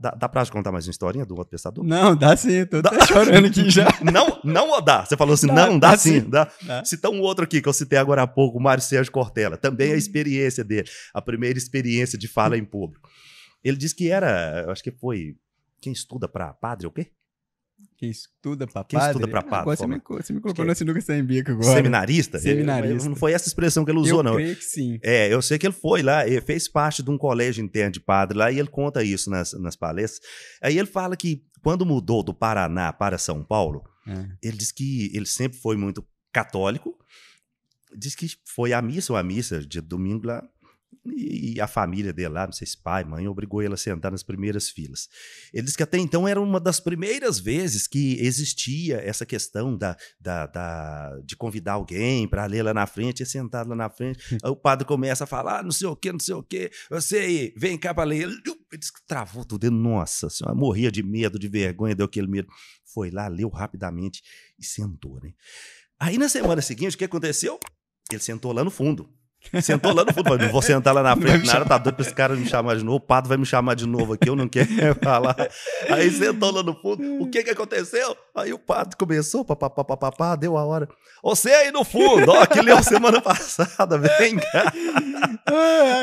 Dá pra contar mais uma historinha do outro pescador? Não, dá sim, tô até chorando aqui já. Não dá. Você falou assim, dá sim. Dá. Dá. Citar um outro aqui que eu citei agora há pouco, o Mário Sérgio Cortella. Também a experiência dele, a primeira experiência de fala em público. Ele disse que era, acho que foi, quem estuda pra padre, o quê? Quem estuda pra Quem padre? estuda pra padre, Agora você me colocou na sinuca sem bico agora. Seminarista? Seminarista. Não foi essa expressão que ele usou, não. Eu creio que sim. Eu sei que ele foi lá, ele fez parte de um colégio interno de padre lá, e ele conta isso nas palestras. Aí ele fala que quando mudou do Paraná para São Paulo, ele diz que ele sempre foi muito católico, diz que foi à missa de domingo lá, e a família dele lá, não sei se pai, mãe, obrigou ele a sentar nas primeiras filas. Ele disse que até então era uma das primeiras vezes que existia essa questão de convidar alguém para ler lá na frente, e sentado lá na frente. Aí o padre começa a falar, não sei o quê, você aí, vem cá para ler. Ele disse que travou tudo, nossa senhora, morria de medo, de vergonha, deu aquele medo. Foi lá, leu rapidamente e sentou, né? Aí na semana seguinte, o que aconteceu? Ele sentou lá no fundo. Sentou lá no fundo, não vou sentar lá na frente, nada, tá doido pra esse cara me chamar de novo, o padre vai me chamar de novo aqui, eu não quero falar. Aí sentou lá no fundo, o que aconteceu? Aí o padre começou, papapá, deu a hora. Você aí no fundo, ó, que leu semana passada, vem cá.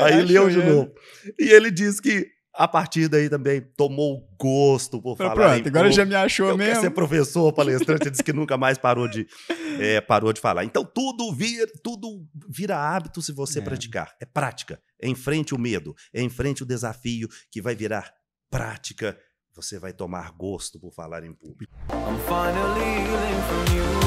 Aí leu de novo. E ele disse que a partir daí também tomou gosto por falar. Pronto, agora já me achou mesmo. Quer ser professor, palestrante, disse que nunca mais parou de falar. Então tudo vira hábito se você praticar. É prática. Enfrente o medo, enfrente o desafio que vai virar prática. Você vai tomar gosto por falar em público. I'm finally healing from you.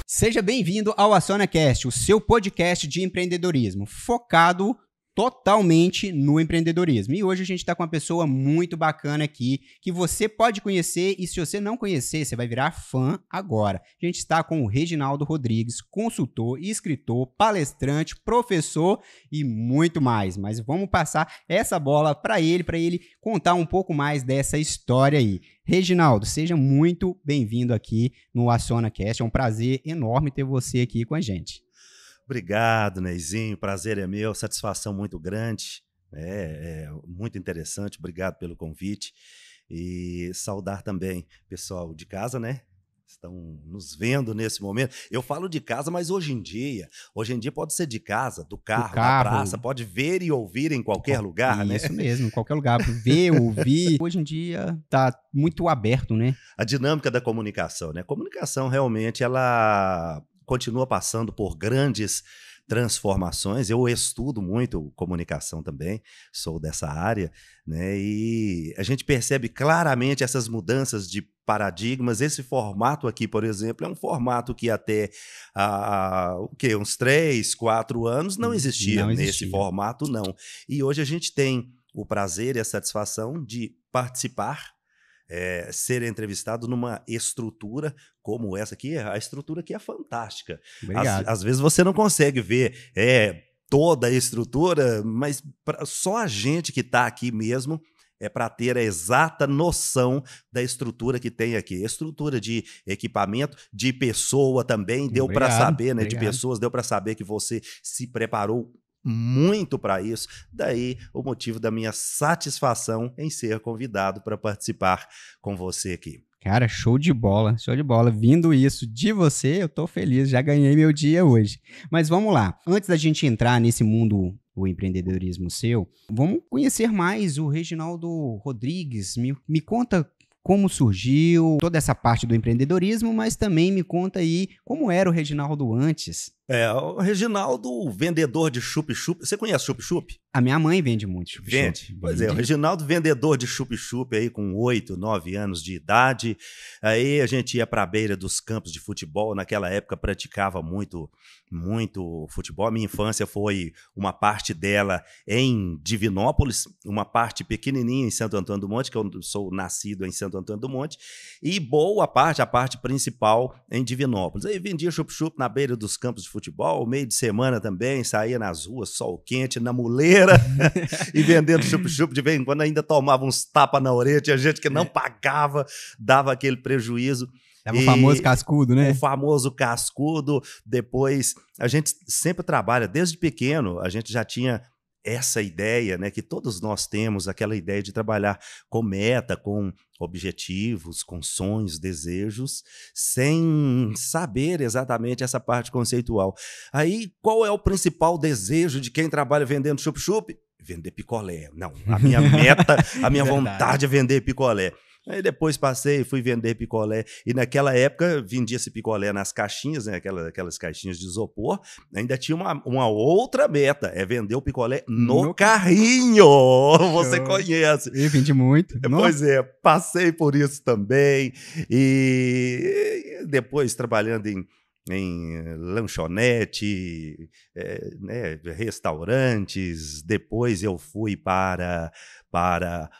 Seja bem-vindo ao AcionaCast, o seu podcast de empreendedorismo, focado totalmente no empreendedorismo. E hoje a gente está com uma pessoa muito bacana aqui, que você pode conhecer, e se você não conhecer, você vai virar fã agora. A gente está com o Reginaldo Rodrigues, consultor, escritor, palestrante, professor e muito mais. Mas vamos passar essa bola para ele contar um pouco mais dessa história aí. Reginaldo, seja muito bem-vindo aqui no AcionaCast. É um prazer enorme ter você aqui com a gente. Obrigado, Neizinho. Prazer é meu, satisfação muito grande. Muito interessante. Obrigado pelo convite. E saudar também pessoal de casa, né? Estão nos vendo nesse momento. Eu falo de casa, mas hoje em dia pode ser de casa, do carro, da praça, pode ver e ouvir em qualquer lugar, né? Isso mesmo, em qualquer lugar. Ver, ouvir. Hoje em dia tá muito aberto, né? A dinâmica da comunicação, né? A comunicação realmente, ela continua passando por grandes transformações. Eu estudo muito comunicação também, sou dessa área, né? E a gente percebe claramente essas mudanças de paradigmas. Esse formato aqui, por exemplo, é um formato que até uns 3, 4 anos não existia. Nesse formato, não. E hoje a gente tem o prazer e a satisfação de participar, ser entrevistado numa estrutura como essa aqui. A estrutura aqui é fantástica. Às vezes você não consegue ver toda a estrutura, mas só a gente que está aqui mesmo para ter a exata noção da estrutura que tem aqui. Estrutura de equipamento, de pessoa também, deu para saber, né? De pessoas, deu para saber que você se preparou muito para isso. Daí o motivo da minha satisfação em ser convidado para participar com você aqui. Cara, show de bola, show de bola. Vindo isso de você, eu tô feliz, já ganhei meu dia hoje. Mas vamos lá, antes da gente entrar nesse mundo do empreendedorismo seu, vamos conhecer mais o Reginaldo Rodrigues. Me conta como surgiu toda essa parte do empreendedorismo, mas também me conta aí como era o Reginaldo antes. O Reginaldo, vendedor de chup-chup. Você conhece chup-chup? A minha mãe vende muito chup-chup. Vende? Pois é, o Reginaldo, vendedor de chup-chup aí com 8, 9 anos de idade. Aí a gente ia para a beira dos campos de futebol. Naquela época praticava muito futebol. A minha infância foi uma parte dela em Divinópolis, uma parte pequenininha em Santo Antônio do Monte, que eu sou nascido em Santo Antônio do Monte, e boa parte, a parte principal em Divinópolis. Aí vendia chup-chup na beira dos campos de futebol, meio de semana também, saía nas ruas, sol quente, na muleira, e vendendo chup-chup. De vez em quando ainda tomava uns tapas na orelha, tinha gente que não pagava, dava aquele prejuízo. Tava o famoso cascudo, né? O famoso cascudo. Depois, a gente sempre trabalha, desde pequeno, a gente já tinha essa ideia, né, que todos nós temos, aquela ideia de trabalhar com meta, com objetivos, com sonhos, desejos, sem saber exatamente essa parte conceitual. Aí, qual é o principal desejo de quem trabalha vendendo chup-chup? Vender picolé. Não, a minha meta, a minha vontade é vender picolé. Aí depois fui vender picolé, e naquela época vendia-se picolé nas caixinhas, né, aquelas caixinhas de isopor, ainda tinha uma outra meta, é vender o picolé no carrinho, você conhece. Eu vendi muito. Pois é, passei por isso também, e depois trabalhando em lanchonete, né, restaurantes, depois eu fui para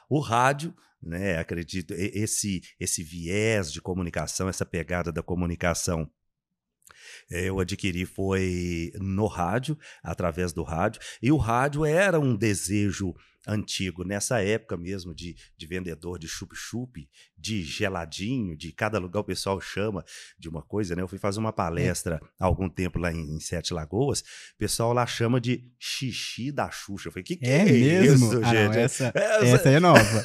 o rádio, né, acredito, esse viés de comunicação, essa pegada da comunicação, eu adquiri foi no rádio, através do rádio, e o rádio era um desejo antigo, nessa época mesmo de vendedor de chup-chup, de geladinho, de cada lugar o pessoal chama de uma coisa, né? Eu fui fazer uma palestra há algum tempo lá em Sete Lagoas, o pessoal lá chama de xixi da Xuxa. Eu falei, que é mesmo? Isso, gente? Não, essa é nova.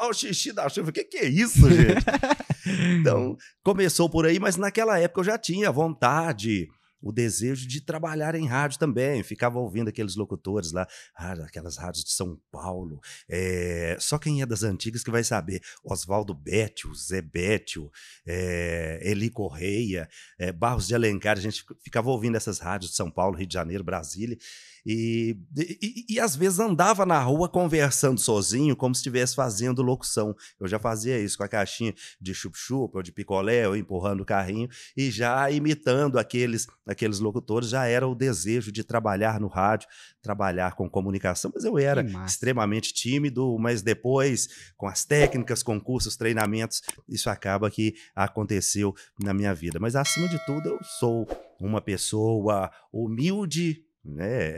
É o xixi da Xuxa. Eu falei, que é isso, gente? Então, começou por aí, mas naquela época eu já tinha vontade, o desejo de trabalhar em rádio também. Ficava ouvindo aqueles locutores lá, aquelas rádios de São Paulo. Só quem é das antigas que vai saber. Oswaldo Bétio, Zé Bétio, Eli Correia, Barros de Alencar. A gente ficava ouvindo essas rádios de São Paulo, Rio de Janeiro, Brasília. E às vezes andava na rua conversando sozinho, como se estivesse fazendo locução. Eu já fazia isso com a caixinha de chup-chup ou de picolé, ou empurrando o carrinho, e já imitando aqueles locutores. Já era o desejo de trabalhar no rádio, trabalhar com comunicação, mas eu era extremamente tímido, mas depois, com as técnicas, concursos, treinamentos, isso acaba que aconteceu na minha vida. Mas acima de tudo, eu sou uma pessoa humilde, né?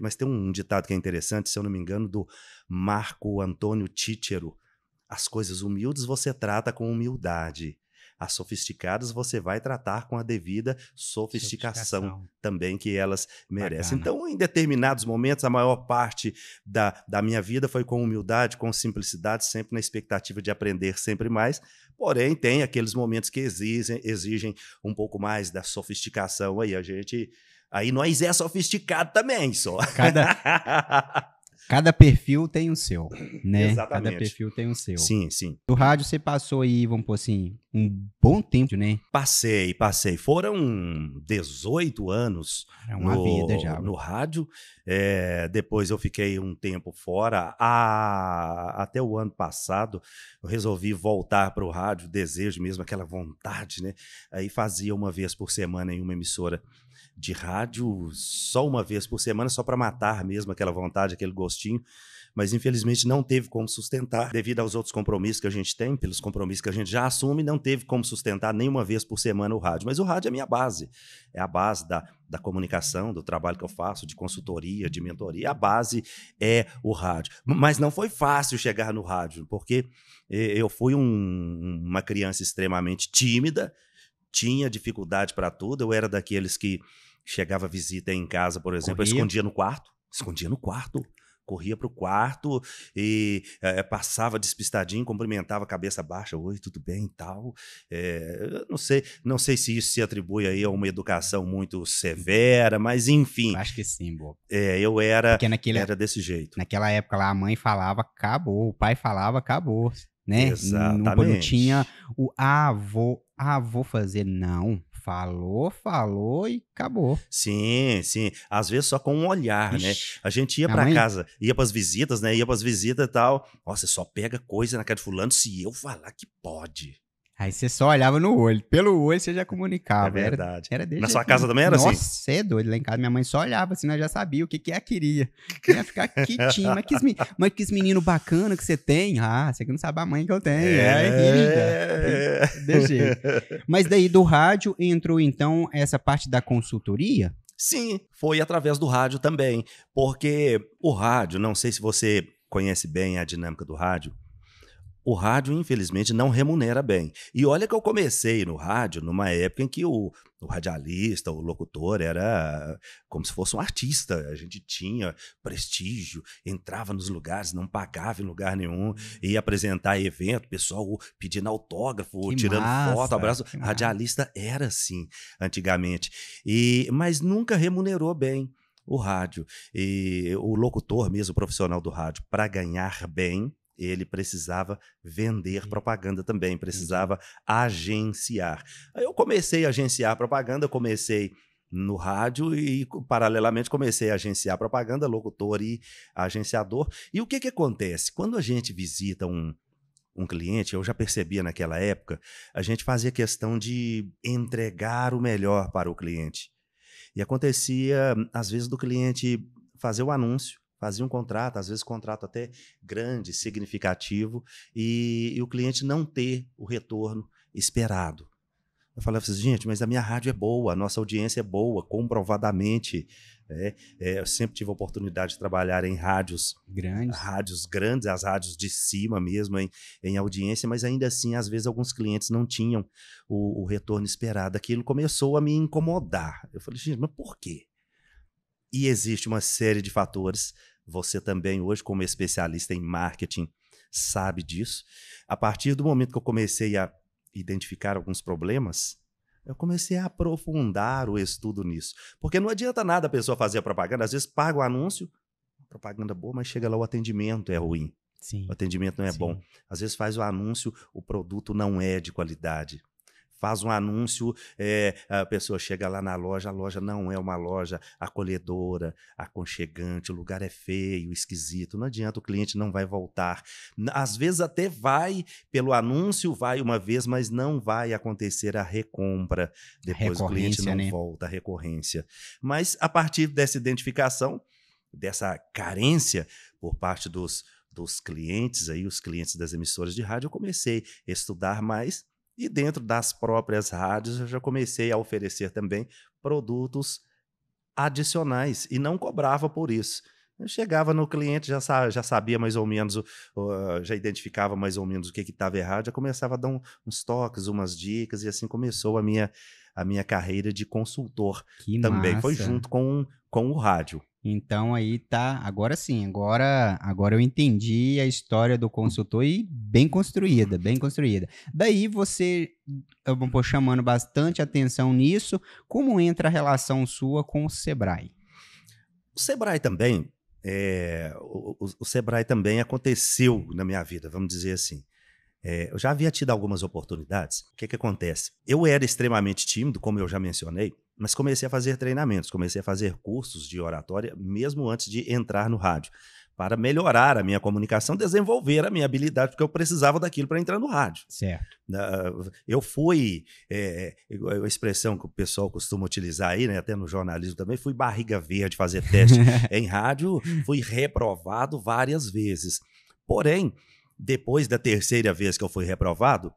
Mas tem um ditado que é interessante, se eu não me engano, do Marco Antônio Cícero: as coisas humildes você trata com humildade, as sofisticadas você vai tratar com a devida sofisticação também que elas merecem. Bacana. Então, em determinados momentos, a maior parte da minha vida foi com humildade, com simplicidade, sempre na expectativa de aprender sempre mais. Porém, tem aqueles momentos que exigem um pouco mais da sofisticação. Aí nós é sofisticado também, só. Cada perfil tem o seu, né? Exatamente. Cada perfil tem o seu. Sim, sim. Do rádio você passou aí, vamos pôr assim, um bom tempo, né? Passei. Foram 18 anos vida já, no rádio. Depois eu fiquei um tempo fora. Até o ano passado, eu resolvi voltar para o rádio, desejo mesmo, aquela vontade, né? Aí fazia uma vez por semana em uma emissora de rádio, só uma vez por semana, só para matar mesmo aquela vontade, aquele gostinho, mas infelizmente não teve como sustentar, devido aos outros compromissos que a gente tem, pelos compromissos que a gente já assume, não teve como sustentar nenhuma vez por semana o rádio. Mas o rádio é a minha base, é a base da comunicação, do trabalho que eu faço, de consultoria, de mentoria, a base é o rádio. Mas não foi fácil chegar no rádio, porque eu fui uma criança extremamente tímida, tinha dificuldade para tudo, eu era daqueles que chegava visita em casa, por exemplo, eu escondia no quarto, corria para o quarto e passava despistadinho, cumprimentava a cabeça baixa, oi, tudo bem e tal. Não sei se isso se atribui aí a uma educação muito severa, mas enfim. Eu acho que sim, Bob. Eu era desse jeito. Naquela época lá, a mãe falava, acabou, o pai falava, acabou, né? Exatamente. Não tinha o vou fazer, não. Falou e acabou. Sim. Às vezes só com um olhar, né? A gente ia pra casa, ia pras visitas, né? Ia pras visitas e tal. Nossa, você só pega coisa na casa de fulano se eu falar que pode. Aí você só olhava no olho. Pelo olho você já comunicava. É verdade. Era na sua casa também era assim? Nossa, você é doido. Lá em casa minha mãe só olhava assim, nós já sabia o que ela queria. Ia ficar quietinho. Mas que menino bacana que você tem. Você que não sabe a mãe que eu tenho. Desse jeito. Mas daí do rádio entrou então essa parte da consultoria? Sim, foi através do rádio também. Porque o rádio, não sei se você conhece bem a dinâmica do rádio, o rádio, infelizmente, não remunera bem. E olha que eu comecei no rádio numa época em que o radialista, o locutor, era como se fosse um artista. A gente tinha prestígio, entrava nos lugares, não pagava em lugar nenhum, ia apresentar evento, pessoal pedindo autógrafo, Que tirando massa, foto, abraço. que massa. Radialista era assim, antigamente. Mas nunca remunerou bem o rádio. E o locutor mesmo, o profissional do rádio, para ganhar bem, ele precisava vender propaganda também, precisava agenciar. Aí eu comecei a agenciar propaganda, comecei no rádio e, paralelamente, comecei a agenciar propaganda, locutor e agenciador. E o que acontece? Quando a gente visita um cliente, eu já percebia naquela época, a gente fazia questão de entregar o melhor para o cliente. E acontecia, às vezes, do cliente fazer o anúncio, fazia um contrato, às vezes contrato até grande, significativo, e o cliente não ter o retorno esperado. Eu falava assim, gente, mas a minha rádio é boa, a nossa audiência é boa, comprovadamente. Eu sempre tive a oportunidade de trabalhar em rádios grandes, as rádios de cima mesmo, em audiência, mas ainda assim, às vezes, alguns clientes não tinham o retorno esperado. Aquilo começou a me incomodar. Eu falei, gente, mas por quê? E existe uma série de fatores. Você também, hoje, como especialista em marketing, sabe disso. A partir do momento que eu comecei a identificar alguns problemas, eu comecei a aprofundar o estudo nisso. Porque não adianta nada a pessoa fazer a propaganda, às vezes paga o anúncio, propaganda boa, mas chega lá, o atendimento é ruim. Sim. O atendimento não é bom. Às vezes faz o anúncio, o produto não é de qualidade. Faz um anúncio, a pessoa chega lá na loja, a loja não é uma loja acolhedora, aconchegante, o lugar é feio, esquisito, não adianta, o cliente não vai voltar. Às vezes até vai pelo anúncio, vai uma vez, mas não vai acontecer a recompra, depois o cliente não volta, a recorrência. Mas a partir dessa identificação, dessa carência por parte dos clientes, aí, os clientes das emissoras de rádio, eu comecei a estudar mais. E dentro das próprias rádios eu já comecei a oferecer também produtos adicionais e não cobrava por isso. Eu chegava no cliente, já sabia mais ou menos, já identificava mais ou menos o que estava errado, já começava a dar uns toques, umas dicas, e assim começou a minha carreira de consultor. Que também. Massa. Foi junto com o rádio. Então aí tá, agora sim, agora eu entendi a história do consultor e bem construída, bem construída. Daí você, eu vou chamando bastante atenção nisso, como entra a relação sua com o Sebrae? O Sebrae também, o Sebrae também aconteceu na minha vida, vamos dizer assim. Eu já havia tido algumas oportunidades. O que acontece? Eu era extremamente tímido, como eu já mencionei, mas comecei a fazer treinamentos, comecei a fazer cursos de oratória, mesmo antes de entrar no rádio, para melhorar a minha comunicação, desenvolver a minha habilidade, porque eu precisava daquilo para entrar no rádio. Certo. Eu fui, a expressão que o pessoal costuma utilizar aí, né, até no jornalismo também, fui barriga verde fazer teste em rádio, fui reprovado várias vezes. Porém, depois da terceira vez que eu fui reprovado,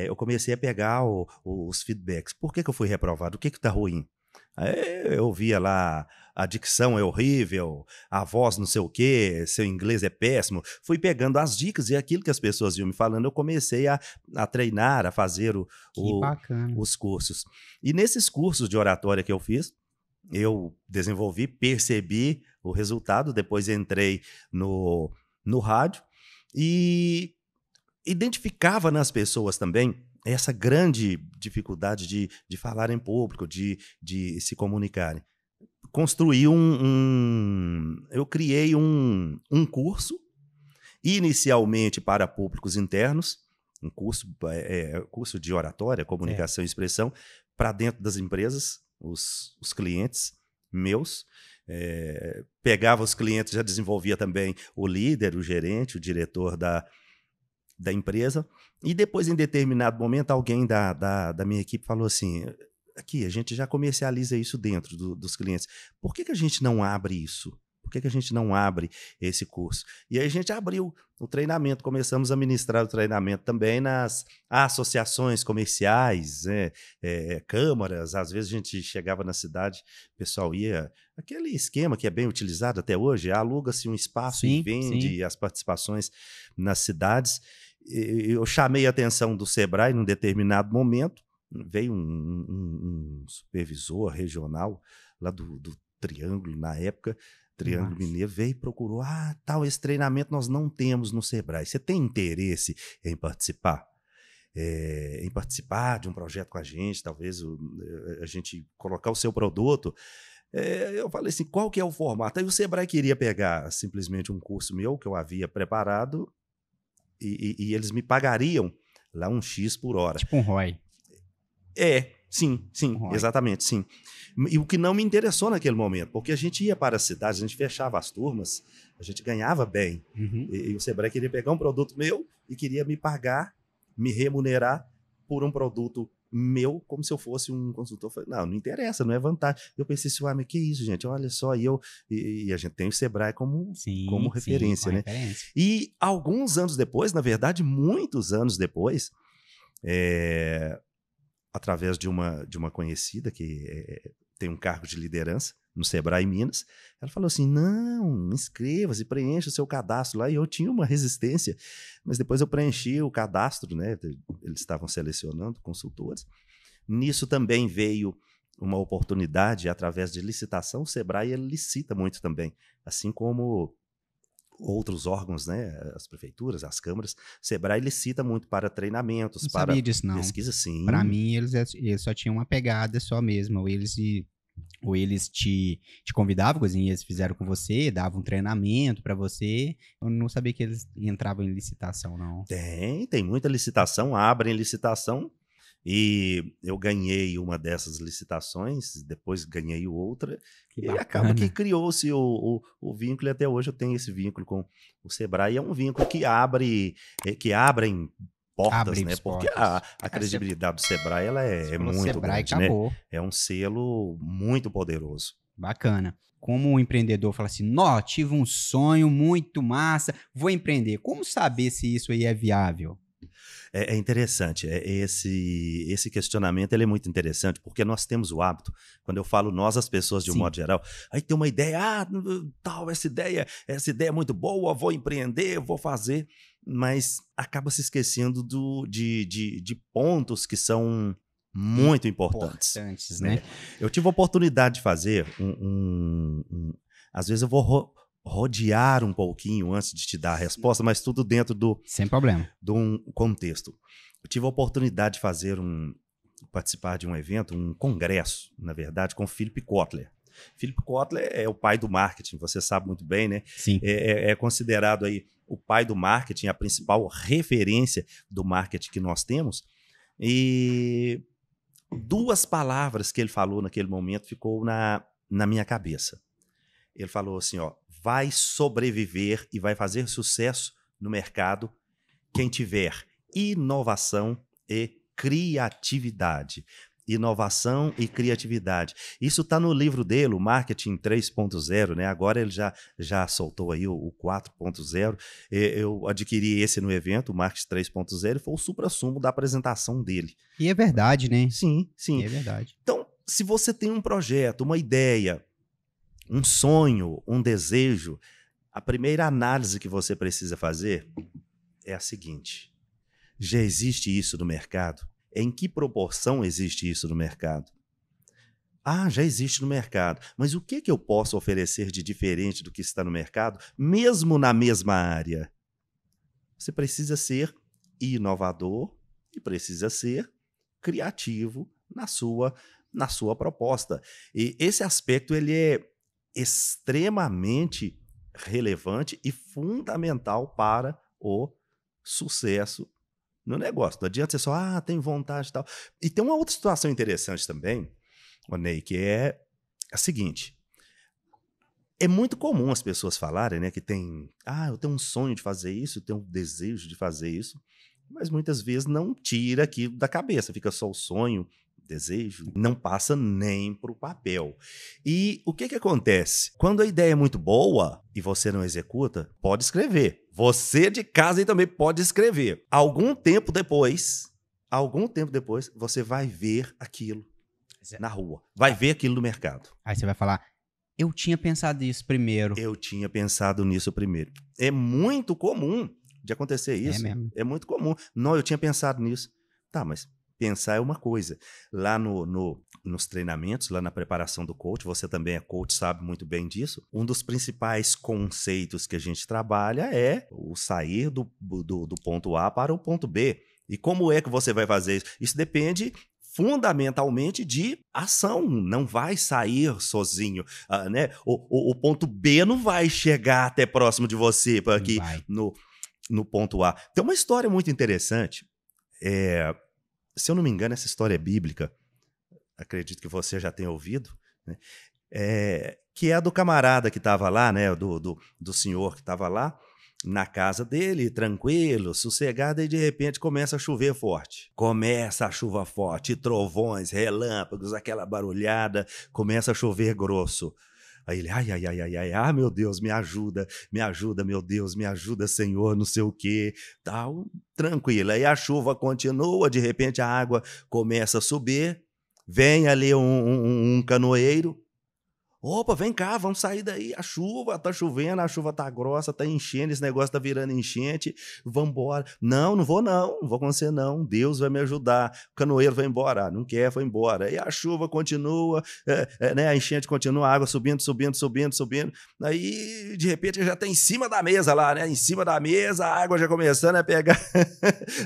eu comecei a pegar os feedbacks. Por que eu fui reprovado? O que está ruim? Eu via lá, a dicção é horrível, a voz não sei o quê, seu inglês é péssimo. Fui pegando as dicas e aquilo que as pessoas iam me falando, eu comecei a treinar, a fazer os cursos. E nesses cursos de oratória que eu fiz, eu desenvolvi, percebi o resultado, depois entrei no rádio e identificava nas pessoas também essa grande dificuldade de falar em público, de se comunicarem. Construí eu criei um curso, inicialmente para públicos internos, um curso de oratória, comunicação e expressão, para dentro das empresas, os clientes meus. Pegava os clientes, já desenvolvia também o líder, o gerente, o diretor da empresa, e depois, em determinado momento, alguém da minha equipe falou assim, aqui, a gente já comercializa isso dentro dos clientes, por que a gente não abre isso? Por que a gente não abre esse curso? E aí a gente abriu o treinamento, começamos a ministrar o treinamento também nas associações comerciais, câmaras. Às vezes a gente chegava na cidade, o pessoal ia... Aquele esquema que é bem utilizado até hoje, aluga-se um espaço e vende as participações nas cidades. Eu chamei a atenção do Sebrae num determinado momento, veio um supervisor regional lá do Triângulo, na época, Triângulo Mineiro, veio e procurou, esse treinamento nós não temos no Sebrae. Você tem interesse em participar? Em participar de um projeto com a gente, talvez a gente colocar o seu produto? Eu falei assim, qual que é o formato? Aí o Sebrae queria pegar simplesmente um curso meu que eu havia preparado e eles me pagariam lá um X por hora. Tipo um ROI. Sim, exatamente, sim. E o que não me interessou naquele momento, porque a gente ia para as cidades, a gente fechava as turmas, a gente ganhava bem. E o Sebrae queria pegar um produto meu e queria me pagar, me remunerar por um produto meu, como se eu fosse um consultor. Eu falei, não interessa, não é vantagem. Eu pensei assim, mas que isso, gente? Olha só, e a gente tem o Sebrae como referência, né? E alguns anos depois, na verdade, muitos anos depois, através de uma conhecida que tem um cargo de liderança no Sebrae Minas, ela falou assim, não, inscreva-se, preencha o seu cadastro lá, e eu tinha uma resistência, mas depois eu preenchi o cadastro, né? Eles estavam selecionando consultores. Nisso também veio uma oportunidade através de licitação. O Sebrae ele licita muito também, assim como outros órgãos, né, as prefeituras, as câmaras. O Sebrae licita muito para treinamentos, não para sabia disso, não. Pesquisa, sim. Para mim, eles só tinham uma pegada só mesmo, ou eles te convidavam, coisinha, eles fizeram com você, davam um treinamento para você. Eu não sabia que eles entravam em licitação, não. Tem muita licitação, abrem licitação, e eu ganhei uma dessas licitações, depois ganhei outra, e acaba que criou-se o vínculo, e até hoje eu tenho esse vínculo com o Sebrae. É um vínculo que abrem portas, né? Porque a credibilidade do Sebrae ela é muito Sebrae, grande, acabou. né? É um selo muito poderoso. Bacana. Como um empreendedor fala assim, tive um sonho muito massa, vou empreender. Como saber se isso aí é viável? É interessante, esse questionamento ele é muito interessante, porque nós temos o hábito, quando eu falo nós, as pessoas de um modo geral, aí tem uma ideia, essa ideia é muito boa, vou empreender, vou fazer, mas acaba se esquecendo de pontos que são muito importantes, né? Eu tive a oportunidade de fazer às vezes eu vou rodear um pouquinho antes de te dar a resposta, mas tudo dentro sem problema, de um contexto. Eu tive a oportunidade de participar de um evento, um congresso, na verdade, com Philip Kotler. Philip Kotler é o pai do marketing, você sabe muito bem, né? Sim. É considerado aí o pai do marketing, a principal referência do marketing que nós temos. E 2 palavras que ele falou naquele momento ficou na minha cabeça. Ele falou assim, vai sobreviver e vai fazer sucesso no mercado quem tiver inovação e criatividade. Inovação e criatividade. Isso está no livro dele, o Marketing 3.0, né? Agora ele já soltou aí o 4.0. Eu adquiri esse no evento, o Marketing 3.0, e foi o suprassumo da apresentação dele. E é verdade, né? Sim. É verdade. Então, se você tem um projeto, uma ideia, um sonho, um desejo, a primeira análise que você precisa fazer é a seguinte: já existe isso no mercado? Em que proporção existe isso no mercado? Já existe no mercado, mas o que eu posso oferecer de diferente do que está no mercado, mesmo na mesma área? Você precisa ser inovador e precisa ser criativo na sua proposta. E esse aspecto ele é extremamente relevante e fundamental para o sucesso no negócio. Não adianta você só, tem vontade e tal. E tem uma outra situação interessante também, Ney, que é a seguinte: é muito comum as pessoas falarem, né, que eu tenho um sonho de fazer isso, eu tenho um desejo de fazer isso, mas muitas vezes não tira aquilo da cabeça, fica só o sonho, desejo, não passa nem para o papel. E o que acontece? Quando a ideia é muito boa e você não executa, pode escrever. Você de casa aí também pode escrever. Algum tempo depois, você vai ver aquilo na rua. Vai ver aquilo no mercado. Aí você vai falar, eu tinha pensado nisso primeiro. Eu tinha pensado nisso primeiro. É muito comum de acontecer isso. É mesmo. É muito comum. Não, eu tinha pensado nisso. Tá, mas pensar é uma coisa. Lá nos treinamentos, lá na preparação do coach, você também é coach, sabe muito bem disso. Um dos principais conceitos que a gente trabalha é o sair do ponto A para o ponto B. E como é que você vai fazer isso? Isso depende fundamentalmente de ação, não vai sair sozinho, né? O ponto B não vai chegar até próximo de você, para aqui no ponto A. Tem uma história muito interessante, se eu não me engano, essa história é bíblica, acredito que você já tenha ouvido, né? Que é a do camarada que estava lá, né? Do senhor que estava lá, na casa dele, tranquilo, sossegado, e de repente começa a chover forte. Começa a chuva forte, trovões, relâmpagos, aquela barulhada, começa a chover grosso. Aí ele, ai, meu Deus, me ajuda, meu Deus, me ajuda, Senhor, não sei o quê, tal, tranquilo. Aí a chuva continua, de repente a água começa a subir, vem ali um canoeiro. Opa, vem cá, vamos sair daí, a chuva tá chovendo, a chuva tá grossa, tá enchendo, esse negócio tá virando enchente, vambora. Não vou com você não, Deus vai me ajudar. O canoeiro vai embora, não quer, foi embora. E a chuva continua, né, a enchente continua, a água subindo. Aí, de repente, já tá em cima da mesa lá, né, em cima da mesa, a água já começando a pegar,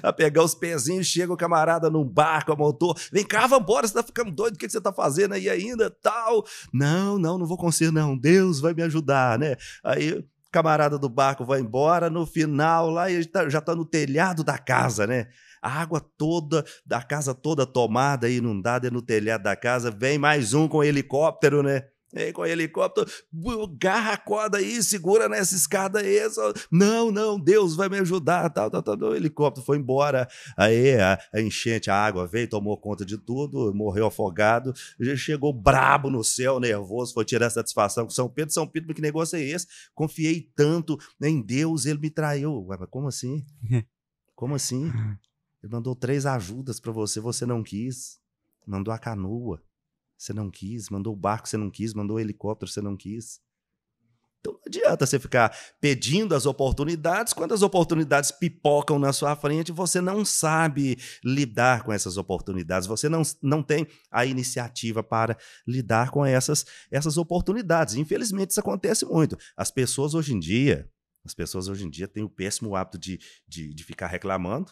a pegar os pezinhos, chega o camarada num barco, a motor, vem cá, vambora, você tá ficando doido, o que você tá fazendo aí ainda, tal? Não vou conseguir não, Deus vai me ajudar, né? Aí o camarada do barco vai embora, no final lá ele já tá no telhado da casa, né? A água toda, da casa toda tomada e inundada no telhado da casa, vem mais um com helicóptero, né? Com helicóptero, garra a corda aí, segura nessa escada aí. Não, Deus vai me ajudar. Tal. O helicóptero foi embora. Aí a enchente, a água veio, tomou conta de tudo, morreu afogado. Já chegou brabo no céu, nervoso, foi tirar satisfação com São Pedro. São Pedro, que negócio é esse? Confiei tanto em Deus, ele me traiu. Ué, mas como assim? Como assim? Ele mandou 3 ajudas para você não quis. Mandou a canoa. Você não quis, mandou o barco, você não quis, mandou o helicóptero, você não quis. Então não adianta você ficar pedindo as oportunidades, quando as oportunidades pipocam na sua frente, você não sabe lidar com essas oportunidades, você não tem a iniciativa para lidar com essas oportunidades. Infelizmente isso acontece muito. As pessoas hoje em dia têm o péssimo hábito de ficar reclamando.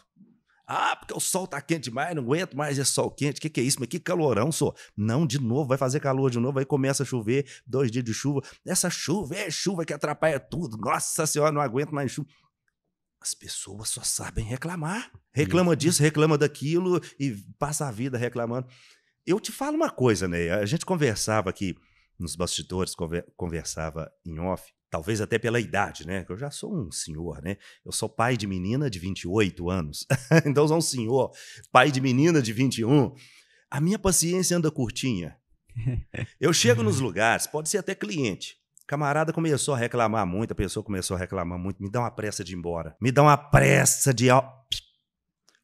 Porque o sol tá quente demais, não aguento mais esse sol quente. Que é isso? Mas que calorão, só. Não, de novo, vai fazer calor de novo, aí começa a chover, 2 dias de chuva. Essa chuva é chuva que atrapalha tudo. Nossa Senhora, não aguento mais chuva. As pessoas só sabem reclamar. Reclama disso, reclama daquilo e passa a vida reclamando. Eu te falo uma coisa, né? A gente conversava aqui nos bastidores, conversava em off. Talvez até pela idade, né? Eu já sou um senhor, né? Eu sou pai de menina de 28 anos. Então, eu sou um senhor, pai de menina de 21. A minha paciência anda curtinha. Eu chego nos lugares, pode ser até cliente. Camarada começou a reclamar muito, a pessoa começou a reclamar muito. Me dá uma pressa de ir embora. Me dá uma pressa de...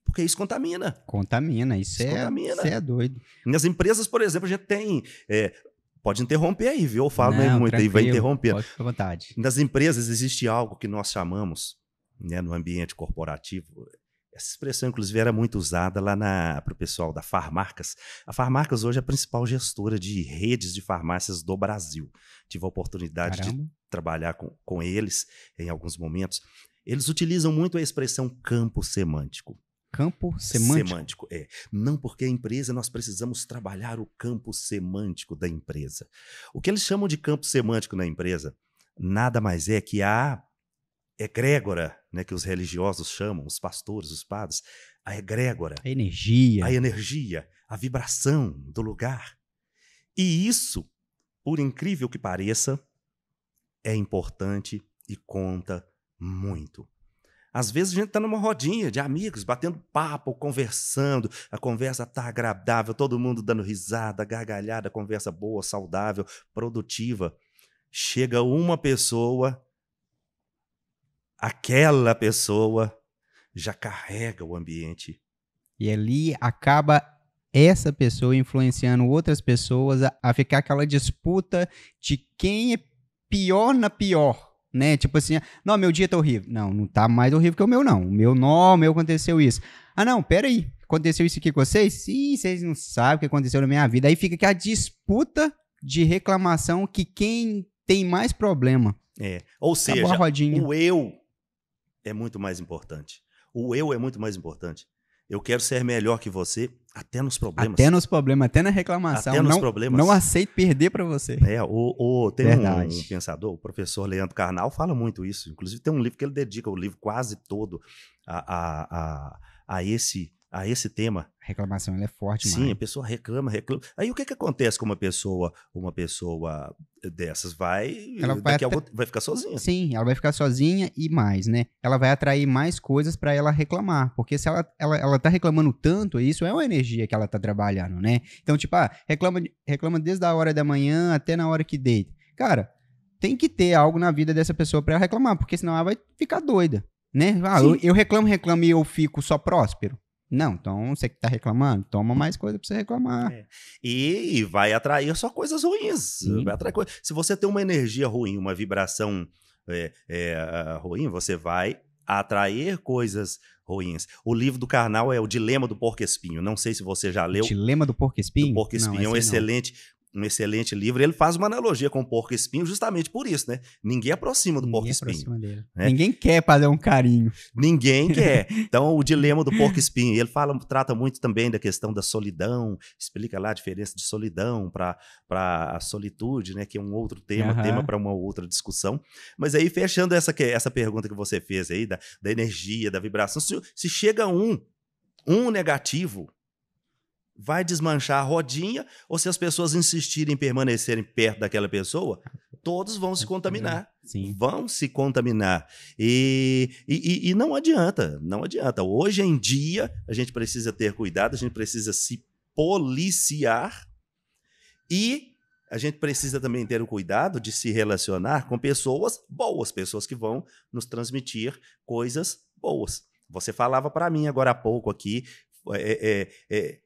Porque isso contamina. Contamina, isso é doido. Nas empresas, por exemplo, a gente tem... Pode interromper aí, viu? Eu falo mesmo muito aí, vai interrompendo. Pode ficar à vontade. Nas empresas existe algo que nós chamamos, né, no ambiente corporativo, essa expressão, inclusive, era muito usada lá para o pessoal da Farmarcas. A Farmarcas hoje é a principal gestora de redes de farmácias do Brasil. Tive a oportunidade de trabalhar com eles em alguns momentos. Eles utilizam muito a expressão campo semântico. Campo semântico? Semântico, Não, porque a empresa, nós precisamos trabalhar o campo semântico da empresa. O que eles chamam de campo semântico na empresa nada mais é que a egrégora, né, que os religiosos chamam, os pastores, os padres, a egrégora. A energia, a vibração do lugar. E isso, por incrível que pareça, é importante e conta muito. Às vezes a gente está numa rodinha de amigos, batendo papo, conversando, a conversa está agradável, todo mundo dando risada, gargalhada, conversa boa, saudável, produtiva. Chega uma pessoa, aquela pessoa já carrega o ambiente. E ali acaba essa pessoa influenciando outras pessoas a ficar aquela disputa de quem é pior na pior. Né? Tipo assim, não, meu dia tá horrível. Não, não tá mais horrível que o meu, não. O meu aconteceu isso. Ah, não, peraí. Aconteceu isso aqui com vocês? Sim, vocês não sabem o que aconteceu na minha vida. Aí fica aquela disputa de reclamação que quem tem mais problema. Ou seja, o eu é muito mais importante. O eu é muito mais importante. Eu quero ser melhor que você, até nos problemas. Até nos problemas, até na reclamação. Até nos problemas. Não aceito perder para você. Tem um pensador, o professor Leandro Carnal, fala muito isso. Inclusive tem um livro que ele dedica o livro quase todo a esse tema. A reclamação ela é forte, Sim, a pessoa reclama. Aí o que acontece com uma pessoa dessas? Vai ficar sozinha. Sim, ela vai ficar sozinha e mais, né? Ela vai atrair mais coisas para ela reclamar, porque se ela tá reclamando tanto, isso é uma energia que ela tá trabalhando, né? Então, tipo, reclama desde a hora da manhã até na hora que deita. Cara, tem que ter algo na vida dessa pessoa para ela reclamar, porque senão ela vai ficar doida, né? Eu reclamo e eu fico só próspero. Não, então você que tá reclamando, toma mais coisa pra você reclamar. E vai atrair só coisas ruins. Vai atrair Se você tem uma energia ruim, uma vibração ruim, você vai atrair coisas ruins. O livro do Karnal é O Dilema do Porco-Espinho. Não sei se você já leu. O Dilema do Porco-Espinho? Do Porco-Espinho. É um excelente livro. Ele faz uma analogia com o porco-espinho justamente por isso, né? Ninguém aproxima do porco-espinho. Né? Ninguém quer fazer um carinho. Ninguém quer. Então, o dilema do porco-espinho. Ele trata muito também da questão da solidão, explica lá a diferença de solidão para a solitude, né? Que é um outro tema para uma outra discussão. Mas aí, fechando essa pergunta que você fez aí, da energia, da vibração, se chega um negativo, vai desmanchar a rodinha, ou se as pessoas insistirem em permanecerem perto daquela pessoa, todos vão se contaminar. Sim. Vão se contaminar. E não adianta, não adianta. Hoje em dia, a gente precisa ter cuidado, a gente precisa se policiar e a gente precisa também ter o cuidado de se relacionar com pessoas boas, pessoas que vão nos transmitir coisas boas. Você falava para mim agora há pouco aqui,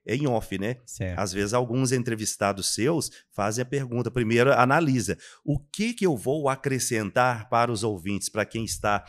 em off, né? Certo. Às vezes alguns entrevistados seus fazem a pergunta, primeiro analisa, o que eu vou acrescentar para os ouvintes, para quem está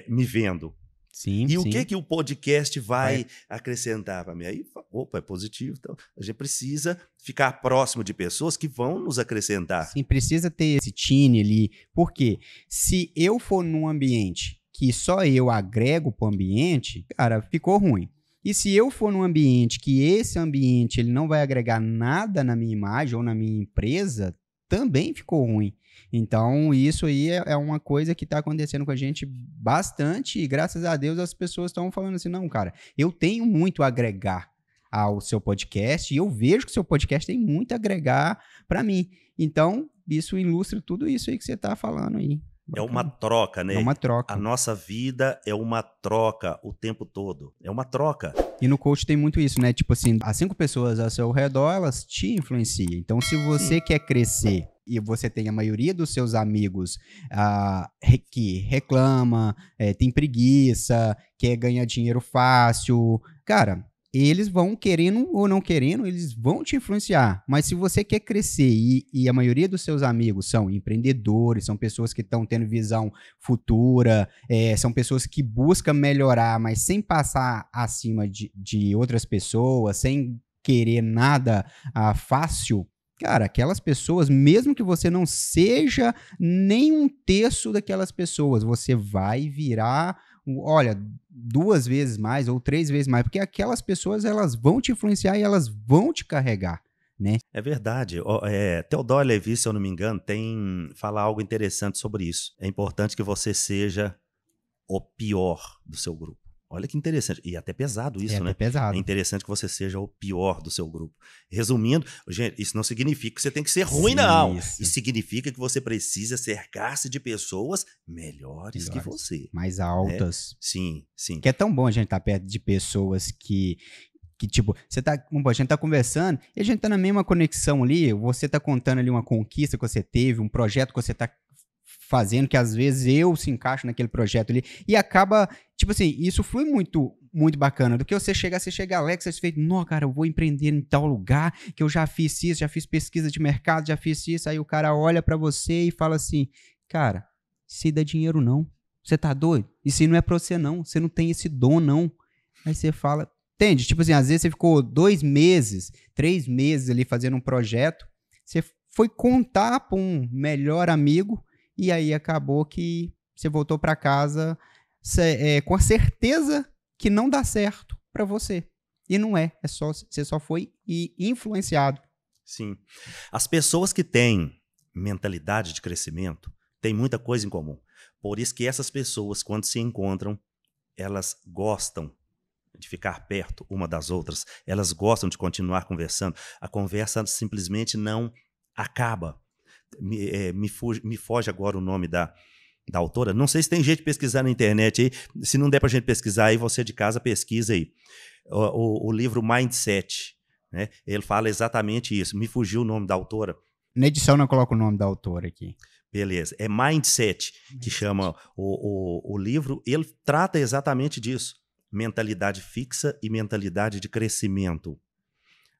me vendo? Sim, e o que o podcast vai acrescentar para mim? Aí, opa, é positivo. Então, a gente precisa ficar próximo de pessoas que vão nos acrescentar. Sim, precisa ter esse tine ali, porque se eu for num ambiente que só eu agrego para o ambiente, cara, ficou ruim. E se eu for num ambiente que esse ambiente ele não vai agregar nada na minha imagem ou na minha empresa, também ficou ruim. Então, isso aí é uma coisa que está acontecendo com a gente bastante e, graças a Deus, as pessoas estão falando assim, não, cara, eu tenho muito a agregar ao seu podcast e eu vejo que o seu podcast tem muito a agregar para mim. Então, isso ilustra tudo isso aí que você está falando aí. É uma troca, né? É uma troca. A nossa vida é uma troca o tempo todo. É uma troca. E no coach tem muito isso, né? Tipo assim, as 5 pessoas ao seu redor, elas te influenciam. Então, se você quer crescer e você tem a maioria dos seus amigos que reclama, tem preguiça, quer ganhar dinheiro fácil, cara, eles vão querendo ou não querendo, eles vão te influenciar. Mas se você quer crescer e a maioria dos seus amigos são empreendedores, são pessoas que estão tendo visão futura, são pessoas que buscam melhorar, mas sem passar acima de outras pessoas, sem querer nada fácil, cara, aquelas pessoas, mesmo que você não seja nem um terço daquelas pessoas, você vai virar, olha, 2 vezes mais ou 3 vezes mais, porque aquelas pessoas elas vão te influenciar e elas vão te carregar, né? É verdade. Theodore Levi, se eu não me engano, fala algo interessante sobre isso. É importante que você seja o pior do seu grupo. Olha que interessante. E até pesado isso, né? Pesado. É interessante que você seja o pior do seu grupo. Resumindo, gente, isso não significa que você tem que ser ruim, não. Isso significa que você precisa cercar-se de pessoas melhores que você. Mais altas. Né? Sim, sim. Que é tão bom a gente estar perto de pessoas que tipo, a gente tá conversando e a gente tá na mesma conexão ali, você tá contando ali uma conquista que você teve, um projeto que você tá fazendo, que às vezes eu se encaixo naquele projeto ali, e acaba, tipo assim, isso foi muito, muito bacana, do que você chega, Alex, você fez, não, cara, eu vou empreender em tal lugar, que eu já fiz isso, já fiz pesquisa de mercado, já fiz isso, aí o cara olha pra você e fala assim, cara, isso aí dá dinheiro não, você tá doido? Isso aí não é pra você não, você não tem esse dom não. Aí você fala, entende? Tipo assim, às vezes você ficou 2 meses, 3 meses ali fazendo um projeto, você foi contar pra um melhor amigo, e aí acabou que você voltou para casa com a certeza que não dá certo para você. E não é, você só foi influenciado. Sim. As pessoas que têm mentalidade de crescimento têm muita coisa em comum. Por isso que essas pessoas, quando se encontram, elas gostam de ficar perto uma das outras. Elas gostam de continuar conversando. A conversa simplesmente não acaba. Me foge agora o nome da autora. Não sei se tem jeito de pesquisar na internet aí. Se não der pra gente pesquisar aí, você de casa pesquisa aí. O livro Mindset, né? Ele fala exatamente isso. Me fugiu o nome da autora. Na edição não coloco o nome da autora aqui. Beleza. É Mindset que chama o livro. Ele trata exatamente disso. Mentalidade fixa e mentalidade de crescimento.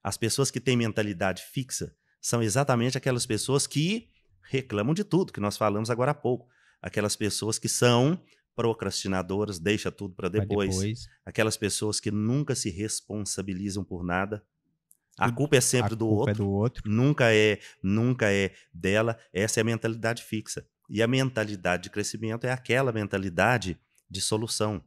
As pessoas que têm mentalidade fixa são exatamente aquelas pessoas que reclamam de tudo, que nós falamos agora há pouco. Aquelas pessoas que são procrastinadoras, deixa tudo para depois. Aquelas pessoas que nunca se responsabilizam por nada. A culpa é sempre do outro. Nunca é dela. Essa é a mentalidade fixa. E a mentalidade de crescimento é aquela mentalidade de solução.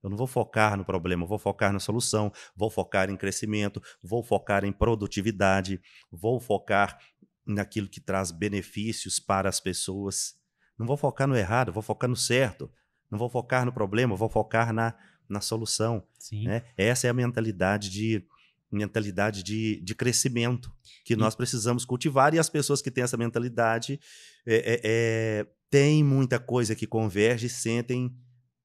Eu não vou focar no problema, eu vou focar na solução, vou focar em crescimento, vou focar em produtividade, vou focar naquilo que traz benefícios para as pessoas. Não vou focar no errado, vou focar no certo. Não vou focar no problema, vou focar na solução. Né? Essa é a mentalidade de crescimento que nós precisamos cultivar, e as pessoas que têm essa mentalidade têm muita coisa que converge e sentem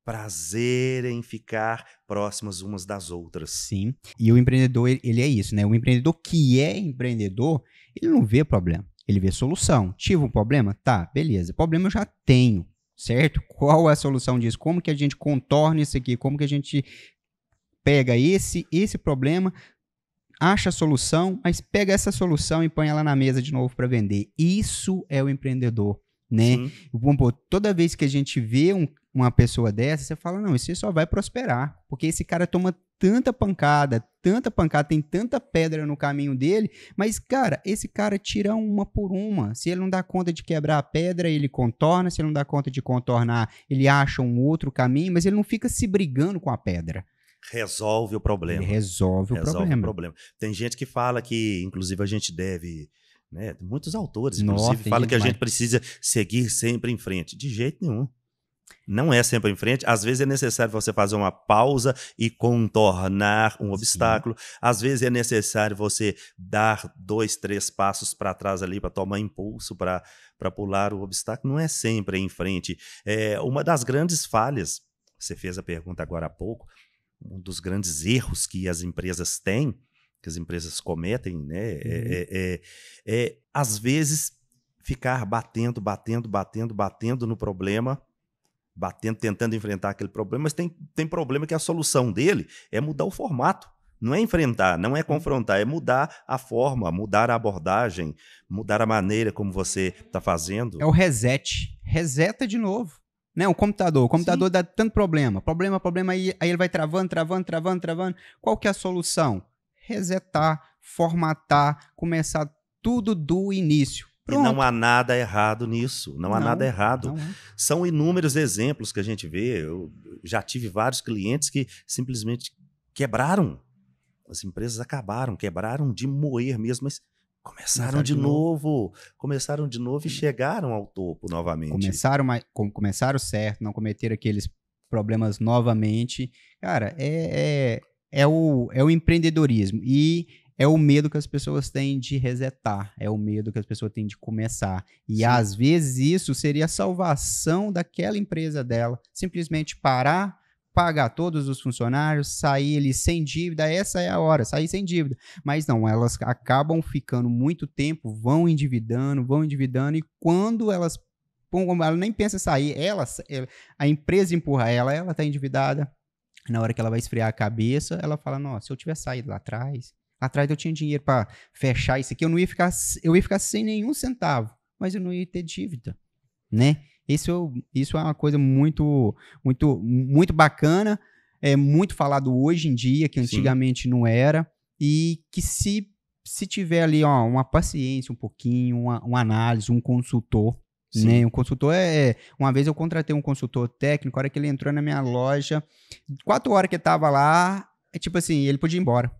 prazer em ficar próximas umas das outras. Sim, e o empreendedor, ele é isso, né? O empreendedor que é empreendedor, ele não vê problema, ele vê solução. Tive um problema? Tá, beleza, problema eu já tenho, certo? Qual é a solução disso? Como que a gente contorna isso aqui? Como que a gente pega esse problema, acha a solução, mas pega essa solução e põe ela na mesa de novo para vender. Isso é o empreendedor, né? Toda vez que a gente vê uma pessoa dessa, você fala, não, esse só vai prosperar, porque esse cara toma tanta pancada, tem tanta pedra no caminho dele, mas, cara, esse cara tira uma por uma. Se ele não dá conta de quebrar a pedra, ele contorna, se ele não dá conta de contornar, ele acha um outro caminho, mas ele não fica se brigando com a pedra. Resolve o problema. Ele resolve o problema. Tem gente que fala que, inclusive, a gente deve... Né, muitos autores, inclusive, falam que a gente precisa seguir sempre em frente. De jeito nenhum. Não é sempre em frente. Às vezes é necessário você fazer uma pausa e contornar um obstáculo. Às vezes é necessário você dar 2, 3 passos para trás ali para tomar impulso, para pular o obstáculo. Não é sempre em frente. Uma das grandes falhas, você fez a pergunta agora há pouco, um dos grandes erros que as empresas têm, que as empresas cometem, né, às vezes ficar batendo no problema, tentando enfrentar aquele problema, mas tem problema que a solução dele é mudar o formato. Não é enfrentar, não é confrontar, é mudar a forma, mudar a abordagem, mudar a maneira como você está fazendo. É o reset. Reseta de novo. Né? O computador dá tanto problema, aí ele vai travando. Qual que é a solução? Resetar, formatar, começar tudo do início. Pronto. E não há nada errado nisso, não há nada errado. São inúmeros exemplos que a gente vê. Eu já tive vários clientes que simplesmente quebraram. As empresas quebraram de moer mesmo, mas começaram de novo e chegaram ao topo novamente. Começaram certo, não cometeram aqueles problemas novamente. Cara, é o empreendedorismo e é o medo que as pessoas têm de resetar, é o medo que as pessoas têm de começar. E às vezes isso seria a salvação daquela empresa dela. Simplesmente parar, pagar todos os funcionários, sair ali sem dívida, essa é a hora, sair sem dívida. Mas não, elas acabam ficando muito tempo, vão endividando, e quando ela nem pensa em sair, a empresa empurra ela está endividada. Na hora que ela vai esfriar a cabeça, ela fala, nossa, se eu tivesse saído lá atrás eu tinha dinheiro para fechar isso aqui, eu ia ficar sem nenhum centavo, mas eu não ia ter dívida, né? Isso é uma coisa muito, muito, muito bacana, é muito falado hoje em dia, que antigamente não era, e que se tiver ali uma paciência um pouquinho, uma análise, um consultor, né? Um consultor uma vez eu contratei um consultor técnico, a hora que ele entrou na minha loja, 4 horas que ele tava lá, tipo assim, ele podia ir embora.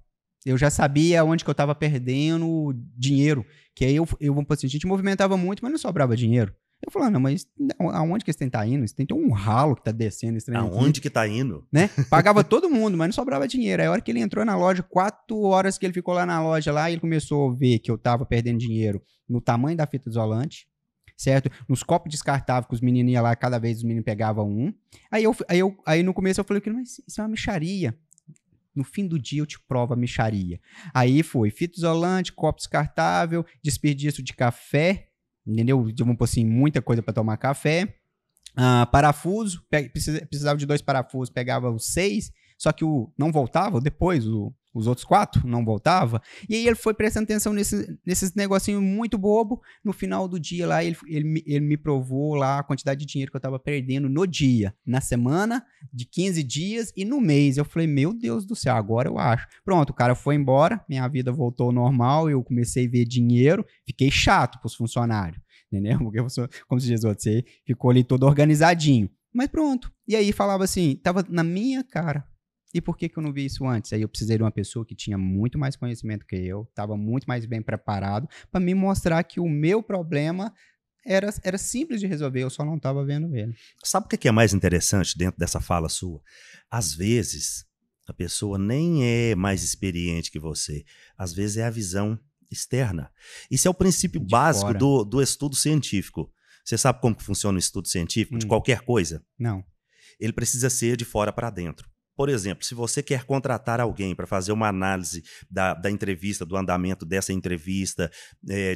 Eu já sabia onde que eu tava perdendo dinheiro, que aí a gente movimentava muito, mas não sobrava dinheiro. Eu falei, não, mas aonde que esse trem tá indo? Esse trem tem um ralo que tá descendo esse trem aonde que tá indo? Né? Pagava todo mundo, mas não sobrava dinheiro. Aí a hora que ele entrou na loja, 4 horas que ele ficou lá na loja, lá, ele começou a ver que eu tava perdendo dinheiro no tamanho da fita isolante, certo? Nos copos descartáveis que os meninos iam lá, cada vez os meninos pegavam um. Aí no começo eu falei, mas isso é uma mixaria. No fim do dia eu te provo a mixaria. Aí foi fita isolante, copo descartável, desperdício de café, entendeu? Vamos pôr assim, muita coisa para tomar café. Parafuso, precisava de 2 parafusos, pegava os 6, só que não voltava, depois os outros 4 não voltava. E aí ele foi prestando atenção nesses negocinhos muito bobo. No final do dia lá, ele me provou lá a quantidade de dinheiro que eu tava perdendo no dia, na semana, de 15 dias e no mês. Eu falei, meu Deus do céu, agora eu acho. Pronto, o cara foi embora, minha vida voltou ao normal, eu comecei a ver dinheiro, fiquei chato pros funcionários, entendeu? Porque, como se diz, você ficou ali todo organizadinho. Mas pronto. E aí falava assim, tava na minha cara. E por que eu não vi isso antes? Aí eu precisei de uma pessoa que tinha muito mais conhecimento que eu, estava muito mais bem preparado para me mostrar que o meu problema era simples de resolver, eu só não estava vendo ele. Sabe o que é mais interessante dentro dessa fala sua? Às vezes, a pessoa nem é mais experiente que você. Às vezes é a visão externa. Isso é o princípio básico do estudo científico. Você sabe como que funciona o estudo científico de qualquer coisa? Não. Ele precisa ser de fora para dentro. Por exemplo, se você quer contratar alguém para fazer uma análise da entrevista, do andamento dessa entrevista,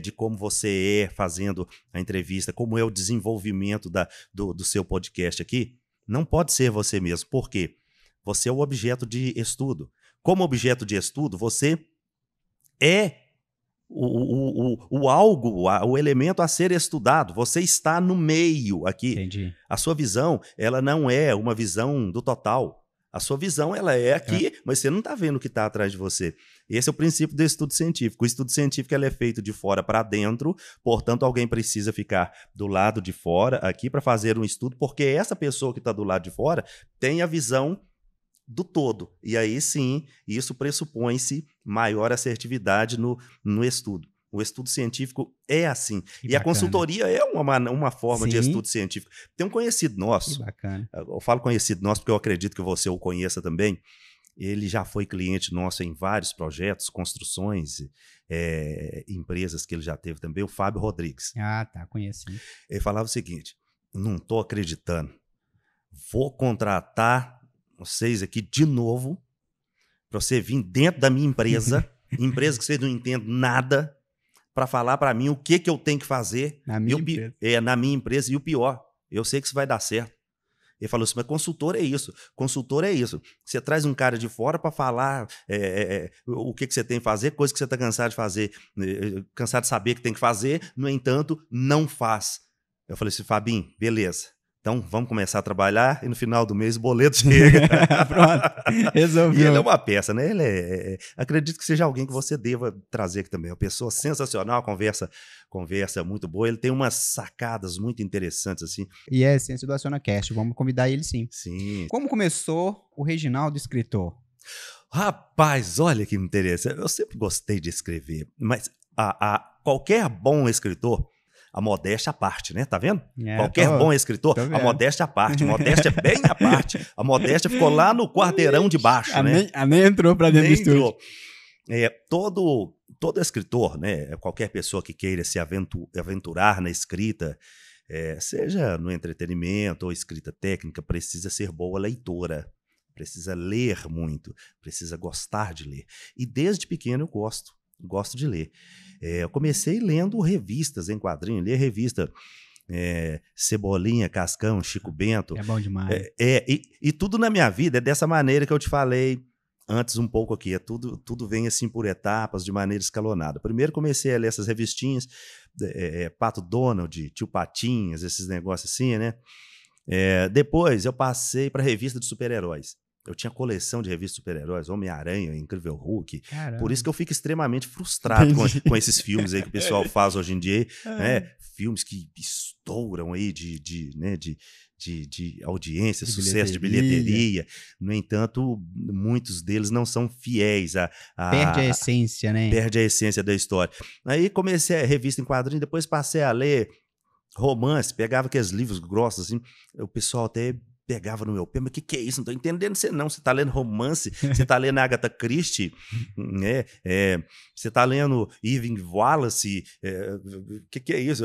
de como você é fazendo a entrevista, como é o desenvolvimento do seu podcast aqui, não pode ser você mesmo. Por quê? Você é o objeto de estudo. Como objeto de estudo, você é o elemento a ser estudado. Você está no meio aqui. Entendi. A sua visão, ela não é uma visão do total. A sua visão, ela é aqui, mas você não está vendo o que está atrás de você. Esse é o princípio do estudo científico. O estudo científico ele é feito de fora para dentro, portanto, alguém precisa ficar do lado de fora aqui para fazer um estudo, porque essa pessoa que está do lado de fora tem a visão do todo. E aí sim, isso pressupõe-se maior assertividade no estudo. O estudo científico é assim. Que e bacana. A consultoria é uma forma Sim. de estudo científico. Tem um conhecido nosso. Que bacana. Eu falo conhecido nosso porque eu acredito que você o conheça também. Ele já foi cliente nosso em vários projetos, construções, empresas que ele já teve também. O Fábio Rodrigues. Ah, tá. Conheço. Ele falava o seguinte, não estou acreditando. Vou contratar vocês aqui de novo para você vir dentro da minha empresa, empresa que vocês não entendem nada, para falar para mim o que eu tenho que fazer na minha empresa. Na minha empresa. E o pior, eu sei que isso vai dar certo. Ele falou assim, mas consultor é isso. Consultor é isso. Você traz um cara de fora para falar o que você tem que fazer, coisa que você está cansado de fazer, cansado de saber que tem que fazer, no entanto, não faz. Eu falei assim, Fabinho, beleza. Então, vamos começar a trabalhar e no final do mês o boleto chega. Pronto, resolveu. E ele é uma peça, né? Ele acredito que seja alguém que você deva trazer aqui também. Uma pessoa sensacional, conversa muito boa. Ele tem umas sacadas muito interessantes, assim. E é a essência do AcionaCast. Vamos convidar ele, sim. Sim. Como começou o Reginaldo escritor? Rapaz, olha que interessante. Eu sempre gostei de escrever, mas qualquer bom escritor, A modéstia à parte, né? Tá vendo? Qualquer bom escritor, a modéstia à parte. Modéstia bem à parte. A modéstia ficou lá no quarteirão de baixo, né? Nem entrou pra dentro do estúdio. Todo escritor, né? Qualquer pessoa que queira se aventurar na escrita, seja no entretenimento ou escrita técnica, precisa ser boa leitora. Precisa ler muito, precisa gostar de ler. E desde pequeno eu gosto de ler. Eu comecei lendo revistas em quadrinho, ler revista Cebolinha, Cascão, Chico Bento. É bom demais. E tudo na minha vida é dessa maneira que eu te falei antes um pouco aqui. Tudo vem assim por etapas, de maneira escalonada. Primeiro comecei a ler essas revistinhas, Pato Donald, Tio Patinhas, esses negócios assim, né? Depois eu passei para revista de super-heróis. Eu tinha coleção de revistas de super-heróis, Homem-Aranha, Incrível Hulk. Caramba. Por isso que eu fico extremamente frustrado com esses filmes aí que o pessoal faz hoje em dia. Filmes que estouram aí de audiência, sucesso de bilheteria. No entanto, muitos deles não são fiéis Perde a essência, né? Perde a essência da história. Aí comecei a revista em quadrinho, depois passei a ler romance, pegava aqueles livros grossos, assim, o pessoal até pegava no meu pé, mas o que é isso? Não tô entendendo você não. Você tá lendo romance, você tá lendo Agatha Christie, né? Você tá lendo Irving Wallace, o que é isso?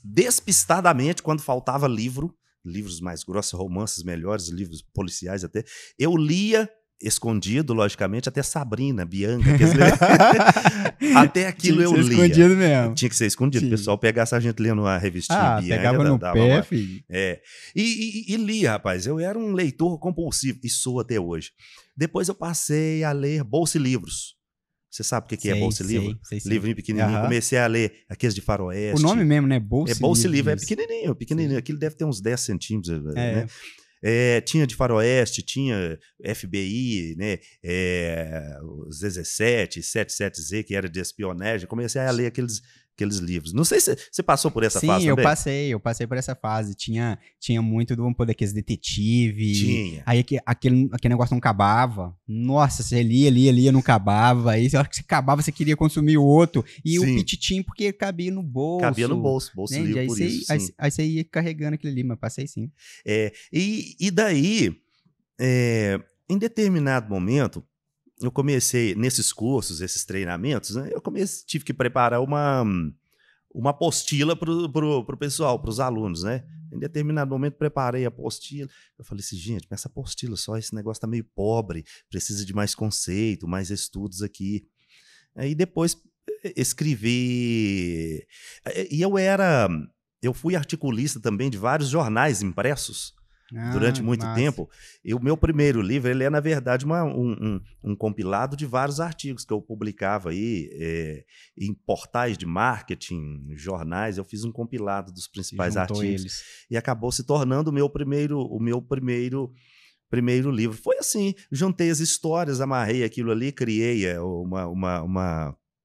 Despistadamente, quando faltava livros mais grossos, romances melhores, livros policiais até, eu lia escondido, logicamente, até Sabrina, Bianca, até aquilo eu lia. Escondido mesmo. Tinha que ser escondido. Sim. O pessoal pegasse a gente lendo a revistinha Bianca. Pegava no pé, filho. E lia, rapaz. Eu era um leitor compulsivo, e sou até hoje. Depois eu passei a ler Bolsa e Livros. Você sabe o que é Bolsa e Livro? Sei. Livrinho pequenininho. Comecei a ler aqueles de faroeste. O nome mesmo, né? Bolsa e Livro. É pequenininho. Aquilo deve ter uns 10 centímetros, né? Tinha de faroeste, tinha FBI, né? Os 17, 77Z, que era de espionagem. Comecei a ler aqueles livros. Não sei se você passou por essa fase também. Sim, eu passei por essa fase. Tinha muito do daqueles detetive. Tinha. Aí aquele negócio não acabava. Nossa, você lia, não acabava. Aí na hora que você acabava, você queria consumir o outro. E o pititim, porque cabia no bolso. Bolsa né? Livro aí por isso. Aí você ia carregando aquele livro, mas passei sim. E daí, em determinado momento, eu comecei, nesses cursos, esses treinamentos, né, tive que preparar uma apostila para o pessoal, para os alunos, né? Em determinado momento, preparei a apostila. Eu falei assim, gente, mas essa apostila só, esse negócio está meio pobre, precisa de mais conceito, mais estudos aqui. Aí depois escrevi. E eu fui articulista também de vários jornais impressos. Durante muito tempo. E o meu primeiro livro, ele é, na verdade, um compilado de vários artigos que eu publicava aí em portais de marketing, jornais. Eu fiz um compilado dos principais artigos. E acabou se tornando o meu primeiro livro. Foi assim, juntei as histórias, amarrei aquilo ali, criei um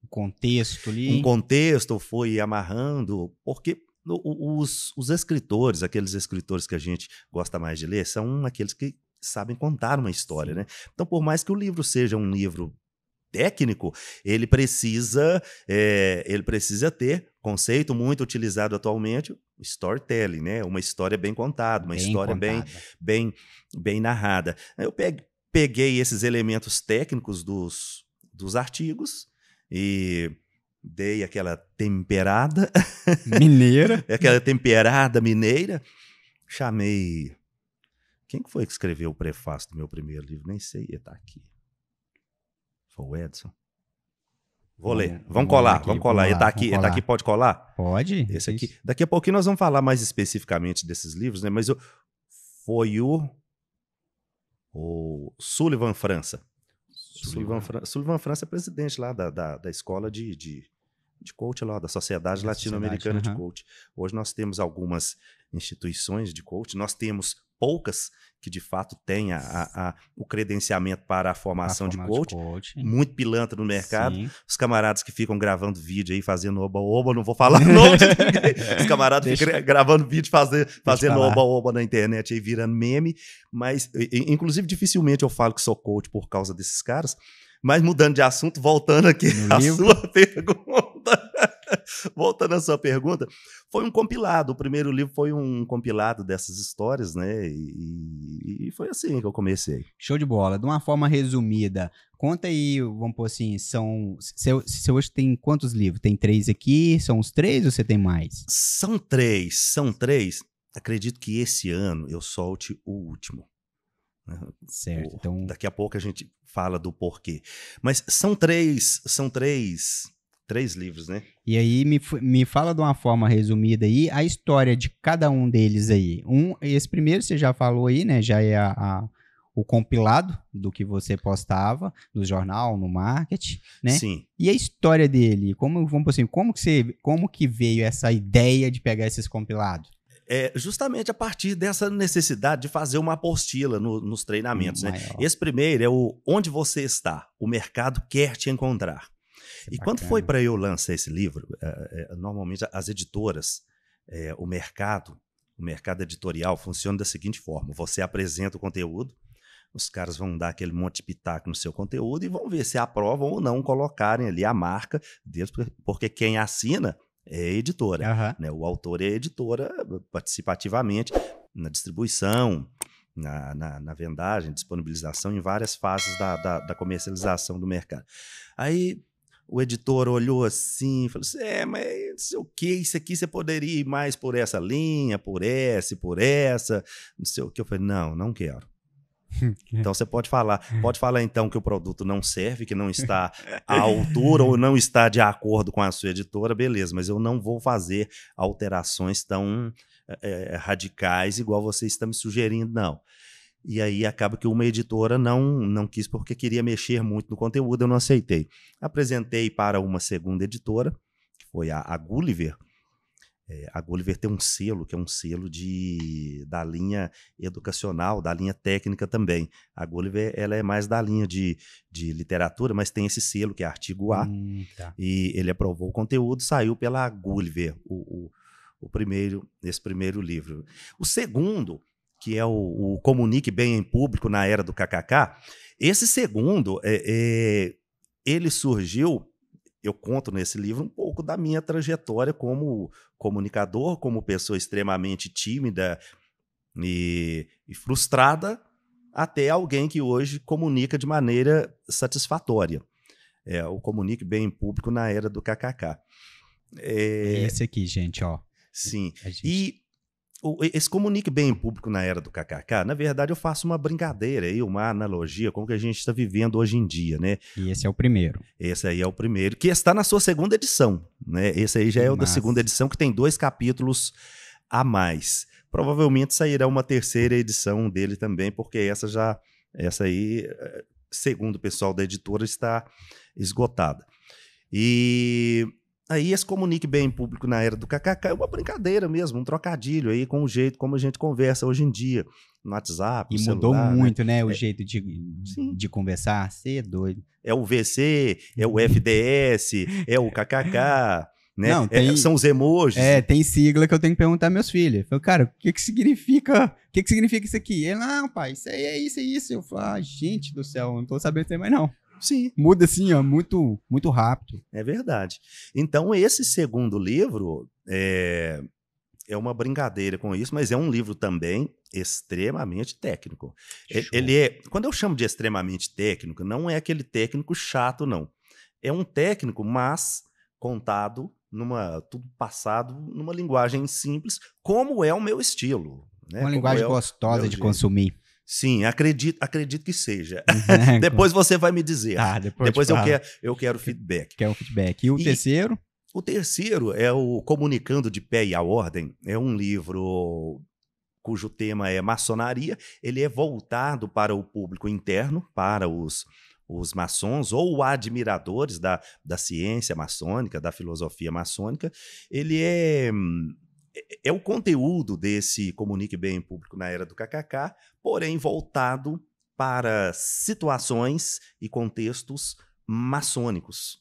contexto ali. Um contexto, fui amarrando, porque os escritores, aqueles escritores que a gente gosta mais de ler, são aqueles que sabem contar uma história, né? Então, por mais que o livro seja um livro técnico, ele precisa ter conceito muito utilizado atualmente, storytelling, né? Uma história bem contada, uma história bem narrada. Eu peguei esses elementos técnicos dos artigos e dei aquela temperada mineira. Aquela temperada mineira. Chamei... Quem foi que escreveu o prefácio do meu primeiro livro? Nem sei, ele tá aqui. Foi o Edson. Vou ler. Vamos colar. Ele tá aqui, pode colar? Pode. Esse aqui. Daqui a pouquinho nós vamos falar mais especificamente desses livros, né? Mas foi o Sullivan França. Sullivan França é presidente lá da escola de coach lá, da Sociedade Latino-Americana de Coach. Hoje nós temos algumas instituições de coach, nós temos poucas que de fato têm o credenciamento para a formação de coach. Muito pilantra no mercado. Sim. Os camaradas que ficam gravando vídeo aí, fazendo oba-oba, não vou falar nome de ninguém. Os camaradas ficam gravando vídeo, fazendo oba-oba na internet aí, virando meme. Mas, inclusive, dificilmente eu falo que sou coach por causa desses caras. Mas mudando de assunto, voltando aqui à sua pergunta. voltando à sua pergunta, foi um compilado. O primeiro livro foi um compilado dessas histórias, né? E foi assim que eu comecei. Show de bola. De uma forma resumida, conta aí, vamos pôr assim, você hoje tem quantos livros? Tem 3 aqui? São os 3 ou você tem mais? São 3. Acredito que esse ano eu solte o último. Certo. Então... Daqui a pouco a gente fala do porquê. Mas são três livros, né? E aí me fala de uma forma resumida aí a história de cada um deles aí. Esse primeiro você já falou aí, né? Já é o compilado do que você postava no jornal, no marketing, né? Sim. E a história dele, como que veio essa ideia de pegar esses compilados? Justamente a partir dessa necessidade de fazer uma apostila nos treinamentos, né? Maior. Esse primeiro é o Onde Você Está, o mercado quer te encontrar. E quando foi para eu lançar esse livro, normalmente as editoras, o mercado editorial funciona da seguinte forma: você apresenta o conteúdo, os caras vão dar aquele monte de pitaco no seu conteúdo e vão ver se aprovam ou não colocarem ali a marca deles, porque quem assina é a editora, né? O autor é a editora participativamente na distribuição, na vendagem, disponibilização, em várias fases da comercialização do mercado. Aí o editor olhou assim e falou assim, mas não sei o que, isso aqui você poderia ir mais por essa linha, por essa e por essa, não sei o que. Eu falei, não quero. Então você pode falar então que o produto não serve, que não está à altura ou não está de acordo com a sua editora, beleza, mas eu não vou fazer alterações tão radicais igual você está me sugerindo, não. E aí acaba que uma editora não quis porque queria mexer muito no conteúdo, eu não aceitei. Apresentei para uma segunda editora, que foi a Gulliver. A Gulliver tem um selo, que é um selo da linha educacional, da linha técnica também. A Gulliver ela é mais da linha de literatura, mas tem esse selo, que é artigo A. Tá. E ele aprovou o conteúdo, saiu pela Gulliver, esse primeiro livro. O segundo, que é o Comunique Bem em Público na Era do KKK, esse segundo, ele surgiu... Eu conto nesse livro um pouco da minha trajetória como comunicador, como pessoa extremamente tímida e frustrada, até alguém que hoje comunica de maneira satisfatória. O Comunique Bem em Público na Era do KKK. Esse aqui, gente, ó. Sim. E esse Comunique Bem em Público na Era do KKK, na verdade eu faço uma brincadeira aí, uma analogia com o que a gente está vivendo hoje em dia, né? E esse é o primeiro. Esse aí é o primeiro, que está na sua segunda edição, né? Esse aí já é o da segunda edição, que tem 2 capítulos a mais. Provavelmente sairá uma terceira edição dele também, porque essa aí, segundo o pessoal da editora, está esgotada. E... aí esse Comunique Bem em Público na Era do KKK é uma brincadeira mesmo, um trocadilho aí com o jeito como a gente conversa hoje em dia, no WhatsApp, no celular. E mudou muito, né, o jeito de conversar, você é doido. É o VC, é o FDS, é o KKK, né? Não, são os emojis. Tem sigla que eu tenho que perguntar aos meus filhos. Eu falo, cara, o que significa isso aqui? Ele, não, pai, isso aí é isso. Eu falo, gente do céu, não tô sabendo mais não. Sim. Muda assim, ó, muito, muito rápido. É verdade. Então, esse segundo livro é uma brincadeira com isso, mas é um livro também extremamente técnico. Quando eu chamo de extremamente técnico, não é aquele técnico chato, não. É um técnico, mas contado, tudo passado numa linguagem simples, como é o meu estilo. Né? Uma linguagem gostosa de consumir. Sim, acredito que seja. Depois você vai me dizer. Depois eu quero feedback. Quer um feedback. E o terceiro? O terceiro é o Comunicando de Pé e a Ordem. É um livro cujo tema é maçonaria. Ele é voltado para o público interno, para os maçons ou admiradores da ciência maçônica, da filosofia maçônica. Ele é o conteúdo desse Comunique Bem em Público na Era do KKK, porém voltado para situações e contextos maçônicos.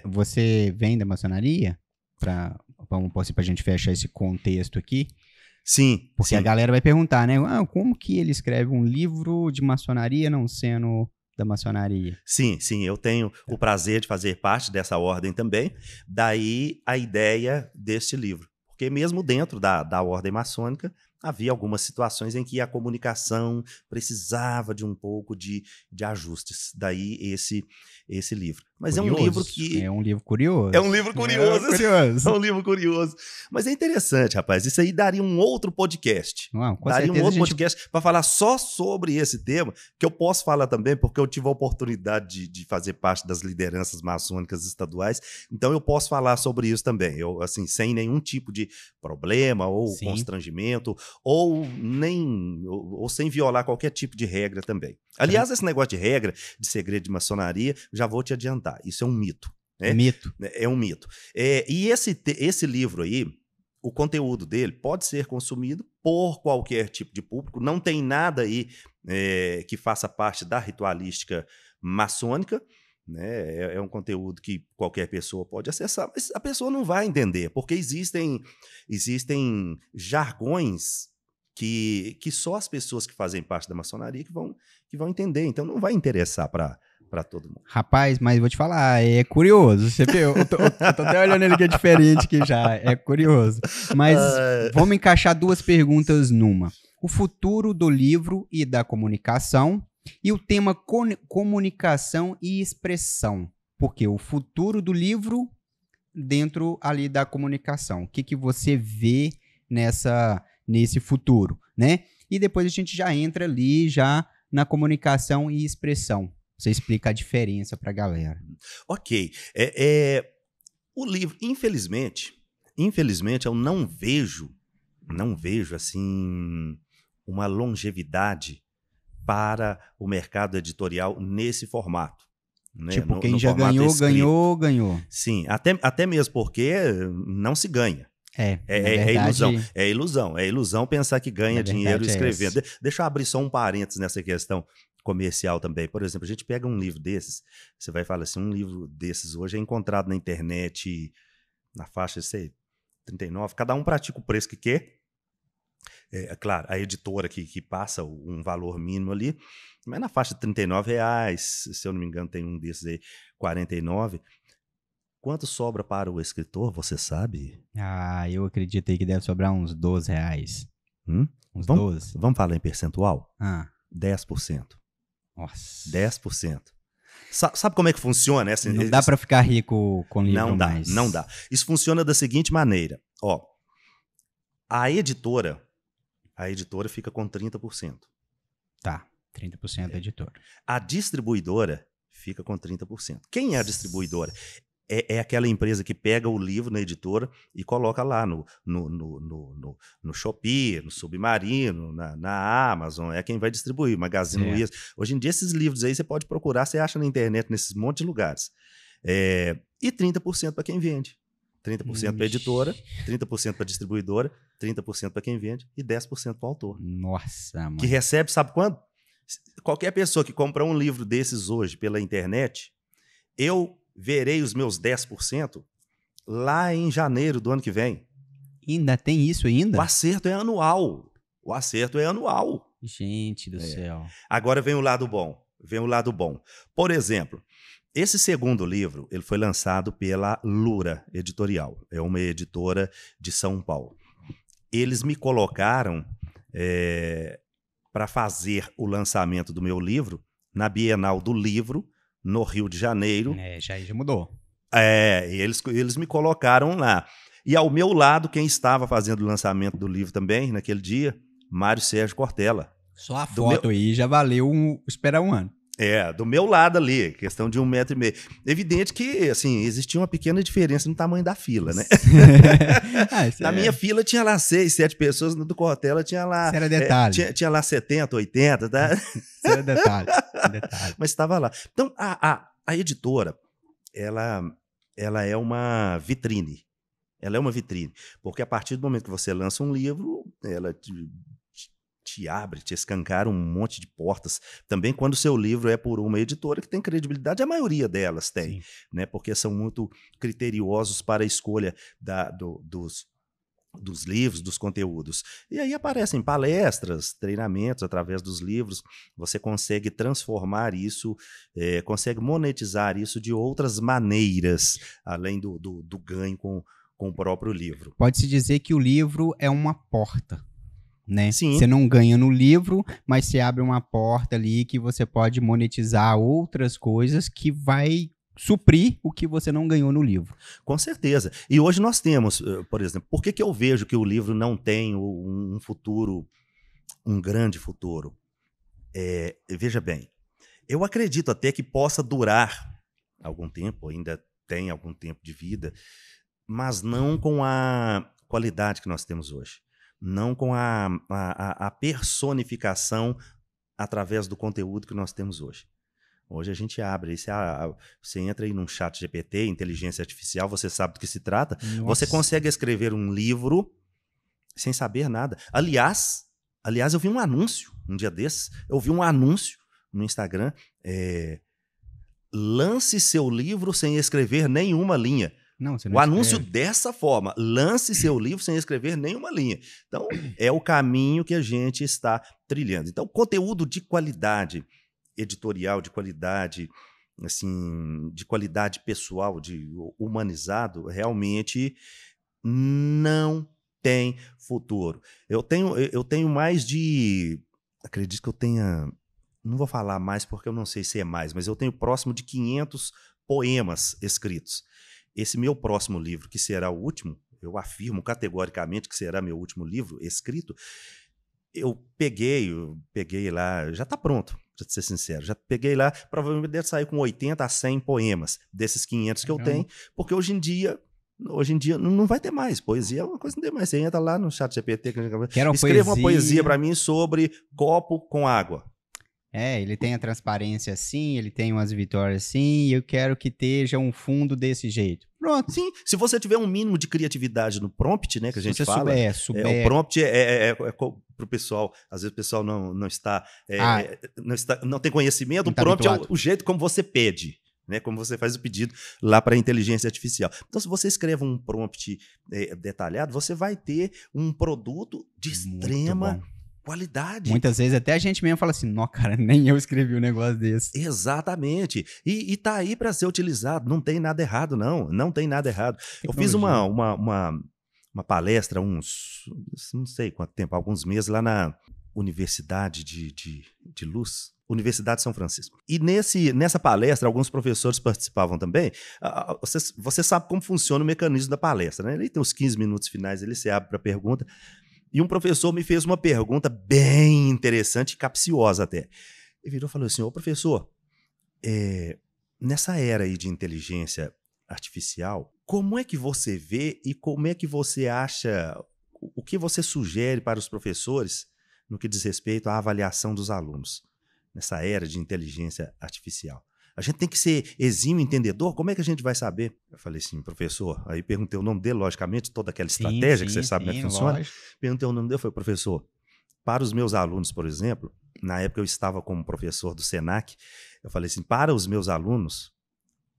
Você vem da maçonaria? Para a gente fechar esse contexto aqui? Sim. Porque a galera vai perguntar, né? Como que ele escreve um livro de maçonaria não sendo da maçonaria. Sim, eu tenho o prazer de fazer parte dessa ordem também. Daí a ideia deste livro. Porque mesmo dentro da ordem maçônica, havia algumas situações em que a comunicação precisava de um pouco de ajustes. Daí esse livro. Mas curioso. É um livro que... É um livro curioso. É um livro curioso. É um livro curioso. Mas é interessante, rapaz. Isso aí daria um outro podcast. Não, daria um outro podcast para falar só sobre esse tema, que eu posso falar também, porque eu tive a oportunidade de fazer parte das lideranças maçônicas estaduais. Então eu posso falar sobre isso também. Eu, assim, sem nenhum tipo de problema ou Sim. constrangimento, ou sem violar qualquer tipo de regra também. Aliás, esse negócio de regra, de segredo de maçonaria, já vou te adiantar. Isso é um mito. Né? Mito. É um mito. E esse livro aí, o conteúdo dele pode ser consumido por qualquer tipo de público. Não tem nada aí que faça parte da ritualística maçônica. Né? É um conteúdo que qualquer pessoa pode acessar, mas a pessoa não vai entender, porque existem jargões que só as pessoas que fazem parte da maçonaria que vão entender. Então não vai interessar para todo mundo. Rapaz, mas vou te falar, é curioso. Você viu? Eu tô até olhando ele que é diferente aqui já. É curioso. Mas vamos encaixar duas perguntas numa. O futuro do livro e da comunicação e o tema comunicação e expressão. Porque o futuro do livro dentro ali da comunicação. O que você vê nesse futuro, né? E depois a gente já entra ali já na comunicação e expressão. Você explica a diferença para a galera. Ok. O livro, infelizmente, eu não vejo assim uma longevidade para o mercado editorial nesse formato. Né? Tipo, quem já ganhou. Sim, até mesmo porque não se ganha. É ilusão pensar que ganha dinheiro escrevendo. Deixa eu abrir só um parênteses nessa questão comercial também. Por exemplo, a gente pega um livro desses, você vai falar assim, um livro desses hoje é encontrado na internet na faixa, sei, 39, cada um pratica o preço que quer. Claro, a editora que passa um valor mínimo ali, mas na faixa de R$39, se eu não me engano tem um desses aí, 49. Quanto sobra para o escritor, você sabe? Eu acredito aí que deve sobrar uns R$12. Uns 12. Vamos falar em percentual? 10%. Nossa. 10%. Sabe como é que funciona? Não dá para ficar rico com livro mais. Não dá. Isso funciona da seguinte maneira. A editora fica com 30%. Tá, 30% da editora. A distribuidora fica com 30%. Quem é a distribuidora? É aquela empresa que pega o livro na editora e coloca lá no Shopee, no Submarino, na Amazon. É quem vai distribuir, Magazine Luiza. Hoje em dia, esses livros aí você pode procurar, você acha na internet, nesses monte de lugares. E 30% para quem vende. 30% para a editora, 30% para a distribuidora, 30% para quem vende e 10% para o autor. Nossa, mano. Que recebe, sabe quando? Qualquer pessoa que compra um livro desses hoje pela internet, eu verei os meus 10% lá em janeiro do ano que vem. Ainda tem isso ainda? O acerto é anual. Gente do céu. Agora vem o lado bom. Por exemplo, esse segundo livro ele foi lançado pela Lura Editorial. É uma editora de São Paulo. Eles me colocaram para fazer o lançamento do meu livro na Bienal do Livro, no Rio de Janeiro. Já mudou. Eles me colocaram lá. E ao meu lado, quem estava fazendo o lançamento do livro também, naquele dia, Mário Sérgio Cortella. Só a foto aí já valeu esperar um ano. Do meu lado ali, questão de 1,5 metro. Evidente que, assim, existia uma pequena diferença no tamanho da fila, né? Na minha fila tinha lá 6, 7 pessoas, no do Cortella tinha lá... Isso era detalhe. Tinha lá 70, 80, tá? Isso era detalhe. Mas estava lá. Então, a editora, ela é uma vitrine. Ela é uma vitrine. Porque a partir do momento que você lança um livro, ela te abre, te escancara um monte de portas. Também quando o seu livro é por uma editora que tem credibilidade, a maioria delas tem, né? Porque são muito criteriosos para a escolha dos livros, dos conteúdos. E aí aparecem palestras, treinamentos através dos livros. Você consegue transformar isso, consegue monetizar isso de outras maneiras, além do ganho com o próprio livro. Pode-se dizer que o livro é uma porta, né? Sim. Você não ganha no livro, mas você abre uma porta ali que você pode monetizar outras coisas que vai suprir o que você não ganhou no livro. Com certeza. E hoje nós temos, por exemplo, por que eu vejo que o livro não tem um futuro, um grande futuro? Veja bem, eu acredito até que possa durar algum tempo, ainda tem algum tempo de vida, mas não com a qualidade que nós temos hoje. Não com a personificação através do conteúdo que nós temos hoje. Hoje a gente abre, você entra aí num chat GPT, inteligência artificial, você sabe do que se trata. Nossa. Você consegue escrever um livro sem saber nada. Aliás, eu vi um anúncio, um dia desses, eu vi um anúncio no Instagram, lance seu livro sem escrever nenhuma linha. Não, você não o anúncio dessa forma, lance seu livro sem escrever nenhuma linha. Então, é o caminho que a gente está trilhando. Então, conteúdo de qualidade editorial, de qualidade, assim, de qualidade pessoal, de humanizado, realmente não tem futuro. Eu tenho mais de... Acredito que eu tenha... Não vou falar mais porque eu não sei se é mais, mas eu tenho próximo de 500 poemas escritos. Esse meu próximo livro, que será o último, eu afirmo categoricamente que será meu último livro escrito, eu peguei lá, já está pronto, para ser sincero, já peguei lá, provavelmente deve sair com 80 a 100 poemas desses 500 que eu tenho, porque hoje em dia não vai ter mais, poesia é uma coisa que não tem mais, você entra lá no chat GPT, escreva uma poesia para mim sobre copo com água. Ele tem a transparência assim, ele tem umas vitórias assim, e eu quero que esteja um fundo desse jeito. Pronto. Sim, se você tiver um mínimo de criatividade no prompt, né, que a gente fala. Souber. O prompt pro pessoal, às vezes o pessoal não tem conhecimento, o prompt é o jeito como você pede, né, como você faz o pedido lá para a inteligência artificial. Então, se você escreve um prompt detalhado, você vai ter um produto de extrema qualidade. Muitas vezes até a gente mesmo fala assim, não, cara, nem eu escrevi um negócio desse. Exatamente. E tá aí para ser utilizado, não tem nada errado, não tem nada errado. Eu fiz uma palestra não sei quanto tempo, alguns meses lá na Universidade de Luz, Universidade de São Francisco. E nessa palestra, alguns professores participavam também. Você sabe como funciona o mecanismo da palestra, né? Ele tem os 15 minutos finais, ele se abre para pergunta. E um professor me fez uma pergunta bem interessante e capciosa até. Ele virou e falou assim, professor, nessa era aí de inteligência artificial, como é que você vê e como é que você acha, o que você sugere para os professores no que diz respeito à avaliação dos alunos, nessa era de inteligência artificial? A gente tem que ser exímio entendedor? Como é que a gente vai saber? Eu falei assim, professor, aí perguntei o nome dele, logicamente, toda aquela estratégia que você sabe como é que funciona. Lógico. Perguntei o nome dele, falei, professor, para os meus alunos, por exemplo, na época eu estava como professor do Senac, eu falei assim, para os meus alunos,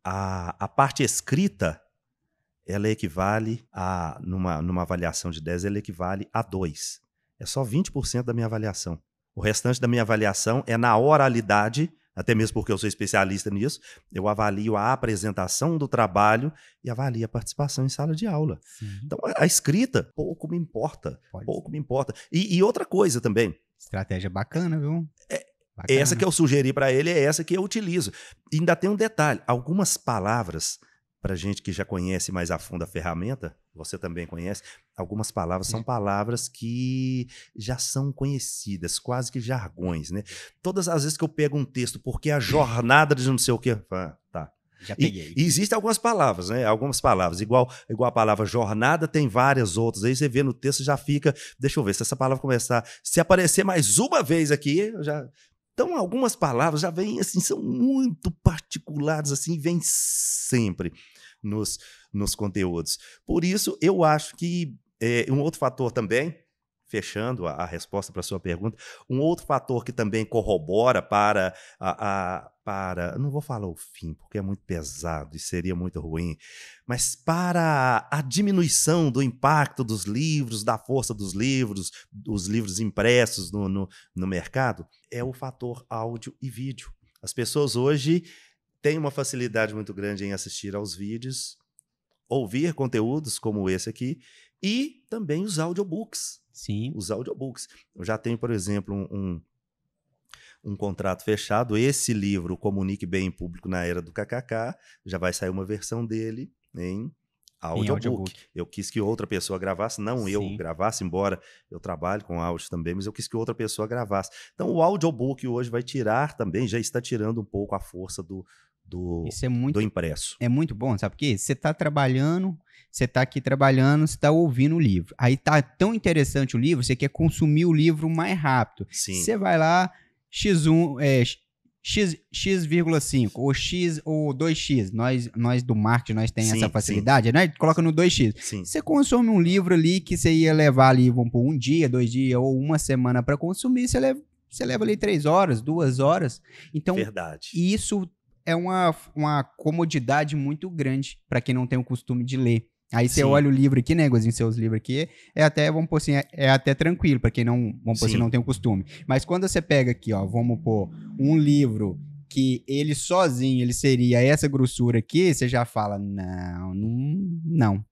a parte escrita, ela equivale numa avaliação de 10, ela equivale a 2. É só 20% da minha avaliação. O restante da minha avaliação é na oralidade, até mesmo porque eu sou especialista nisso, eu avalio a apresentação do trabalho e avalio a participação em sala de aula. Sim. Então, a escrita, pouco me importa. E outra coisa também. Estratégia bacana, viu? Bacana. Essa que eu sugeri para ele é essa que eu utilizo. E ainda tem um detalhe, algumas palavras, para gente que já conhece mais a fundo a ferramenta, você também conhece, algumas palavras são palavras que já são conhecidas, quase que jargões, né? Todas as vezes que eu pego um texto, porque a jornada de não sei o quê, tá. Já peguei. E existem algumas palavras, né? Algumas palavras, igual a palavra jornada, tem várias outras. Aí você vê no texto, já fica, deixa eu ver, se essa palavra começar, se aparecer mais uma vez aqui, eu já... Então, algumas palavras já vêm, assim, são muito particulares, assim, vêm sempre nos conteúdos. Por isso, eu acho que um outro fator também, fechando a resposta para a sua pergunta, um outro fator que também corrobora para não vou falar o fim, porque é muito pesado e seria muito ruim, mas para a diminuição do impacto dos livros, da força dos livros impressos no mercado, é o fator áudio e vídeo. As pessoas hoje têm uma facilidade muito grande em assistir aos vídeos, ouvir conteúdos como esse aqui e também os audiobooks. Sim. Os audiobooks. Eu já tenho, por exemplo, um contrato fechado. Esse livro, Comunique Bem em Público na Era do KKK, já vai sair uma versão dele em audiobook. Eu quis que outra pessoa gravasse, não eu gravasse, embora eu trabalhe com áudio também, mas eu quis que outra pessoa gravasse. Então o audiobook hoje vai tirar também, já está tirando um pouco a força do impresso. É muito bom, sabe por quê? Você está trabalhando, você está aqui trabalhando, você está ouvindo o livro. Aí tá tão interessante o livro, você quer consumir o livro mais rápido. Sim. Você vai lá, X,5 ou X ou 2X. Nós do marketing, nós temos essa facilidade, né? Coloca no 2X. Sim. Você consome um livro ali que você ia levar ali, vamos por 1 dia, 2 dias ou 1 semana para consumir, você leva ali 3 horas, 2 horas. Então, verdade. Isso é uma comodidade muito grande para quem não tem o costume de ler. Aí você olha o livro aqui, né, Gozinho, seus livros aqui, é até, vamos pôr assim, é até tranquilo para quem não, vamos pôr assim, não tem o costume. Mas quando você pega aqui, ó, vamos pôr um livro que ele sozinho, ele seria essa grossura aqui, você já fala, não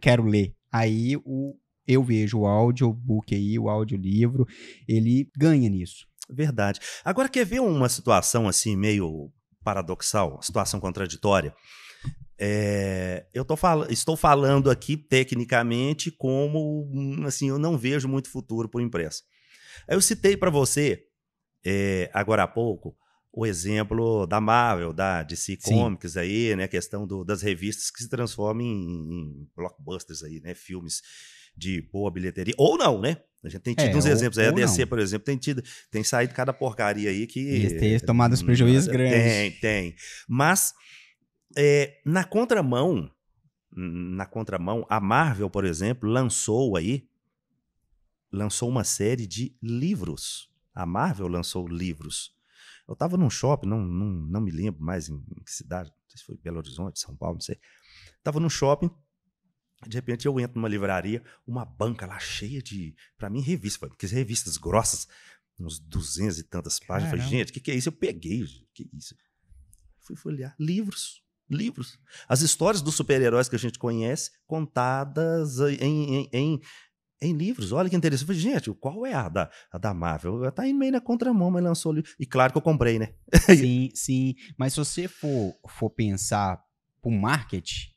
quero ler. Aí eu vejo o audiobook aí, o audiolivro, ele ganha nisso. Verdade. Agora, quer ver uma situação assim, meio paradoxal, situação contraditória? Estou falando aqui tecnicamente como assim, eu não vejo muito futuro para o impresso. Eu citei para você, agora há pouco, o exemplo da Marvel, da DC Comics, aí, né, a questão das revistas que se transformam em blockbusters, aí, né, filmes de boa bilheteria, ou não, né? A gente tem tido uns exemplos aí, a DC, não. Por exemplo, tem saído cada porcaria aí que... Tem tomado os prejuízos grandes. Tem. Mas, na contramão, a Marvel, por exemplo, lançou uma série de livros. A Marvel lançou livros. Eu estava num shopping, não me lembro mais em que cidade, não sei se foi Belo Horizonte, São Paulo, não sei. Estava num shopping, de repente eu entro numa livraria, uma banca lá cheia de, para mim, revistas, porque revistas grossas, uns 200 e tantas páginas. Eu falei, gente, o que é isso? Eu peguei, que é isso? Fui olhar, livros. As histórias dos super-heróis que a gente conhece, contadas em livros. Olha que interessante. Eu falei, gente, qual é a da Marvel? Ela tá indo meio na contramão, mas lançou o livro. E claro que eu comprei, né? Sim. Mas se você for pensar pro marketing,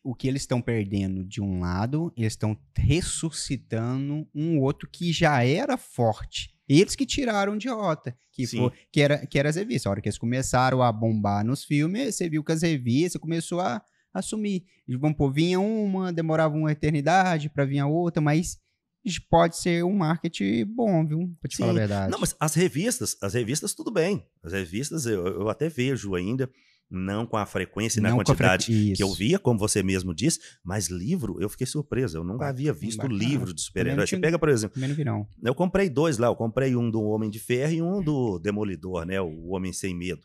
o que eles estão perdendo de um lado, eles estão ressuscitando um outro que já era forte. Eles que tiraram de rota, que era as revistas. A hora que eles começaram a bombar nos filmes, você viu que as revistas começou a assumir. Vamos pôr, vinha uma, demorava uma eternidade para vir a outra, mas pode ser um marketing bom, viu? Pra te falar a verdade. Não, mas as revistas tudo bem. As revistas eu até vejo ainda, não com a frequência e na quantidade que eu via, como você mesmo disse, mas livro, eu fiquei surpreso. Eu nunca havia visto livro de super-herói. Você pega, por exemplo, eu comprei 2 lá. Eu comprei um do Homem de Ferro e um do Demolidor, né? O Homem Sem Medo.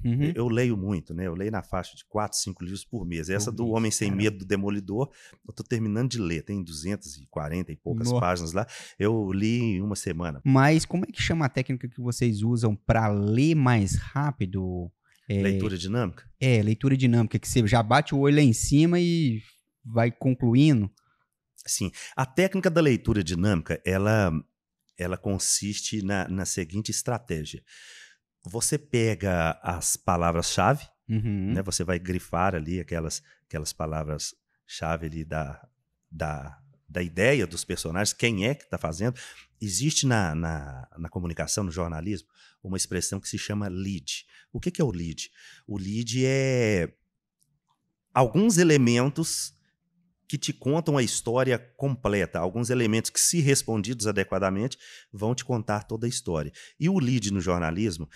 Uhum. Eu leio muito, né? Eu leio na faixa de 4, 5 livros por mês. Essa do Homem Sem Medo, do Demolidor, eu tô terminando de ler. Tem 240 e poucas páginas lá. Eu li em uma semana. Mas como é que chama a técnica que vocês usam para ler mais rápido? Leitura dinâmica? Leitura dinâmica, que você já bate o olho lá em cima e vai concluindo. Sim. A técnica da leitura dinâmica, ela consiste na seguinte estratégia. Você pega as palavras-chave, né? Você vai grifar ali aquelas palavras-chave ali da ideia dos personagens, quem é que está fazendo. Existe na comunicação, no jornalismo, uma expressão que se chama lead. O que é o lead? O lead é alguns elementos que te contam a história completa, alguns elementos que, se respondidos adequadamente, vão te contar toda a história. E o lead no jornalismo,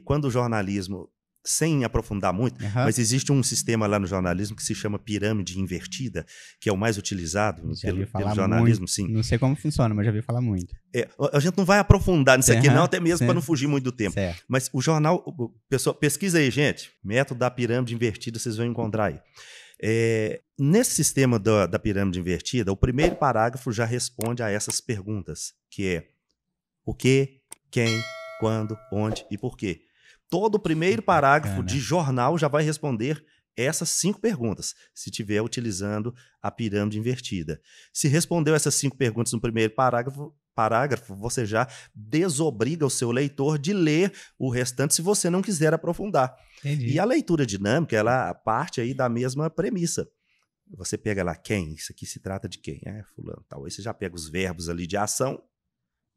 quando o jornalismo sem aprofundar muito, mas existe um sistema lá no jornalismo que se chama pirâmide invertida, que é o mais utilizado pelo jornalismo, sim. Não sei como funciona, mas já ouvi falar muito. A gente não vai aprofundar nisso aqui não, até mesmo para não fugir muito do tempo. Certo. Mas o jornal, pessoal, pesquisa aí, gente, método da pirâmide invertida, vocês vão encontrar aí. Nesse sistema da pirâmide invertida, o primeiro parágrafo já responde a essas perguntas, que é o que, quem, quando, onde e por quê. Todo o primeiro parágrafo de jornal já vai responder essas 5 perguntas, se estiver utilizando a pirâmide invertida. Se respondeu essas 5 perguntas no primeiro parágrafo, você já desobriga o seu leitor de ler o restante se você não quiser aprofundar. Entendi. E a leitura dinâmica, ela parte aí da mesma premissa. Você pega lá quem, isso aqui se trata de quem? Fulano, tal. Aí você já pega os verbos ali de ação,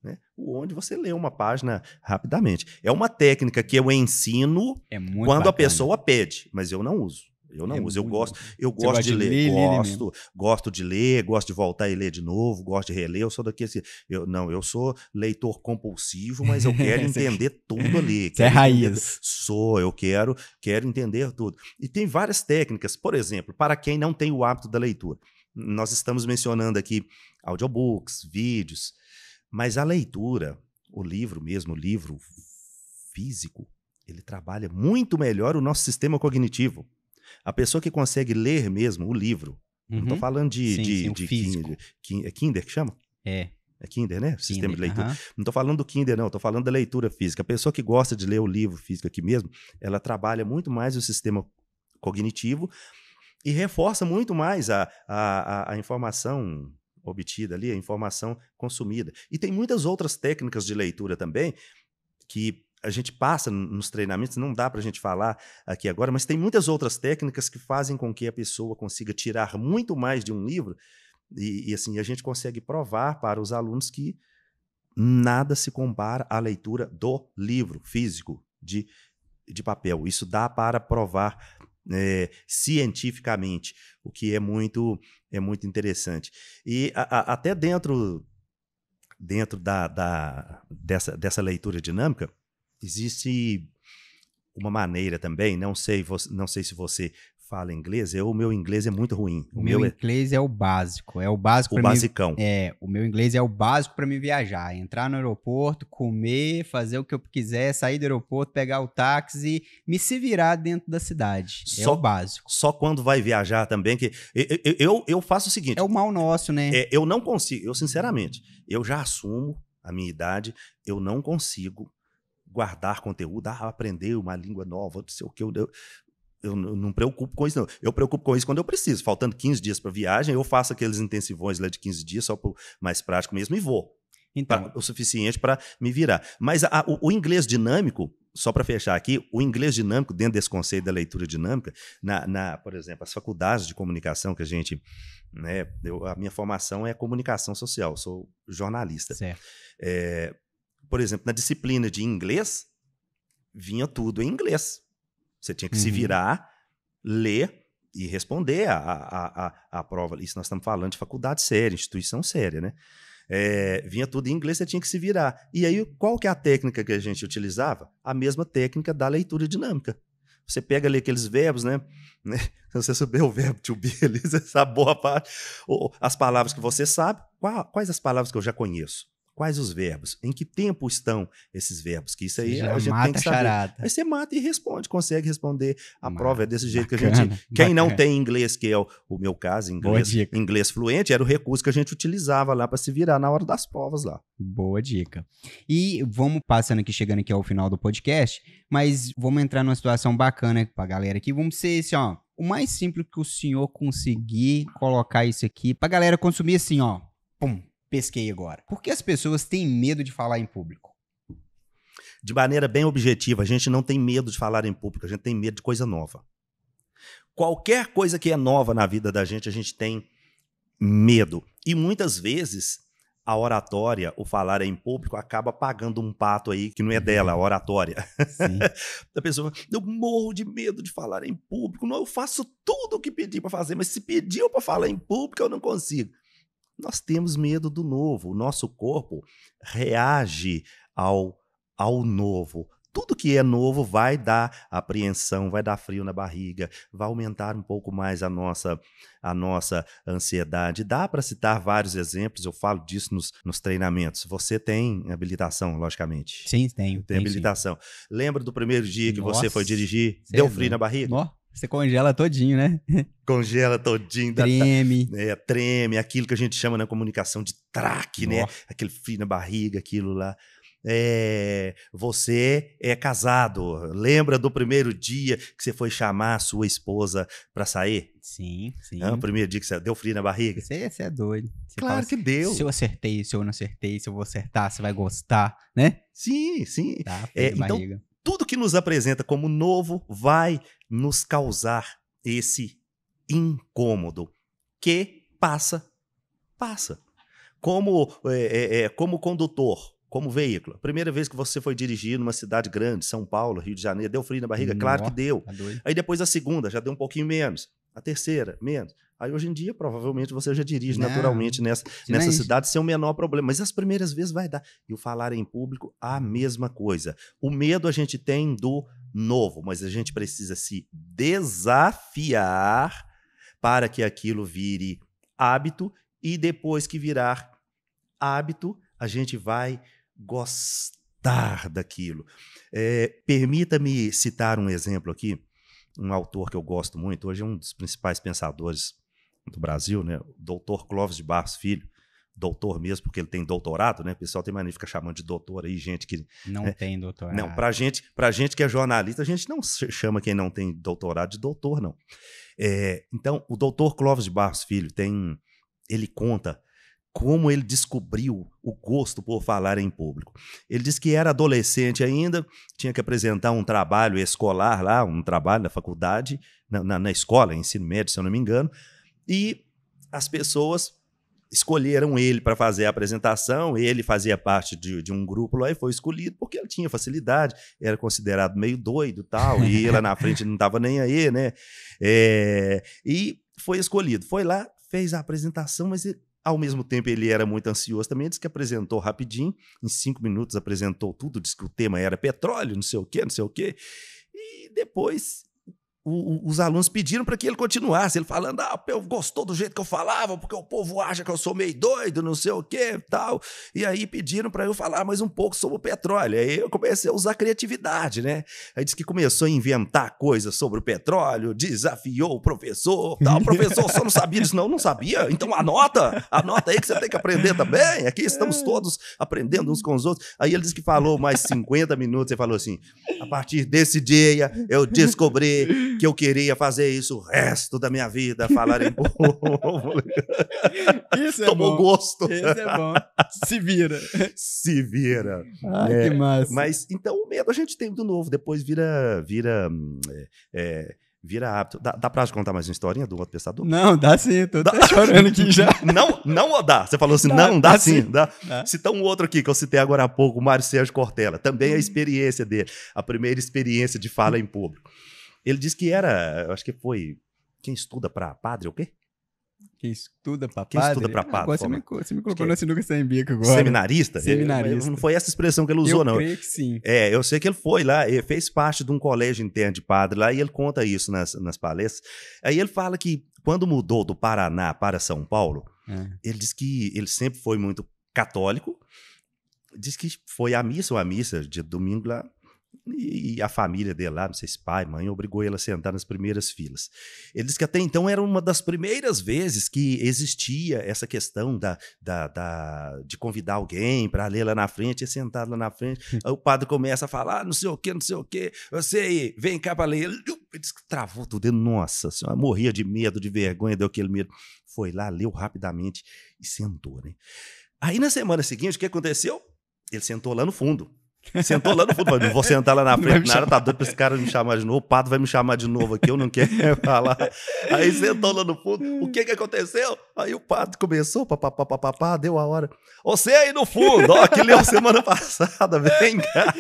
né? Onde você lê uma página rapidamente. É uma técnica que eu ensino quando bacana. A pessoa pede, mas eu não uso. Eu gosto de ler. Gosto de ler, gosto de voltar e ler de novo, gosto de reler. Eu sou daquele. Eu sou leitor compulsivo, mas eu quero entender tudo ali. Você é raiz. Eu quero entender tudo. E tem várias técnicas, por exemplo, para quem não tem o hábito da leitura. Nós estamos mencionando aqui audiobooks, vídeos. Mas a leitura, o livro mesmo, o livro físico, ele trabalha muito melhor o nosso sistema cognitivo. A pessoa que consegue ler mesmo o livro, não estou falando de físico. É Kinder que chama? É Kinder, né? Sistema de leitura. Uhum. Não estou falando do Kinder, não. Estou falando da leitura física. A pessoa que gosta de ler o livro físico aqui mesmo, ela trabalha muito mais o sistema cognitivo e reforça muito mais a informação obtida ali, a informação consumida. E tem muitas outras técnicas de leitura também que a gente passa nos treinamentos, não dá para a gente falar aqui agora, mas tem muitas outras técnicas que fazem com que a pessoa consiga tirar muito mais de um livro e assim, a gente consegue provar para os alunos que nada se compara à leitura do livro físico de papel. Isso dá para provar cientificamente, o que é muito interessante. E até dentro dessa leitura dinâmica, existe uma maneira também, não sei se você fala inglês, o meu inglês é muito ruim. O meu inglês é o básico. É o básico. O basicão. O meu inglês é o básico para me viajar. Entrar no aeroporto, comer, fazer o que eu quiser, sair do aeroporto, pegar o táxi, me se virar dentro da cidade. É o básico. Só quando vai viajar também, que eu faço o seguinte. É o mal nosso, né? Eu não consigo, sinceramente, eu já assumo a minha idade, eu não consigo guardar conteúdo, aprender uma língua nova, não sei o que, eu não me preocupo com isso, não. Eu preocupo com isso quando eu preciso. Faltando 15 dias para viagem, eu faço aqueles intensivões lá de 15 dias, só por mais prático mesmo, e vou. Então, O suficiente para me virar. Mas o inglês dinâmico, só para fechar aqui, o inglês dinâmico, dentro desse conceito da leitura dinâmica, por exemplo, as faculdades de comunicação que a gente... Né, a minha formação é comunicação social, eu sou jornalista. Certo. Por exemplo, na disciplina de inglês, vinha tudo em inglês. Você tinha que se virar, ler e responder a prova. Isso nós estamos falando de faculdade séria, instituição séria, né? Vinha tudo em inglês, você tinha que se virar. E aí, qual que é a técnica que a gente utilizava? A mesma técnica da leitura dinâmica. Você pega ali aqueles verbos, né? Se você souber o verbo to be ali, você sabe boa parte. As palavras que você sabe, quais as palavras que eu já conheço? Quais os verbos? Em que tempo estão esses verbos? Que isso aí a gente tem que saber. Charada. Aí você mata e responde, consegue responder. A prova é desse jeito bacana, que a gente... Quem não tem inglês, que é o meu caso, inglês fluente, era o recurso que a gente utilizava lá para se virar na hora das provas lá. Boa dica. E vamos passando aqui, chegando aqui ao final do podcast, mas vamos entrar numa situação bacana pra galera aqui. Vamos ser assim, ó, o mais simples que o senhor conseguir colocar isso aqui pra galera consumir assim, ó, pum. Pesquei agora. Por que as pessoas têm medo de falar em público? De maneira bem objetiva, a gente não tem medo de falar em público, a gente tem medo de coisa nova. Qualquer coisa que é nova na vida da gente, a gente tem medo. E muitas vezes a oratória, o falar em público, acaba pagando um pato aí que não é dela, a oratória. Sim. A pessoa, eu morro de medo de falar em público, não, eu faço tudo o que pedi para fazer, mas se pediu para falar em público, eu não consigo. Nós temos medo do novo. O nosso corpo reage ao novo tudo que é novo vai dar apreensão, vai dar frio na barriga, vai aumentar um pouco mais a nossa ansiedade. Dá para citar vários exemplos, eu falo disso nos treinamentos. Você tem habilitação, logicamente? Sim, tenho. Tem habilitação. Sim. Lembra do primeiro dia que você foi dirigir? Cê Deu frio na barriga? Você congela todinho, né? Congela todinho. Treme. Treme, aquilo que a gente chama na comunicação de traque, né? Aquele frio na barriga, aquilo lá. Você é casado. Lembra do primeiro dia que você foi chamar a sua esposa para sair? Sim. O primeiro dia que você deu frio na barriga? Você é doido. Você claro fala, que deu. Se eu acertei, se eu não acertei, se eu vou acertar, você vai gostar, né? Sim. Tá, então, tudo que nos apresenta como novo vai nos causar esse incômodo que passa. Como condutor, como veículo. Primeira vez que você foi dirigir numa cidade grande, São Paulo, Rio de Janeiro, deu frio na barriga? Claro que deu. Tá. Aí depois a segunda, já deu um pouquinho menos. A terceira, menos. Aí hoje em dia, provavelmente, você já dirige naturalmente nessa cidade sem o menor problema. Mas as primeiras vezes vai dar. E o falar em público, a mesma coisa. O medo a gente tem do novo, mas a gente precisa se desafiar para que aquilo vire hábito. E depois que virar hábito, a gente vai gostar daquilo. Permita-me citar um exemplo aqui, um autor que eu gosto muito, hoje é um dos principais pensadores do Brasil, né? O doutor Clóvis de Barros Filho, doutor mesmo, porque ele tem doutorado, né? O pessoal tem mania de ficar chamando de doutor aí, gente que... Não tem doutorado. Não, pra gente que é jornalista, a gente não chama quem não tem doutorado de doutor, não. Então, o doutor Clóvis de Barros Filho ele conta como ele descobriu o gosto por falar em público. Ele diz que era adolescente ainda, tinha que apresentar um trabalho escolar lá, um trabalho na faculdade, na escola, ensino médio, se eu não me engano, e as pessoas escolheram ele para fazer a apresentação, ele fazia parte de um grupo lá e foi escolhido porque ele tinha facilidade, era considerado meio doido e tal, e lá na frente não estava nem aí, né? E foi escolhido. Foi lá, fez a apresentação, mas ao mesmo tempo ele era muito ansioso também, disse que apresentou rapidinho, em 5 minutos apresentou tudo, disse que o tema era petróleo, não sei o quê, e depois os alunos pediram para que ele continuasse, ele falando, eu gostou do jeito que eu falava, porque o povo acha que eu sou meio doido, não sei o quê, tal, e aí pediram para eu falar mais um pouco sobre o petróleo, aí eu comecei a usar criatividade, né, aí disse que começou a inventar coisas sobre o petróleo, desafiou o professor, tal, o professor só não sabia disso, não sabia, então anota aí que você tem que aprender também, aqui estamos todos aprendendo uns com os outros, aí ele disse que falou mais 50 minutos, ele falou assim, a partir desse dia eu descobri que eu queria fazer isso o resto da minha vida, falar em povo. Isso é Tomou bom. gosto. Isso é bom. Se vira. Ai, que massa. Mas, então, o medo a gente tem do novo, depois vira hábito. Dá pra contar mais uma historinha do outro pensador? Não, dá sim, tô até chorando aqui já. Não dá. Você falou assim, dá sim. Dá. Cita um outro aqui que eu citei agora há pouco, o Mário Sérgio Cortella. Também a experiência dele, a primeira experiência de fala em público. Ele disse que eu acho que foi, quem estuda para padre, o quê? Quem estuda para padre? Quem estuda para padre? Agora você me colocou na sinuca sem bico agora. Seminarista? Seminarista. Não foi essa expressão que ele usou, não. Eu creio que sim. Eu sei que ele foi lá, ele fez parte de um colégio interno de padre lá, e ele conta isso nas palestras. Aí ele fala que quando mudou do Paraná para São Paulo, ele diz que ele sempre foi muito católico, diz que foi à missa de domingo lá, e a família dele lá, não sei se pai, mãe, obrigou ele a sentar nas primeiras filas. Ele disse que até então era uma das primeiras vezes que existia essa questão de convidar alguém para ler lá na frente e sentar lá na frente. Aí o padre começa a falar, não sei o quê, você aí, vem cá para ler. Ele disse que travou tudo, nossa senhora, morria de medo, de vergonha, deu aquele medo. Foi lá, leu rapidamente e sentou, né? Aí na semana seguinte, o que aconteceu? Ele sentou lá no fundo. Falou, não vou sentar lá na frente, nada, tá doido pra esse cara me chamar de novo, o padre vai me chamar de novo aqui, eu não quero falar. Aí sentou lá no fundo, o que aconteceu? Aí o padre começou, deu a hora. Você aí no fundo, que leu semana passada, vem cá.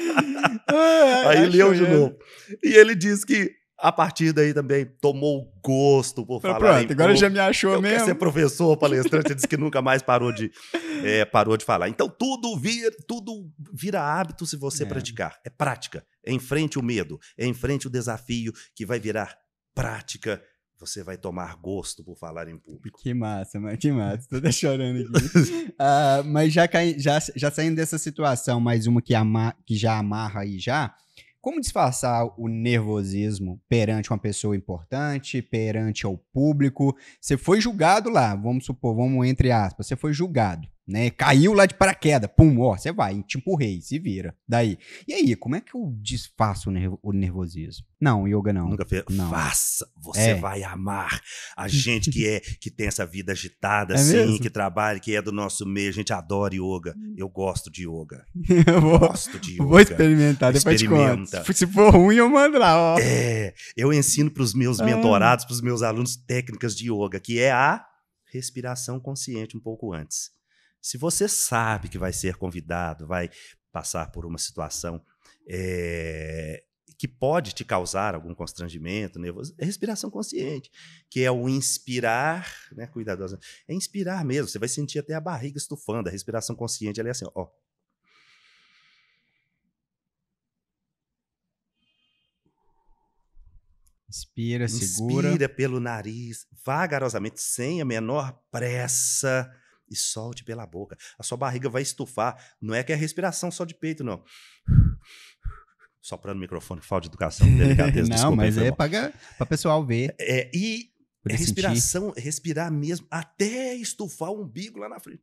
Aí leu de novo. E ele disse que A partir daí também tomou gosto por falar pronto, agora já me achou eu mesmo. Quer ser professor, palestrante, disse que nunca mais parou de falar. Então tudo vira hábito se você praticar. É prática. Enfrente o medo, enfrente o desafio que vai virar prática. Você vai tomar gosto por falar em público. Que massa, mano, que massa. Tô até chorando aqui. Mas já saindo dessa situação, mais uma que já amarra aí já, como disfarçar o nervosismo perante uma pessoa importante, perante ao público? Você foi julgado lá, vamos supor, entre aspas, você foi julgado, né? Caiu lá de paraquedas, pum, ó, você vai, te empurrei, se vira. Daí. E aí, como é que eu disfarço o nervosismo? Não, yoga não. Nunca fez. Não. Faça, você vai amar a gente que tem essa vida agitada, É assim, mesmo? que trabalha, que é do nosso meio, a gente adora yoga. Eu gosto de yoga. Eu Gosto de yoga. vou experimentar, depois te Experimenta. conto. Se for ruim, eu mando lá, ó. Eu ensino para os meus mentorados, para os meus alunos, técnicas de yoga, que é a respiração consciente um pouco antes. Se você sabe que vai ser convidado, vai passar por uma situação que pode te causar algum constrangimento, nervoso, é respiração consciente, que é o inspirar, né, cuidadosa. É inspirar mesmo, você vai sentir até a barriga estufando. A respiração consciente, ela é assim, ó. Inspira, segura. Inspira pelo nariz, vagarosamente, sem a menor pressa, e solte pela boca. A sua barriga vai estufar. Não é que é respiração só de peito, não. Soprando o microfone, falta de educação, delicadeza. Não, desculpa, mas é para o pessoal ver. E respiração, respirar mesmo, até estufar o umbigo lá na frente.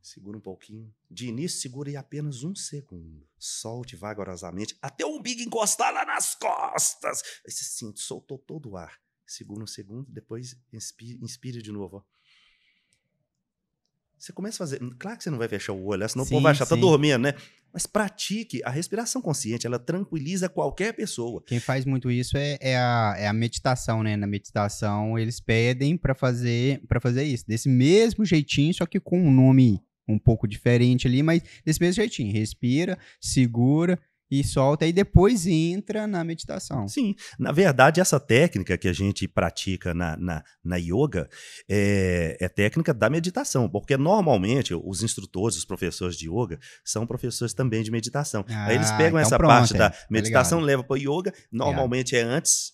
Segura um pouquinho. De início, segura aí apenas 1 segundo. Solte vagarosamente até o umbigo encostar lá nas costas. Aí você sente, soltou todo o ar. Segura 1 segundo, depois inspire de novo. Ó. Você começa a fazer... Claro que você não vai fechar o olho, senão o povo vai achar que tá dormindo, né? Mas pratique. A respiração consciente, ela tranquiliza qualquer pessoa. Quem faz muito isso é a meditação, né? Na meditação, eles pedem para fazer isso. Desse mesmo jeitinho, só que com um nome um pouco diferente ali, mas desse mesmo jeitinho. Respira, segura e solta, e depois entra na meditação. Sim, na verdade essa técnica que a gente pratica na yoga é técnica da meditação, porque normalmente os instrutores, os professores de yoga são professores também de meditação. Aí eles pegam então essa parte da meditação, levam para o yoga, normalmente é antes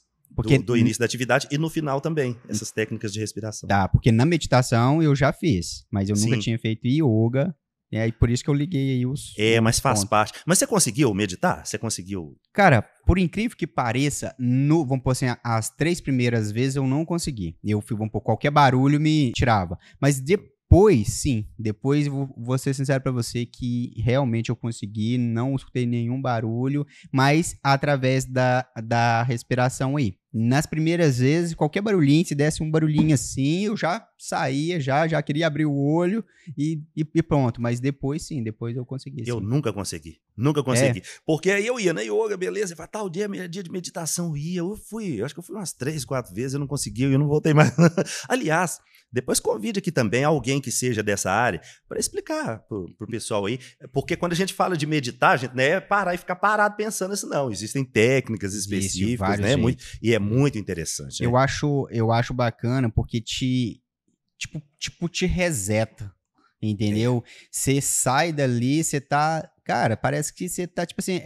do início da atividade e no final também, essas técnicas de respiração. Tá, porque na meditação eu já fiz, mas eu nunca tinha feito yoga. E aí, por isso que eu liguei aí os... mas faz parte. Mas você conseguiu meditar? Você conseguiu? Cara, por incrível que pareça, vamos pôr assim, as 3 primeiras vezes eu não consegui. Eu fui, vamos pôr, qualquer barulho me tirava. Mas depois, sim, depois vou ser sincero pra você que realmente eu consegui, não escutei nenhum barulho, mas através da respiração aí. Nas primeiras vezes, qualquer barulhinho, se desse um barulhinho assim, eu já saía, já queria abrir o olho e pronto. Mas depois, sim, depois eu consegui. Eu nunca consegui. Porque aí eu ia na yoga, beleza, e tal dia é dia de meditação, eu acho que eu fui umas 3, 4 vezes, eu não consegui, eu não voltei mais. Aliás, depois convide aqui também alguém que seja dessa área para explicar pro pessoal aí, porque quando a gente fala de meditar, a gente não é parar e ficar parado pensando assim, não. Existem técnicas específicas, né? E é muito interessante. Né? Eu acho bacana porque te reseta, entendeu? Você sai dali, você tá... Cara, parece que você tá, tipo assim,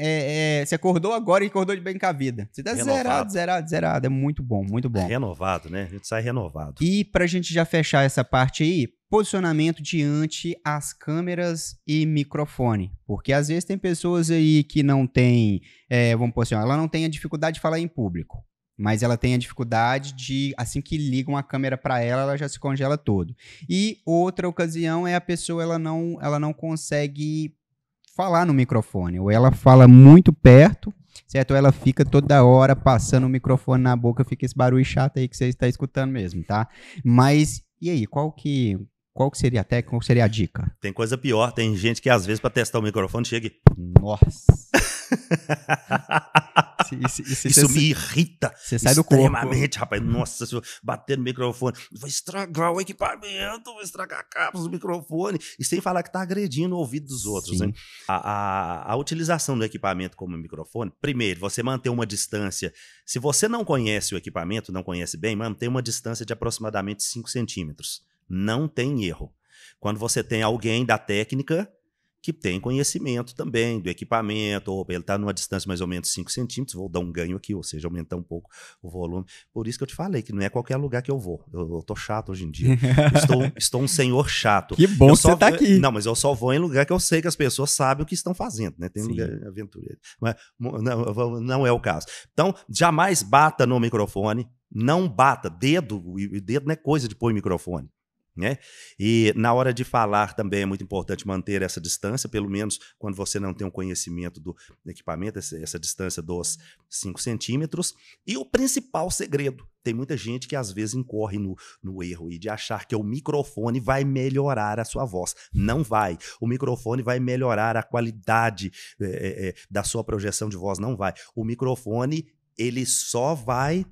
você acordou agora e acordou de bem com a vida. Você tá zerado. É muito bom, muito bom. Renovado, né? A gente sai renovado. E pra gente já fechar essa parte aí, posicionamento diante as câmeras e microfone. Porque às vezes tem pessoas aí que não tem, vamos pôr assim, ela não tem a dificuldade de falar em público. Mas ela tem a dificuldade de, assim que ligam a câmera para ela já se congela todo. E outra ocasião é a pessoa, ela não consegue falar no microfone, ou ela fala muito perto, certo? Ou ela fica toda hora passando o microfone na boca, fica esse barulho chato aí que você está escutando mesmo, tá? Mas, e aí, qual que seria a técnica, qual seria a dica? Tem coisa pior, tem gente que às vezes para testar o microfone chega e... Nossa! Isso me irrita. Você sai do corpo. Extremamente, rapaz. Nossa, se eu bater no microfone, vai estragar o equipamento, vai estragar cabos do microfone. E sem falar que tá agredindo o ouvido dos outros, né? A utilização do equipamento como microfone, primeiro, você manter uma distância. Se você não conhece o equipamento, não conhece bem, mantém uma distância de aproximadamente 5 centímetros. Não tem erro. Quando você tem alguém da técnica que tem conhecimento também do equipamento, ou ele está numa distância mais ou menos 5 centímetros, vou dar um ganho aqui, ou seja, aumentar um pouco o volume. Por isso que eu te falei que não é qualquer lugar que eu vou. Eu tô chato hoje em dia. Estou um senhor chato. Que bom que você tá aqui. Não, mas eu só vou em lugar que eu sei que as pessoas sabem o que estão fazendo, né? Tem lugar aventureiro. Mas não é o caso. Então, jamais bata no microfone, não bata. Dedo não é coisa de pôr em microfone. Né? E na hora de falar também é muito importante manter essa distância, pelo menos quando você não tem um conhecimento do equipamento, essa distância dos 5 centímetros. E o principal segredo, tem muita gente que às vezes incorre no erro de achar que o microfone vai melhorar a sua voz. Não vai. O microfone vai melhorar a qualidade da sua projeção de voz, não vai. O microfone, ele só vai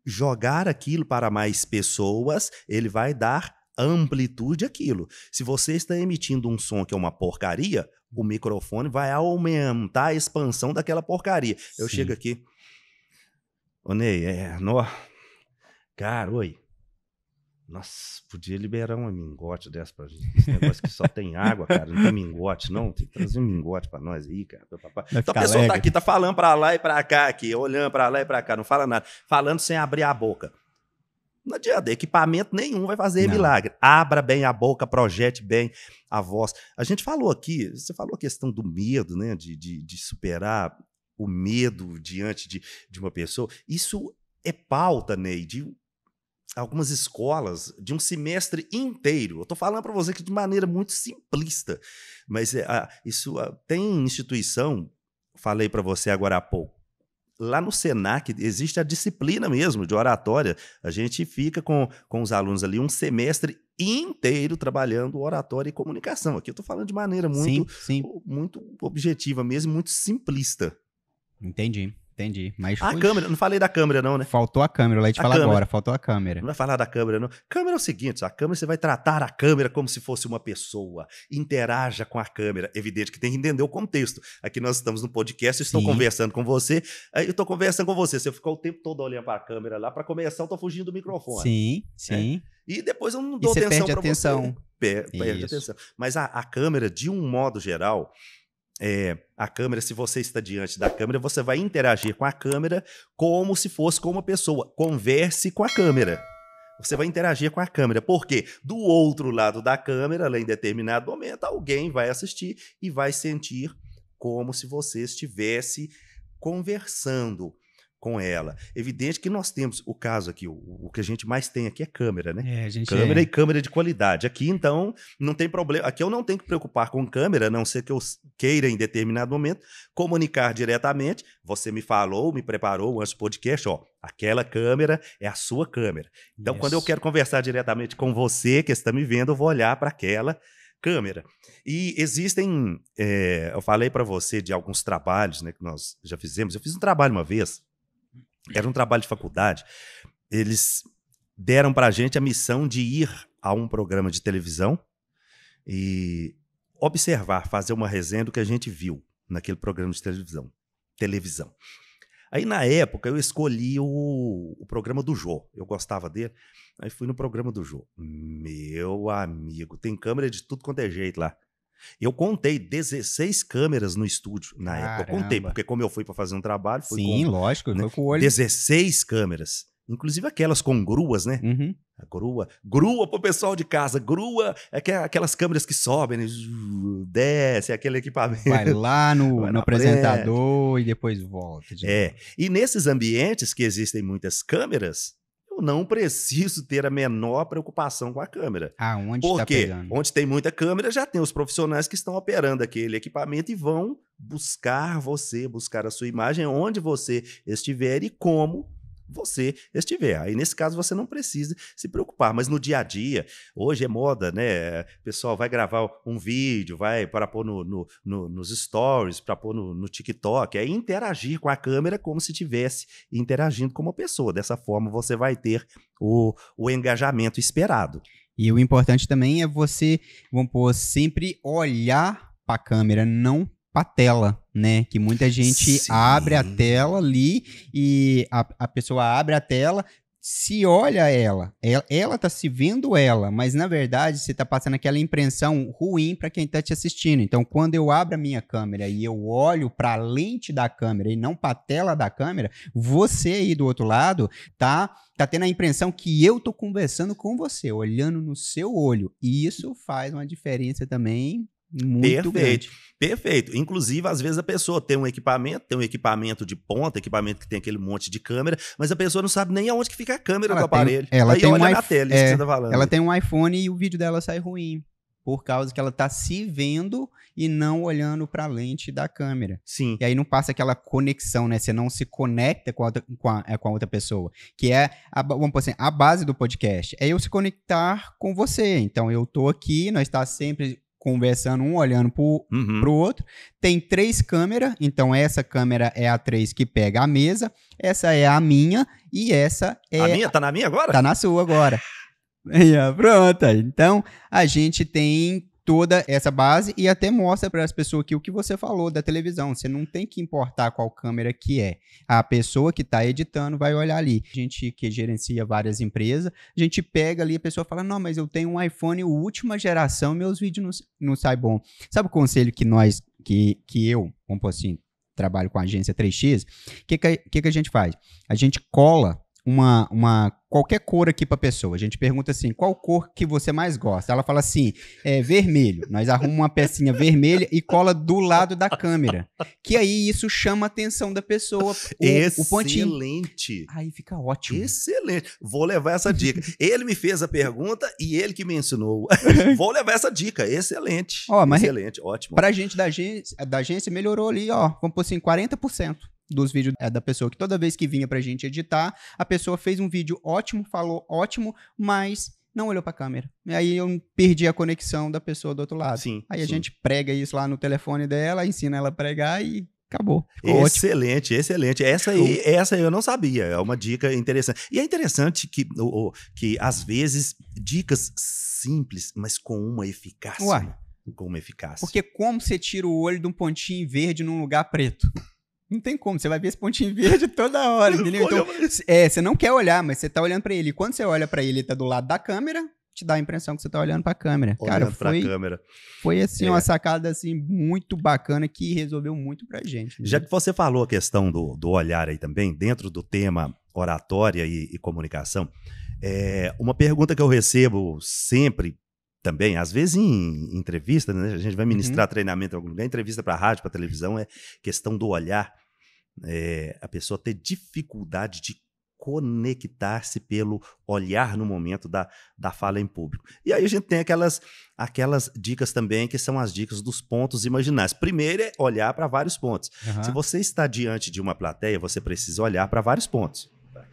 jogar aquilo para mais pessoas, ele vai dar amplitude àquilo. Se você está emitindo um som que é uma porcaria, o microfone vai aumentar a expansão daquela porcaria. Eu chego aqui, ô Ney, cara, oi. Nossa, podia liberar uma mingote dessa pra gente. Esse negócio que só tem água, cara, não tem mingote, não. Tem que trazer um mingote pra nós aí, cara. Então a pessoa tá aqui, tá falando pra lá e pra cá, aqui, olhando pra lá e pra cá, não fala nada, falando sem abrir a boca. Não adianta, equipamento nenhum vai fazer milagre. Abra bem a boca, projete bem a voz. A gente falou aqui, você falou a questão do medo, né? De superar o medo diante de uma pessoa. Isso é pauta, Ney, de algumas escolas, de um semestre inteiro. Eu estou falando para você que de maneira muito simplista, mas tem instituição, falei para você agora há pouco, lá no Senac existe a disciplina mesmo de oratória. A gente fica com os alunos ali um semestre inteiro trabalhando oratória e comunicação. Aqui eu estou falando de maneira muito objetiva mesmo, muito simplista. Entendi. Mas a câmera, não falei da câmera não, né? Faltou a câmera, eu ia te falar agora, faltou a câmera. Não vai falar da câmera não. Câmera é o seguinte, a câmera você vai tratar a câmera como se fosse uma pessoa, interaja com a câmera, evidente que tem que entender o contexto. Aqui nós estamos no podcast, estou conversando com você, aí eu estou conversando com você ficou o tempo todo olhando para a câmera lá, para começar eu estou fugindo do microfone. Sim. E depois eu não dou atenção para você. Perde atenção. Mas a câmera, de um modo geral, a câmera, se você está diante da câmera, você vai interagir com a câmera como se fosse com uma pessoa. Converse com a câmera. Você vai interagir com a câmera. Porque do outro lado da câmera, em determinado momento, alguém vai assistir e vai sentir como se você estivesse conversando com ela. Evidente que nós temos o caso aqui, o que a gente mais tem aqui é câmera, né? Câmera e câmera de qualidade. Aqui, então, não tem problema. Aqui eu não tenho que preocupar com câmera, a não ser que eu queira, em determinado momento, comunicar diretamente. Você me falou, me preparou antes do podcast, aquela câmera é a sua câmera. Então, quando eu quero conversar diretamente com você, que está me vendo, eu vou olhar para aquela câmera. E existem, eu falei para você de alguns trabalhos, né, que nós já fizemos. Eu fiz um trabalho uma vez, era um trabalho de faculdade. Eles deram para a gente a missão de ir a um programa de televisão e observar, fazer uma resenha do que a gente viu naquele programa de televisão. Aí, na época, eu escolhi o programa do Jô. Eu gostava dele. Aí fui no programa do Jô. Meu amigo, tem câmera de tudo quanto é jeito lá. Eu contei 16 câmeras no estúdio na época. Eu contei, porque como eu fui para fazer um trabalho... Lógico, foi com o olho. 16 câmeras. Inclusive aquelas com gruas, né? A grua pro pessoal de casa. Grua é aquelas câmeras que sobem, né? Desce aquele equipamento. Vai lá no apresentador e depois volta. E nesses ambientes que existem muitas câmeras, eu não preciso ter a menor preocupação com a câmera. Porque onde tem muita câmera, já tem os profissionais que estão operando aquele equipamento e vão buscar a sua imagem onde você estiver e como você estiver. Aí, nesse caso, você não precisa se preocupar. Mas no dia a dia, hoje é moda, né? O pessoal vai gravar um vídeo, vai para pôr nos stories, para pôr no TikTok, é interagir com a câmera como se estivesse interagindo com uma pessoa. Dessa forma, você vai ter o engajamento esperado. E o importante também é você, vamos pôr, sempre olhar para a câmera, não para a tela, né? Que muita gente abre a tela ali e a pessoa abre a tela, se olha ela tá se vendo ela, mas na verdade você tá passando aquela impressão ruim para quem tá te assistindo. Então, quando eu abro a minha câmera e eu olho para a lente da câmera e não para a tela da câmera, você aí do outro lado tá tendo a impressão que eu tô conversando com você, olhando no seu olho. E isso faz uma diferença também muito grande. Perfeito. Inclusive, às vezes a pessoa tem um equipamento de ponta, equipamento que tem aquele monte de câmera, mas a pessoa não sabe nem aonde que fica a câmera do aparelho. Ela tem olha na tela, isso que você tá falando. Ela tem um iPhone e o vídeo dela sai ruim, por causa que ela tá se vendo e não olhando para a lente da câmera. Sim. E aí não passa aquela conexão, né? Você não se conecta com a outra pessoa, que é, vamos dizer assim, a base do podcast. É eu se conectar com você. Então, eu tô aqui, nós tá sempre conversando, um olhando pro outro. Tem 3 câmeras, então essa câmera é a 3 que pega a mesa, essa é a minha e essa é... A minha? Tá na minha agora? Tá na sua agora. Pronto. Então, a gente tem toda essa base e até mostra para as pessoas aqui o que você falou da televisão. Você não tem que importar qual câmera que é. A pessoa que está editando vai olhar ali. A gente que gerencia várias empresas, a gente pega ali, a pessoa fala, não, mas eu tenho um iPhone última geração, meus vídeos não saem bom. Sabe o conselho que eu, vamos pôr assim, trabalho com a agência 3X? O que a gente faz? A gente cola qualquer cor aqui pra pessoa. A gente pergunta assim, qual cor que você mais gosta? Ela fala assim, vermelho. Nós arrumamos uma pecinha vermelha e cola do lado da câmera. Que aí isso chama a atenção da pessoa, o pontinho. Excelente. Aí fica ótimo. Excelente. Vou levar essa dica. Ele me fez a pergunta e ele que me ensinou. Vou levar essa dica. Excelente. Excelente, ótimo. Pra gente da agência melhorou ali, ó, vamos pôr assim, 40%. Dos vídeos da pessoa, que toda vez que vinha pra gente editar, a pessoa fez um vídeo ótimo, falou ótimo, mas não olhou pra câmera. E aí eu perdi a conexão da pessoa do outro lado. Sim, aí a gente prega isso lá no telefone dela, ensina ela a pregar e acabou. Ficou excelente, ótimo. Excelente. Essa aí eu não sabia, é uma dica interessante. E é interessante que às vezes, dicas simples, mas com uma eficácia. Uai. Com uma eficácia. Porque como você tira o olho de um pontinho verde num lugar preto? Não tem como, você vai ver esse pontinho verde toda hora, entendeu? Então, você não quer olhar, mas você tá olhando pra ele. E quando você olha pra ele, ele tá do lado da câmera, te dá a impressão que você tá olhando pra câmera. Cara, foi assim, uma sacada assim, muito bacana que resolveu muito pra gente. Né? Já que você falou a questão do olhar aí também, dentro do tema oratória e comunicação, uma pergunta que eu recebo sempre também, às vezes em entrevista, né? A gente vai ministrar treinamento em algum lugar, entrevista para rádio, para televisão, é questão do olhar. A pessoa ter dificuldade de conectar-se pelo olhar no momento da fala em público. E aí a gente tem aquelas dicas também, que são as dicas dos pontos imaginários. Primeiro é olhar para vários pontos. Se você está diante de uma plateia, você precisa olhar para vários pontos. Para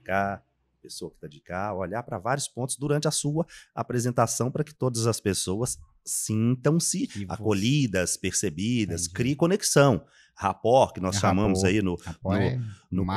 cá, pessoa que está de cá, olhar para vários pontos durante a sua apresentação para que todas as pessoas sintam-se acolhidas, percebidas, crie conexão. Rapport, que nós chamamos aí no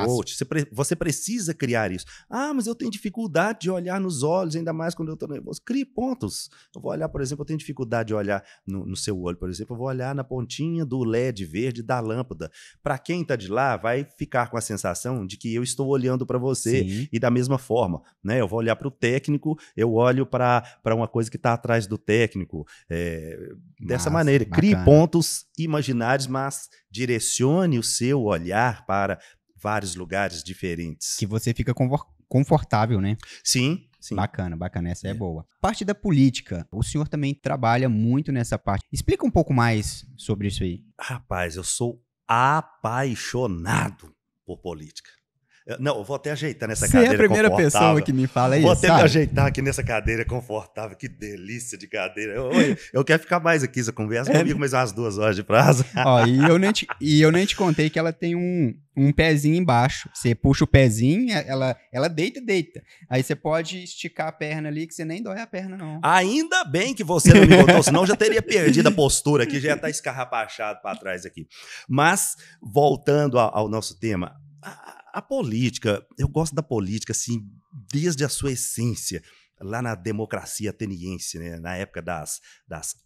coach. Você precisa criar isso. Ah, mas eu tenho dificuldade de olhar nos olhos, ainda mais quando eu estou nervoso. Crie pontos. Eu vou olhar, por exemplo, eu tenho dificuldade de olhar no seu olho, por exemplo, eu vou olhar na pontinha do LED verde da lâmpada. Para quem está de lá, vai ficar com a sensação de que eu estou olhando para você. Sim. E da mesma forma, né? Eu vou olhar para o técnico, eu olho para uma coisa que está atrás do técnico. Dessa maneira, crie pontos imaginários, mas direcione o seu olhar para vários lugares diferentes. Que você fica confortável, né? Sim. Bacana, essa é boa. Parte da política, o senhor também trabalha muito nessa parte. Explica um pouco mais sobre isso aí. Rapaz, eu sou apaixonado por política. Não, eu vou até ajeitar nessa cadeira confortável. Você é a primeira pessoa que me fala isso, Vou até me ajeitar aqui nessa cadeira confortável. Que delícia de cadeira. Eu quero ficar mais aqui, essa conversa comigo, mais umas 2 horas de prazo. Ó, e eu nem te contei que ela tem um pezinho embaixo. Você puxa o pezinho, ela deita. Aí você pode esticar a perna ali, que você nem dói a perna, não. Ainda bem que você não me contou, senão eu já teria perdido a postura aqui, já ia estar escarrapachado para trás aqui. Mas, voltando ao nosso tema, a política, eu gosto da política, assim, desde a sua essência, lá na democracia ateniense, né? Na época das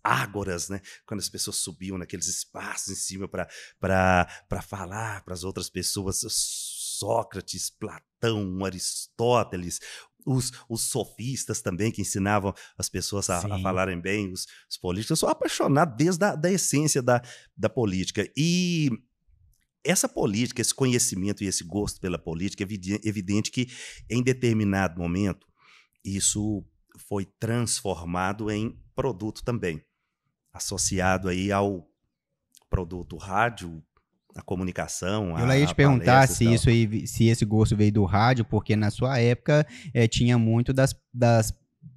ágoras, né? Quando as pessoas subiam naqueles espaços em cima para falar para as outras pessoas, Sócrates, Platão, Aristóteles, os sofistas também, que ensinavam as pessoas a falarem bem, os políticos. Eu sou apaixonado desde a essência da política. E essa política, esse conhecimento e esse gosto pela política, é evidente que em determinado momento isso foi transformado em produto também, associado aí ao produto rádio, a comunicação. Eu ia te perguntar se esse gosto veio do rádio, porque na sua época tinha muito das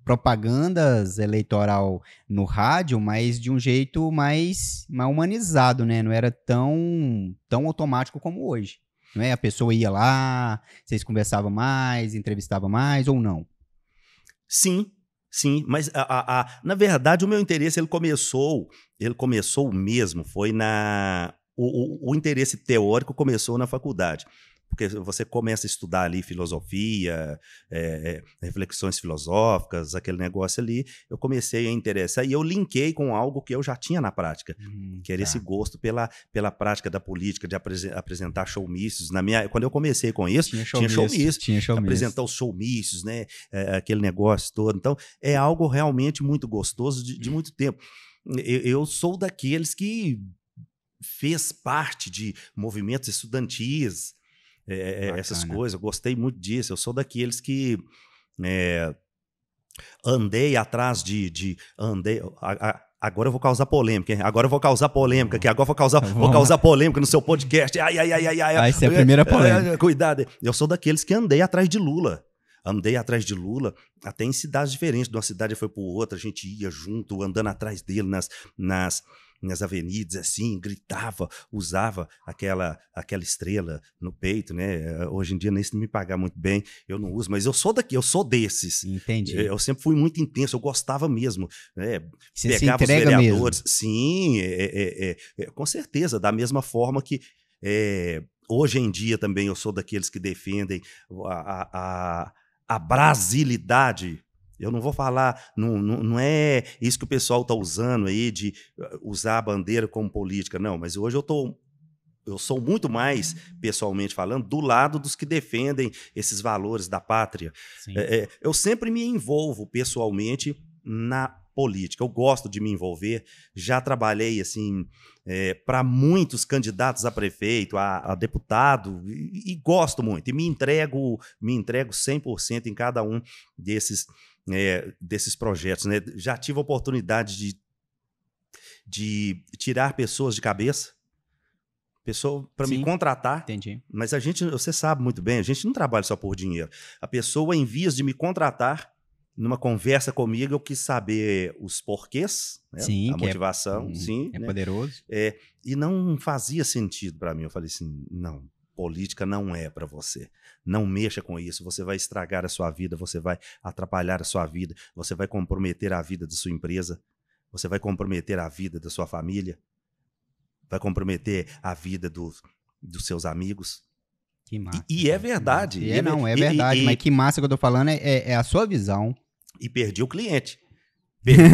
propagandas eleitoral no rádio, mas de um jeito mais humanizado, né? Não era tão automático como hoje. Não é? A pessoa ia lá, vocês conversavam mais, entrevistavam mais ou não? Sim, mas na verdade o meu interesse ele começou mesmo, foi o interesse teórico começou na faculdade. Porque você começa a estudar ali filosofia, reflexões filosóficas, aquele negócio ali, eu comecei a interessar e eu linkei com algo que eu já tinha na prática, que era esse gosto pela prática da política, de apresentar showmícios. Quando eu comecei com isso, tinha showmícios, apresentar os showmícios, né, aquele negócio todo. Então, é algo realmente muito gostoso de muito tempo. Eu sou daqueles que fez parte de movimentos estudantis, essas coisas, eu gostei muito disso. Eu sou daqueles que andei atrás agora eu vou causar polêmica, hein? Agora eu vou causar polêmica aqui, agora vou causar polêmica no seu podcast. Ai. Essa é a primeira polêmica. Cuidado. Eu sou daqueles que andei atrás de Lula. Até em cidades diferentes. De uma cidade foi para outra, a gente ia junto, andando atrás dele nas avenidas, assim, gritava, usava aquela estrela no peito, né? Hoje em dia, nem se me pagar muito bem, eu não uso, mas eu sou desses. Entendi. Eu sempre fui muito intenso, eu gostava mesmo. Você pegava se entrega os vereadores. Mesmo. Sim, com certeza, da mesma forma que hoje em dia também eu sou daqueles que defendem a brasilidade. Eu não vou falar, não é isso que o pessoal está usando aí de usar a bandeira como política, não, mas hoje eu sou muito mais, pessoalmente falando, do lado dos que defendem esses valores da pátria. Eu sempre me envolvo pessoalmente na política, eu gosto de me envolver, já trabalhei assim para muitos candidatos a prefeito, a deputado, e gosto muito, e me entrego 100% em cada um desses projetos, né? Já tive a oportunidade de tirar pessoas de cabeça, para me contratar. Entendi. Mas você sabe muito bem, a gente não trabalha só por dinheiro. A pessoa, em vias de me contratar, numa conversa comigo, eu quis saber os porquês, né? Sim, a motivação, é né? poderoso. E não fazia sentido para mim. Eu falei assim, não, política não é para você. Não mexa com isso, você vai estragar a sua vida, você vai atrapalhar a sua vida, você vai comprometer a vida da sua empresa, você vai comprometer a vida da sua família, vai comprometer a vida dos seus amigos. Que massa. E é verdade. É verdade, mas que massa que eu tô falando é a sua visão. E perdi o cliente.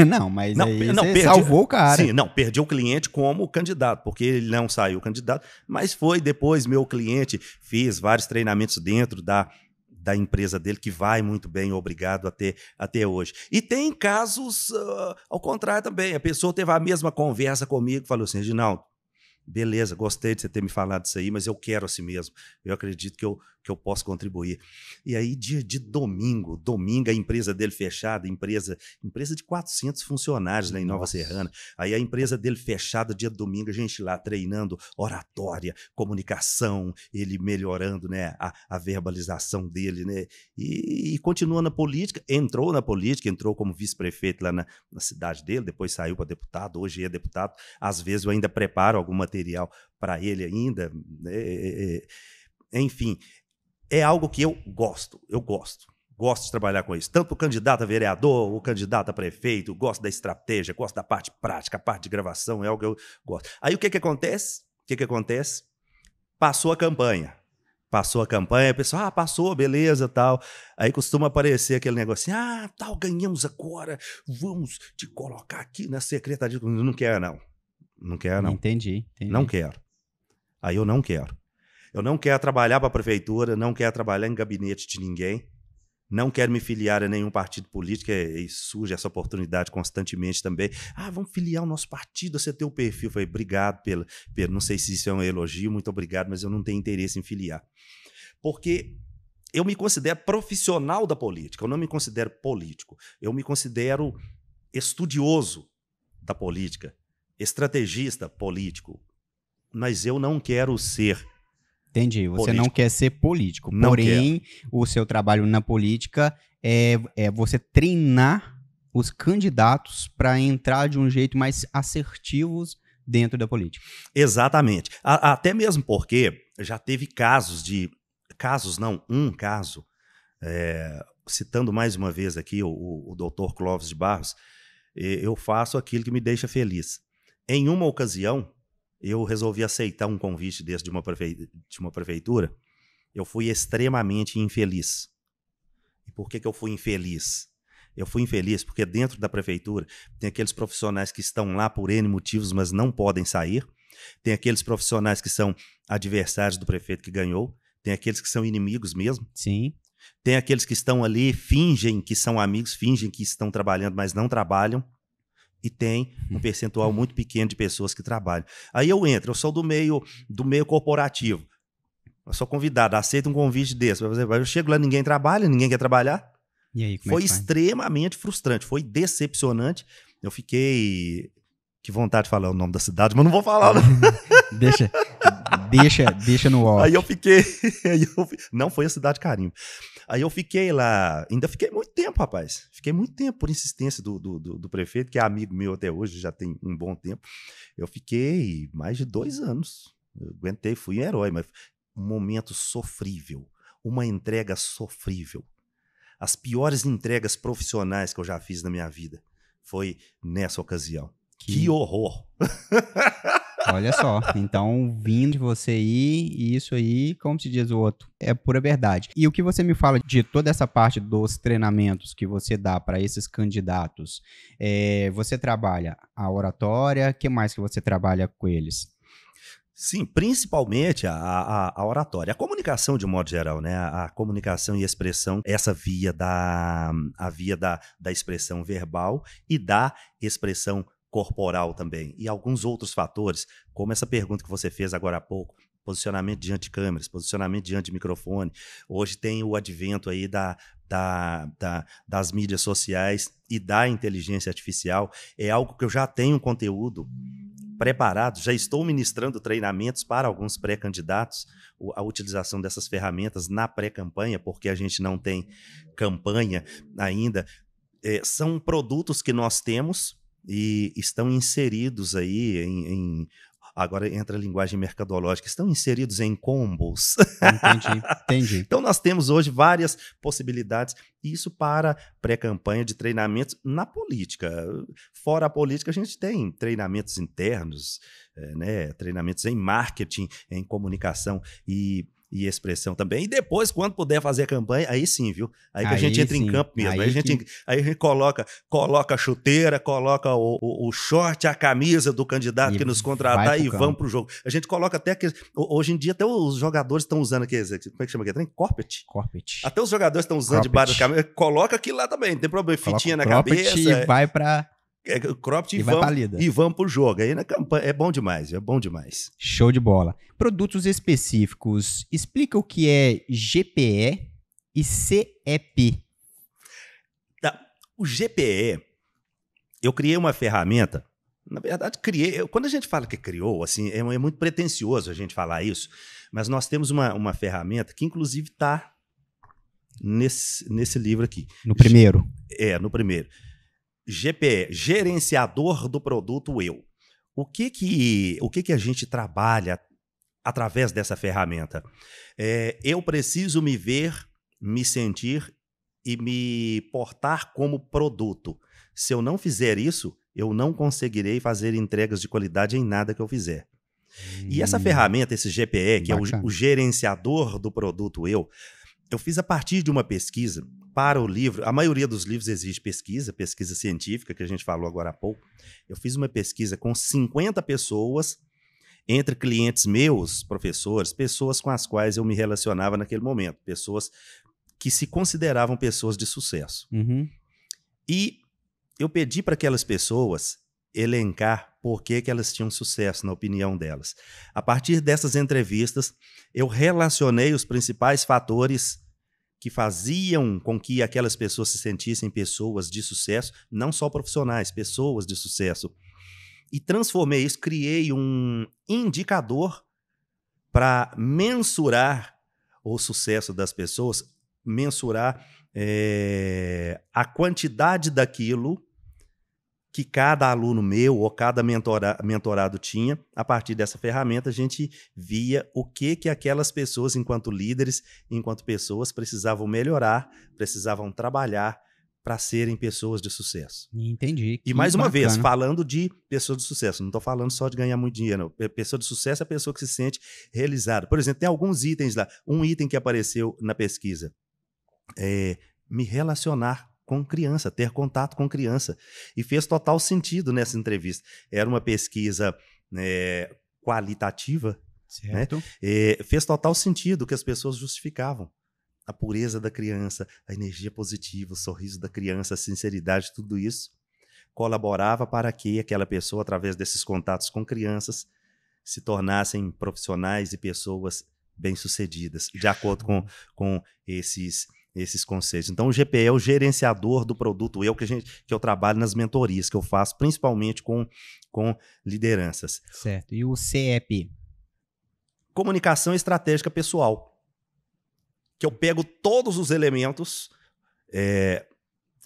Não, mas você salvou o cara. Sim, perdi o cliente como candidato, porque ele não saiu candidato, mas foi depois meu cliente, fez vários treinamentos dentro da empresa dele, que vai muito bem, obrigado até hoje. E tem casos ao contrário também, a pessoa teve a mesma conversa comigo, falou assim, Reginaldo, beleza, gostei de você ter me falado isso aí, mas eu quero assim mesmo. Eu acredito que eu posso contribuir. E aí, dia de domingo, a empresa dele fechada, empresa de 400 funcionários lá em Nova Serrana. Aí a empresa dele fechada, dia de domingo, a gente lá treinando oratória, comunicação, ele melhorando, né, a verbalização dele, né, e continua na política, entrou como vice-prefeito lá na cidade dele, depois saiu para deputado, hoje é deputado. Às vezes eu ainda preparo algum material para ele ainda, enfim, é algo que eu gosto de trabalhar com isso, tanto o candidato a vereador, o candidato a prefeito, gosto da estratégia, gosto da parte prática, a parte de gravação, é algo que eu gosto. Aí o que acontece? Passou a campanha, a pessoa, passou, beleza, tal. Aí costuma aparecer aquele negócio assim, tal, ganhamos agora, vamos te colocar aqui na secretaria. Não quero, não. Entendi. Não quero. Aí eu não quero. Eu não quero trabalhar para a prefeitura, não quero trabalhar em gabinete de ninguém, não quero me filiar a nenhum partido político, e surge essa oportunidade constantemente também. Vamos filiar o nosso partido, você tem o perfil. Eu falei, obrigado pelo, não sei se isso é um elogio, muito obrigado, mas eu não tenho interesse em filiar. Porque eu me considero profissional da política, eu não me considero político, eu me considero estudioso da política, estrategista político, mas eu não quero ser. Entendi, você político. Não quer ser político, Não porém o seu trabalho na política é você treinar os candidatos para entrar de um jeito mais assertivos dentro da política. Exatamente, até mesmo porque já teve um caso, citando mais uma vez aqui o doutor Clóvis de Barros, eu faço aquilo que me deixa feliz. Em uma ocasião, eu resolvi aceitar um convite desse de uma prefeitura. Eu fui extremamente infeliz. E por que eu fui infeliz? Eu fui infeliz porque dentro da prefeitura tem aqueles profissionais que estão lá por N motivos, mas não podem sair. Tem aqueles profissionais que são adversários do prefeito que ganhou. Tem aqueles que são inimigos mesmo. Sim. Tem aqueles que estão ali, fingem que são amigos, fingem que estão trabalhando, mas não trabalham. E tem um percentual muito pequeno de pessoas que trabalham. Aí eu sou do meio corporativo. Eu sou convidado, aceito um convite desse. Eu chego lá, ninguém trabalha, ninguém quer trabalhar. E aí, como foi extremamente frustrante, foi decepcionante. Eu fiquei... Que vontade de falar o nome da cidade, mas não vou falar. Não. Deixa no off. Aí eu fiquei... Não foi a cidade Carimbo. Aí eu fiquei lá, ainda fiquei muito tempo, rapaz. Fiquei muito tempo por insistência do prefeito, que é amigo meu até hoje, já tem um bom tempo. Eu fiquei mais de 2 anos. Eu aguentei, fui um herói, mas um momento sofrível, uma entrega sofrível. As piores entregas profissionais que eu já fiz na minha vida foi nessa ocasião. Que horror! Olha só, então vindo de você aí, isso aí, como se diz o outro, é pura verdade. E o que você me fala de toda essa parte dos treinamentos que você dá para esses candidatos, você trabalha a oratória, o que mais que você trabalha com eles? Sim, principalmente a oratória. A comunicação, de modo geral, né? A comunicação e expressão, essa via da expressão verbal e da expressão corporal também. E alguns outros fatores, como essa pergunta que você fez agora há pouco, posicionamento diante de câmeras, posicionamento diante de microfone. Hoje tem o advento aí das mídias sociais e da inteligência artificial. É algo que eu já tenho conteúdo preparado, já estou ministrando treinamentos para alguns pré-candidatos, a utilização dessas ferramentas na pré-campanha, porque a gente não tem campanha ainda. São produtos que nós temos e estão inseridos aí agora entra a linguagem mercadológica, estão inseridos em combos. Entendi. Então nós temos hoje várias possibilidades, isso para pré-campanha de treinamentos na política. Fora a política, a gente tem treinamentos internos, né? Treinamentos em marketing, em comunicação e expressão também. E depois, quando puder fazer a campanha, aí sim, viu? Aí que a gente entra em campo mesmo. Aí a gente coloca a chuteira, coloca o short, a camisa do candidato que nos contratar e vamos pro jogo. A gente coloca até que hoje em dia até os jogadores estão usando aqueles, como é que chama aquele trem? Corpet. Até os jogadores estão usando debaixo da camisa. Coloca aquilo lá também, não tem problema. Fitinha na cabeça. E vai pra... cropped e vamos pro jogo. Aí na campanha é bom demais, é bom demais. Show de bola. Produtos específicos. Explica o que é GPE e CEP. Tá. O GPE, eu criei uma ferramenta. Na verdade, quando a gente fala que criou, assim, é muito pretensioso a gente falar isso, mas nós temos uma ferramenta que, inclusive, está nesse livro aqui. No primeiro? No primeiro. GPE, Gerenciador do Produto Eu. O que a gente trabalha através dessa ferramenta? Eu preciso me ver, me sentir e me portar como produto. Se eu não fizer isso, eu não conseguirei fazer entregas de qualidade em nada que eu fizer. E essa ferramenta, esse GPE, que bacana. é o gerenciador do produto eu fiz a partir de uma pesquisa para o livro. A maioria dos livros exige pesquisa científica, que a gente falou agora há pouco. Eu fiz uma pesquisa com 50 pessoas, entre clientes meus, professores, pessoas com as quais eu me relacionava naquele momento, pessoas que se consideravam pessoas de sucesso. Uhum. E eu pedi para aquelas pessoas elencar por que elas tinham sucesso, na opinião delas. A partir dessas entrevistas, eu relacionei os principais fatores que faziam com que aquelas pessoas se sentissem pessoas de sucesso, não só profissionais, pessoas de sucesso. E transformei isso, criei um indicador para mensurar o sucesso das pessoas, mensurar a quantidade daquilo que cada aluno meu ou cada mentorado tinha. A partir dessa ferramenta, a gente via o que aquelas pessoas, enquanto líderes, enquanto pessoas, precisavam melhorar, precisavam trabalhar para serem pessoas de sucesso. Entendi. E mais uma vez, falando de pessoas de sucesso, não estou falando só de ganhar muito dinheiro, não. Pessoa de sucesso é a pessoa que se sente realizada. Por exemplo, tem alguns itens lá. Um item que apareceu na pesquisa é me relacionar com criança, ter contato com criança. E fez total sentido nessa entrevista. Era uma pesquisa qualitativa, certo. Né? Fez total sentido que as pessoas justificavam. A pureza da criança, a energia positiva, o sorriso da criança, a sinceridade, tudo isso colaborava para que aquela pessoa, através desses contatos com crianças, se tornassem profissionais e pessoas bem-sucedidas, de acordo com esses conceitos. Então, o GPE é o gerenciador do produto que eu trabalho nas mentorias, que eu faço principalmente com lideranças. Certo. E o CEP? Comunicação estratégica pessoal. Que eu pego todos os elementos.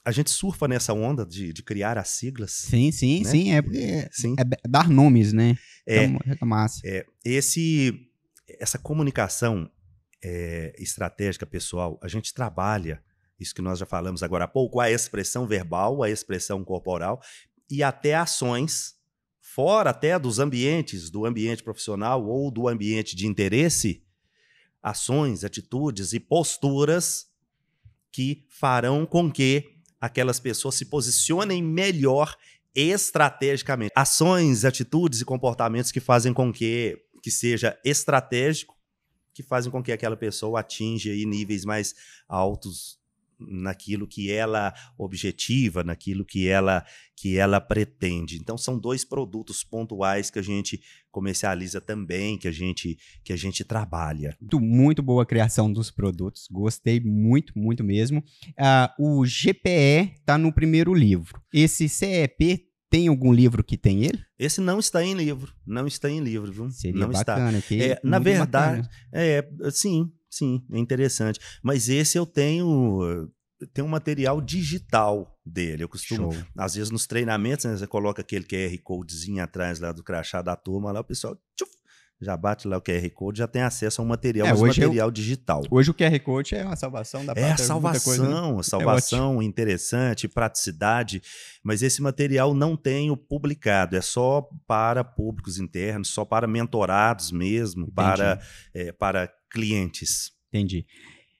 A gente surfa nessa onda de criar as siglas. Sim, né? sim. É dar nomes, né? Então, é massa. Essa comunicação estratégica pessoal, a gente trabalha, isso que nós já falamos agora há pouco, a expressão verbal, a expressão corporal e até ações, fora até do ambiente profissional ou do ambiente de interesse, ações, atitudes e posturas que farão com que aquelas pessoas se posicionem melhor estrategicamente. Ações, atitudes e comportamentos que fazem com que seja estratégico, que fazem com que aquela pessoa atinja aí níveis mais altos naquilo que ela objetiva, naquilo que ela pretende. Então, são 2 produtos pontuais que a gente comercializa também, que a gente trabalha. Muito boa a criação dos produtos, gostei muito, muito mesmo. O GPE está no primeiro livro. Esse CEP tem algum livro que tem ele? Esse não está em livro, viu? Seria não bacana. está. Na verdade, sim, é interessante. Mas esse eu tenho um material digital dele. Eu costumo, às vezes nos treinamentos, né, você coloca aquele QR Codezinho atrás lá do crachá da turma, lá o pessoal já bate lá o QR Code, já tem acesso a um material, material digital. Hoje o QR Code é uma salvação da a salvação interessante, praticidade, mas esse material não tenho publicado, é só para públicos internos, só para mentorados mesmo, para clientes. Entendi.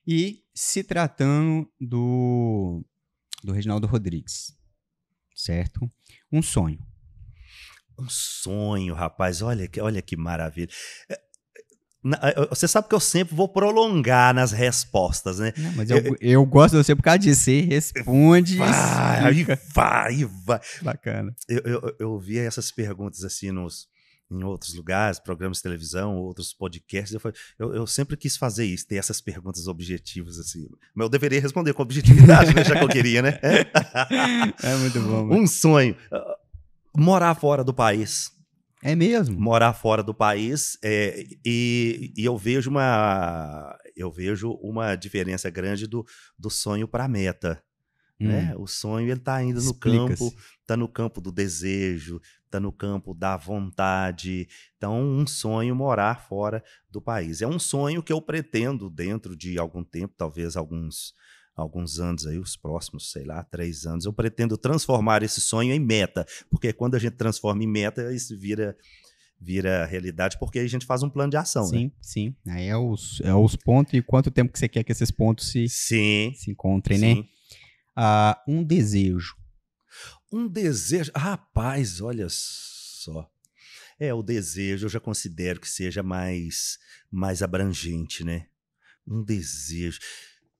E se tratando do Reginaldo Rodrigues, certo? Um sonho. Um sonho, rapaz, olha que maravilha. Você sabe que eu sempre vou prolongar nas respostas, né? Não, mas eu gosto de você por causa disso. Você responde. Vai. Bacana. Eu via essas perguntas assim em outros lugares, programas de televisão, outros podcasts. Eu sempre quis fazer isso, ter essas perguntas objetivas, assim. Mas eu deveria responder com objetividade, né? Já que eu queria, né? É muito bom. Mano. Um sonho. Morar fora do país. É mesmo? Morar fora do país e eu vejo uma diferença grande do sonho para a meta. Né? O sonho ele está ainda no campo, está no campo do desejo, está no campo da vontade. Então, um sonho morar fora do país. É um sonho que eu pretendo dentro de algum tempo, talvez alguns anos aí, os próximos, 3 anos, eu pretendo transformar esse sonho em meta, porque quando a gente transforma em meta, isso vira realidade, porque a gente faz um plano de ação, sim, né? Sim, aí é os pontos e quanto tempo que você quer que esses pontos se encontrem, sim. Né? Um desejo. Um desejo? Rapaz, olha só. O desejo eu já considero que seja mais abrangente, né? Um desejo.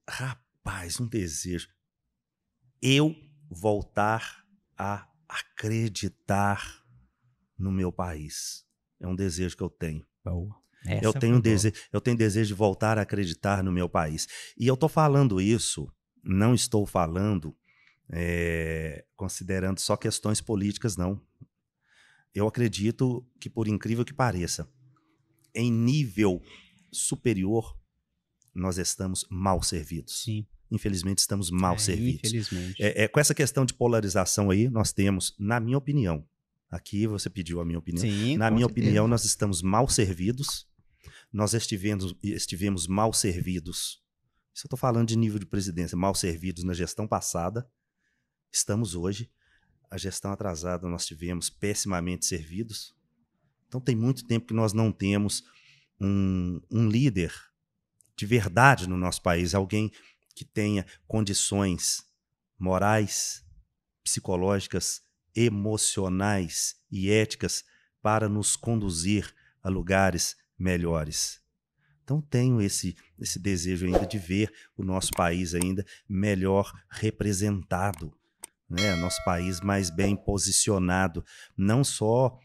Rapaz, um desejo. Eu voltar a acreditar no meu país. É um desejo que eu tenho. Boa. Eu tenho desejo de voltar a acreditar no meu país. E eu estou falando isso, não estou falando considerando só questões políticas, não. Eu acredito que, por incrível que pareça, em nível superior, nós estamos mal servidos. Sim. Infelizmente, estamos mal servidos. Infelizmente. Com essa questão de polarização aí, nós temos, na minha opinião, aqui você pediu a minha opinião, Sim, na minha certeza. opinião, nós estamos mal servidos, nós estivemos mal servidos, isso eu estou falando de nível de presidência, mal servidos na gestão passada, estamos hoje, a gestão atrasada nós tivemos pessimamente servidos, então tem muito tempo que nós não temos um líder de verdade no nosso país, alguém que tenha condições morais, psicológicas, emocionais e éticas para nos conduzir a lugares melhores. Então tenho esse desejo ainda de ver o nosso país ainda melhor representado, né? Nosso país mais bem posicionado, não só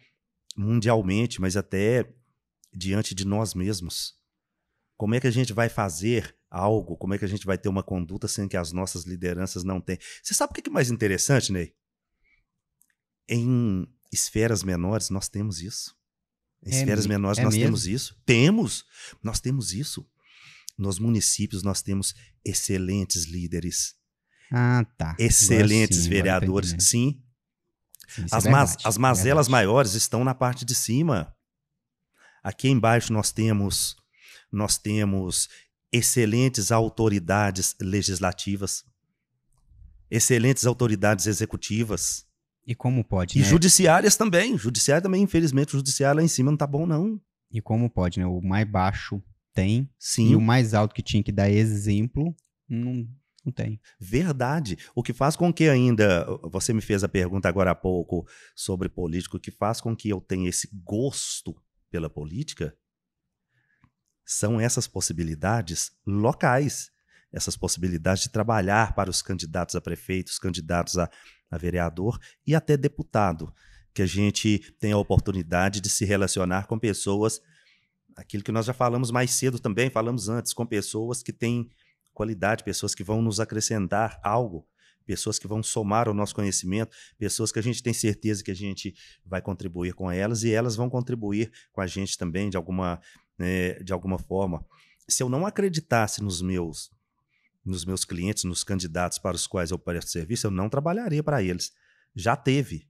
mundialmente, mas até diante de nós mesmos. Como é que a gente vai fazer algo, como é que a gente vai ter uma conduta sendo que as nossas lideranças não têm? Você sabe o que é mais interessante, Ney? Em esferas menores nós temos isso. Em esferas menores nós temos isso. Nós temos isso. Nos municípios nós temos excelentes líderes. Tá. Excelentes vereadores. Sim. As mazelas maiores estão na parte de cima. Aqui embaixo nós temos excelentes autoridades legislativas, excelentes autoridades executivas. E como pode, E né? judiciárias também. Judiciário também, infelizmente, o judiciário lá em cima não tá bom, não. E como pode, né? O mais baixo tem. Sim. E o mais alto que tinha que dar exemplo, não tem. Verdade. O que faz com que ainda... Você me fez a pergunta agora há pouco sobre política. O que faz com que eu tenha esse gosto pela política são essas possibilidades locais. Essas possibilidades de trabalhar para os candidatos a prefeito, os candidatos a vereador e até deputado, que a gente tem a oportunidade de se relacionar com pessoas, aquilo que nós já falamos mais cedo também, falamos antes, com pessoas que têm qualidade, pessoas que vão nos acrescentar algo, pessoas que vão somar ao nosso conhecimento, pessoas que a gente tem certeza que a gente vai contribuir com elas e elas vão contribuir com a gente também de alguma forma. Se eu não acreditasse nos meus clientes, nos candidatos para os quais eu presto serviço, eu não trabalharia para eles. Já teve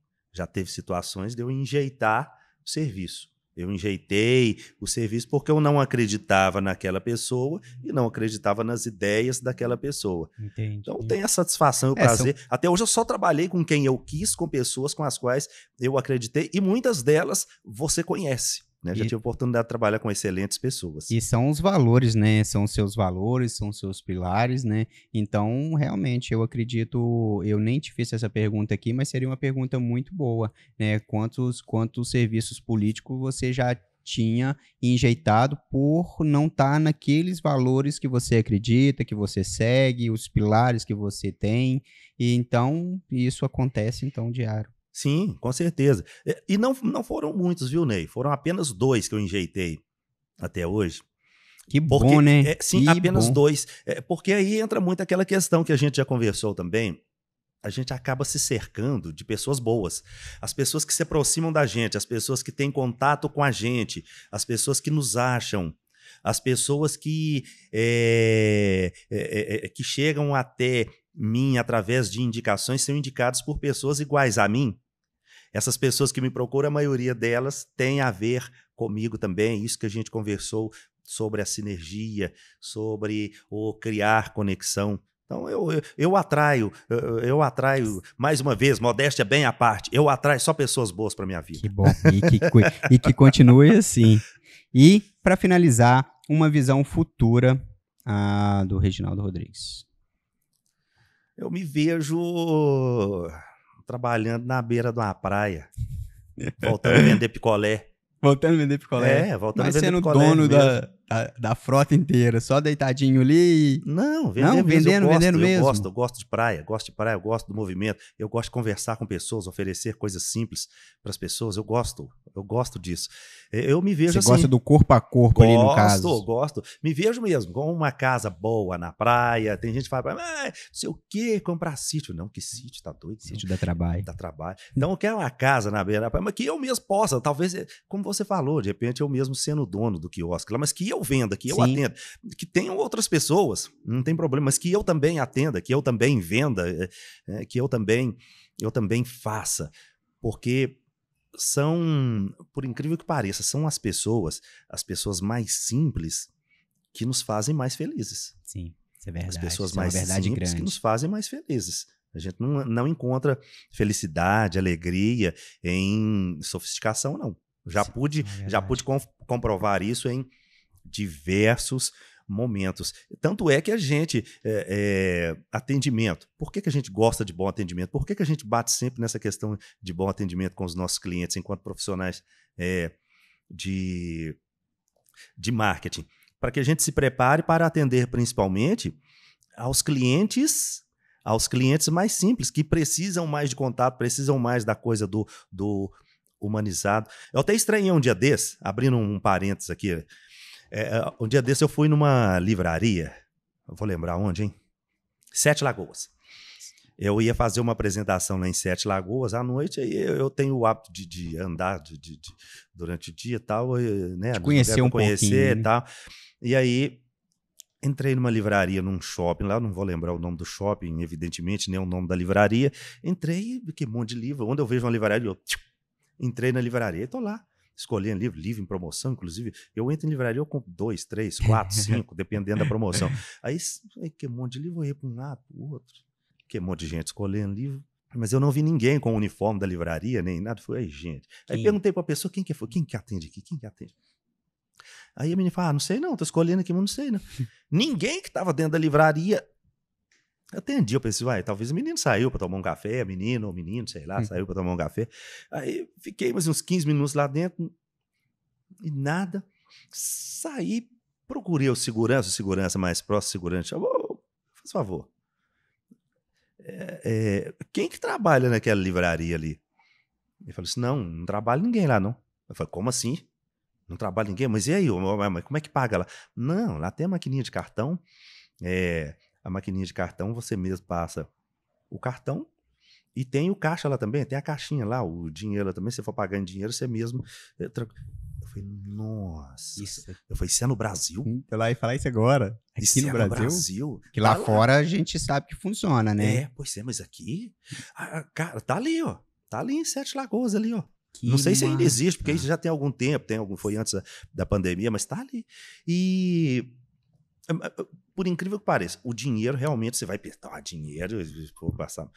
situações de eu enjeitar o serviço. Eu enjeitei o serviço porque eu não acreditava naquela pessoa e não acreditava nas ideias daquela pessoa. Entendi. Então tem a satisfação e o prazer. Até hoje eu só trabalhei com quem eu quis, com pessoas com as quais eu acreditei e muitas delas você conhece. Né? Já tive a oportunidade de trabalhar com excelentes pessoas. E são os valores, né? São os seus valores, são os seus pilares, né? Então, realmente, eu acredito... Eu nem te fiz essa pergunta aqui, mas seria uma pergunta muito boa, né? Quantos serviços políticos você já tinha enjeitado por não estar naqueles valores que você acredita, que você segue, os pilares que você tem. E então, isso acontece então diário. Sim, com certeza. E não foram muitos, viu, Ney? Foram apenas 2 que eu enjeitei até hoje. Que bom, né? Sim, que apenas bom. 2. Porque aí entra muito aquela questão que a gente já conversou também. A gente acaba se cercando de pessoas boas. As pessoas que se aproximam da gente, as pessoas que têm contato com a gente, as pessoas que nos acham, as pessoas que chegam até mim através de indicações são indicadas por pessoas iguais a mim. Essas pessoas que me procuram, a maioria delas tem a ver comigo também. Isso que a gente conversou sobre a sinergia, sobre o criar conexão. Então, eu atraio, mais uma vez, modéstia bem à parte, eu atraio só pessoas boas para minha vida. Que bom, e que continue assim. E, para finalizar, uma visão futura do Reginaldo Rodrigues. Eu me vejo trabalhando na beira de uma praia, voltando a vender picolé. Voltando a vender picolé? Voltando Mas a vender picolé. Mas sendo dono da frota inteira, só deitadinho ali. Não, vendendo mesmo. Eu gosto de praia, eu gosto do movimento, eu gosto de conversar com pessoas, oferecer coisas simples para as pessoas, eu gosto disso. Eu me vejo Você assim. Você gosta do corpo a corpo ali no caso? Gosto. Me vejo mesmo com uma casa boa na praia, tem gente que fala, não sei o quê, comprar sítio. Não, que sítio, tá doido? Sítio dá trabalho. Dá trabalho. Então eu quero uma casa na beira da praia, mas que eu mesmo possa, talvez, como você falou, de repente eu mesmo sendo dono do quiosque lá, mas que eu venda, que eu atenda, que tenham outras pessoas, não tem problema, mas que eu também atenda, que eu também venda, que eu também faça, porque são, por incrível que pareça, são as pessoas mais simples que nos fazem mais felizes. Sim, isso é verdade. As pessoas isso mais simples grande. que nos fazem mais felizes. A gente não encontra felicidade, alegria em sofisticação, não. Já pude comprovar isso em diversos momentos. Tanto é que a gente, atendimento, por que a gente gosta de bom atendimento? Por que a gente bate sempre nessa questão de bom atendimento com os nossos clientes enquanto profissionais de marketing? Para que a gente se prepare para atender principalmente aos clientes mais simples, que precisam mais de contato, precisam mais da coisa do humanizado. Eu até estranhei um dia desse, abrindo um parênteses aqui, um dia desse eu fui numa livraria, eu vou lembrar onde, hein? Sete Lagoas. Eu ia fazer uma apresentação lá em Sete Lagoas à noite, aí eu tenho o hábito de andar durante o dia e tal, né? De conhecer pouquinho. E tal. E aí entrei numa livraria, num shopping lá, não vou lembrar o nome do shopping, evidentemente, nem o nome da livraria. Entrei, que monte de livro. Onde eu vejo uma livraria, eu entrei na livraria e tô lá, escolhendo livro em promoção, inclusive. Eu entro em livraria, eu compro 2, 3, 4, 5, dependendo da promoção. Aí, que monte de livro, eu ia para um lado, para o outro. Que monte de gente escolhendo livro. Mas eu não vi ninguém com o uniforme da livraria, nem nada. Foi, gente. Aí perguntei para a pessoa, quem que foi? Quem que atende aqui? Quem que atende? Aí a menina fala, não sei não, tô escolhendo aqui, mas não sei não. Ninguém que estava dentro da livraria atendi. Eu pensei, talvez o menino saiu para tomar um café, menino ou menino, sei lá, saiu para tomar um café. Aí fiquei mais uns 15 minutos lá dentro e nada. Saí, procurei o segurança mais próximo, segurança. Faz favor. Quem que trabalha naquela livraria ali? Ele falou assim, não trabalha ninguém lá não. Eu falei, como assim? Não trabalha ninguém? Mas e aí? Mas como é que paga lá? Não, lá tem a maquininha de cartão. A maquininha de cartão, você mesmo passa o cartão e tem o caixa lá também, tem a caixinha lá, o dinheiro lá também. Se você for pagar em dinheiro, você mesmo... Eu falei, nossa. Eu falei, isso é no Brasil? Tô lá e falar isso agora. Aqui isso no Brasil? Que lá fora a gente sabe que funciona, né? Pois é, mas aqui... cara, tá ali, ó. Tá ali em Sete Lagoas, ali, ó. Não sei se ainda existe, porque isso já tem algum tempo, foi antes da pandemia, mas tá ali. E, por incrível que pareça, o dinheiro realmente, você vai pensar, dinheiro, vou passar.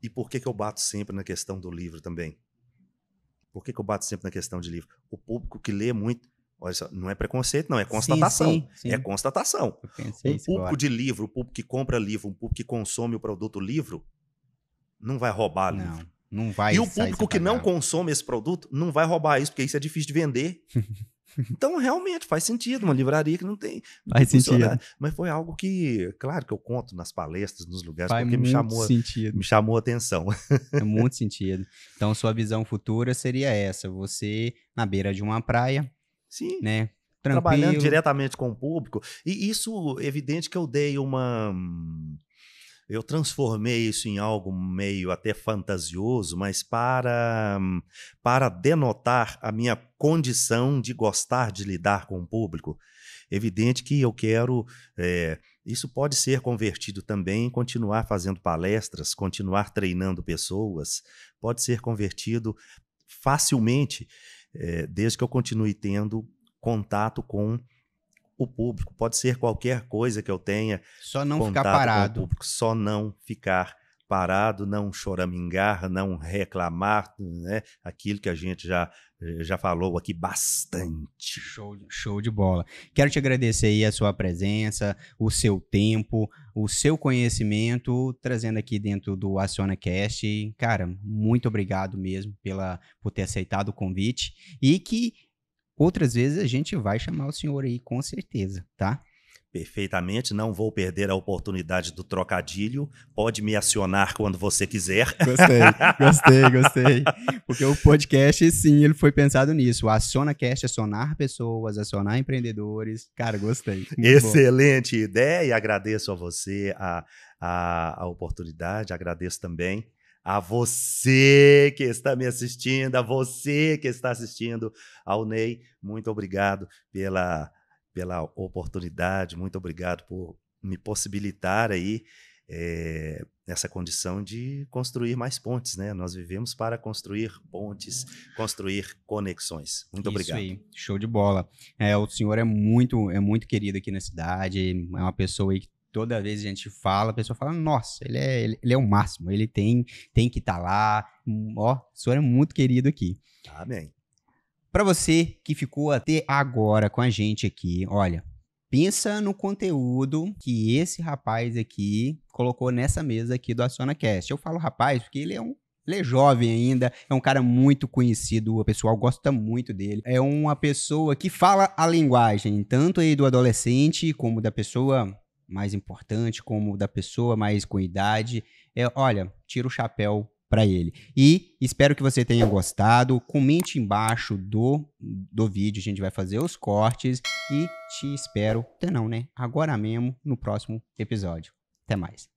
E por que eu bato sempre na questão do livro também? Por que eu bato sempre na questão de livro? O público que lê muito, olha só, não é preconceito, não, é constatação. Sim. É constatação. Um público de livro, o público que compra livro, um público que consome o produto livro, não vai roubar livro. Não vai E o público que não consome esse produto não vai roubar isso, porque isso é difícil de vender. Então, realmente, faz sentido. Uma livraria que não tem... Faz sentido. Mas foi algo que, claro que eu conto nas palestras, nos lugares, faz porque me chamou a atenção. É muito sentido. Então, sua visão futura seria essa. Você na beira de uma praia, sim, né? Tranquilo. Trabalhando diretamente com o público. E isso, evidente que eu dei eu transformei isso em algo meio até fantasioso, mas para denotar a minha condição de gostar de lidar com o público. Evidente que eu quero... isso pode ser convertido também em continuar fazendo palestras, continuar treinando pessoas, pode ser convertido facilmente, desde que eu continue tendo contato com o público. Pode ser qualquer coisa que eu tenha. Só não ficar parado. Com o público, só não ficar parado, não choramingar, não reclamar, né? Aquilo que a gente já falou aqui bastante. Show de bola. Quero te agradecer aí a sua presença, o seu tempo, o seu conhecimento, trazendo aqui dentro do AcionaCast. Cara, muito obrigado mesmo por ter aceitado o convite e que outras vezes a gente vai chamar o senhor aí, com certeza, tá? Perfeitamente, não vou perder a oportunidade do trocadilho. Pode me acionar quando você quiser. Gostei. Porque o podcast, sim, ele foi pensado nisso. O AcionaCast é acionar pessoas, acionar empreendedores. Cara, gostei. Excelente ideia e agradeço a você a oportunidade, agradeço também a você que está me assistindo, a você que está assistindo, ao Ney, muito obrigado pela oportunidade, muito obrigado por me possibilitar aí essa condição de construir mais pontes, né? Nós vivemos para construir pontes, construir conexões. Muito obrigado. Isso aí, show de bola. O senhor é muito querido aqui na cidade, é uma pessoa aí que toda vez a gente fala, a pessoa fala, nossa, ele é o máximo, ele tem que estar lá. Ó, o senhor é muito querido aqui. Amém. Para você que ficou até agora com a gente aqui, olha, pensa no conteúdo que esse rapaz aqui colocou nessa mesa aqui do AcionaCast. Eu falo rapaz porque ele é jovem ainda, é um cara muito conhecido, o pessoal gosta muito dele. É uma pessoa que fala a linguagem, tanto aí do adolescente como da pessoa mais importante, como da pessoa mais com idade. Olha, tira o chapéu para ele. E espero que você tenha gostado. Comente embaixo do vídeo, a gente vai fazer os cortes e te espero, agora mesmo, no próximo episódio. Até mais.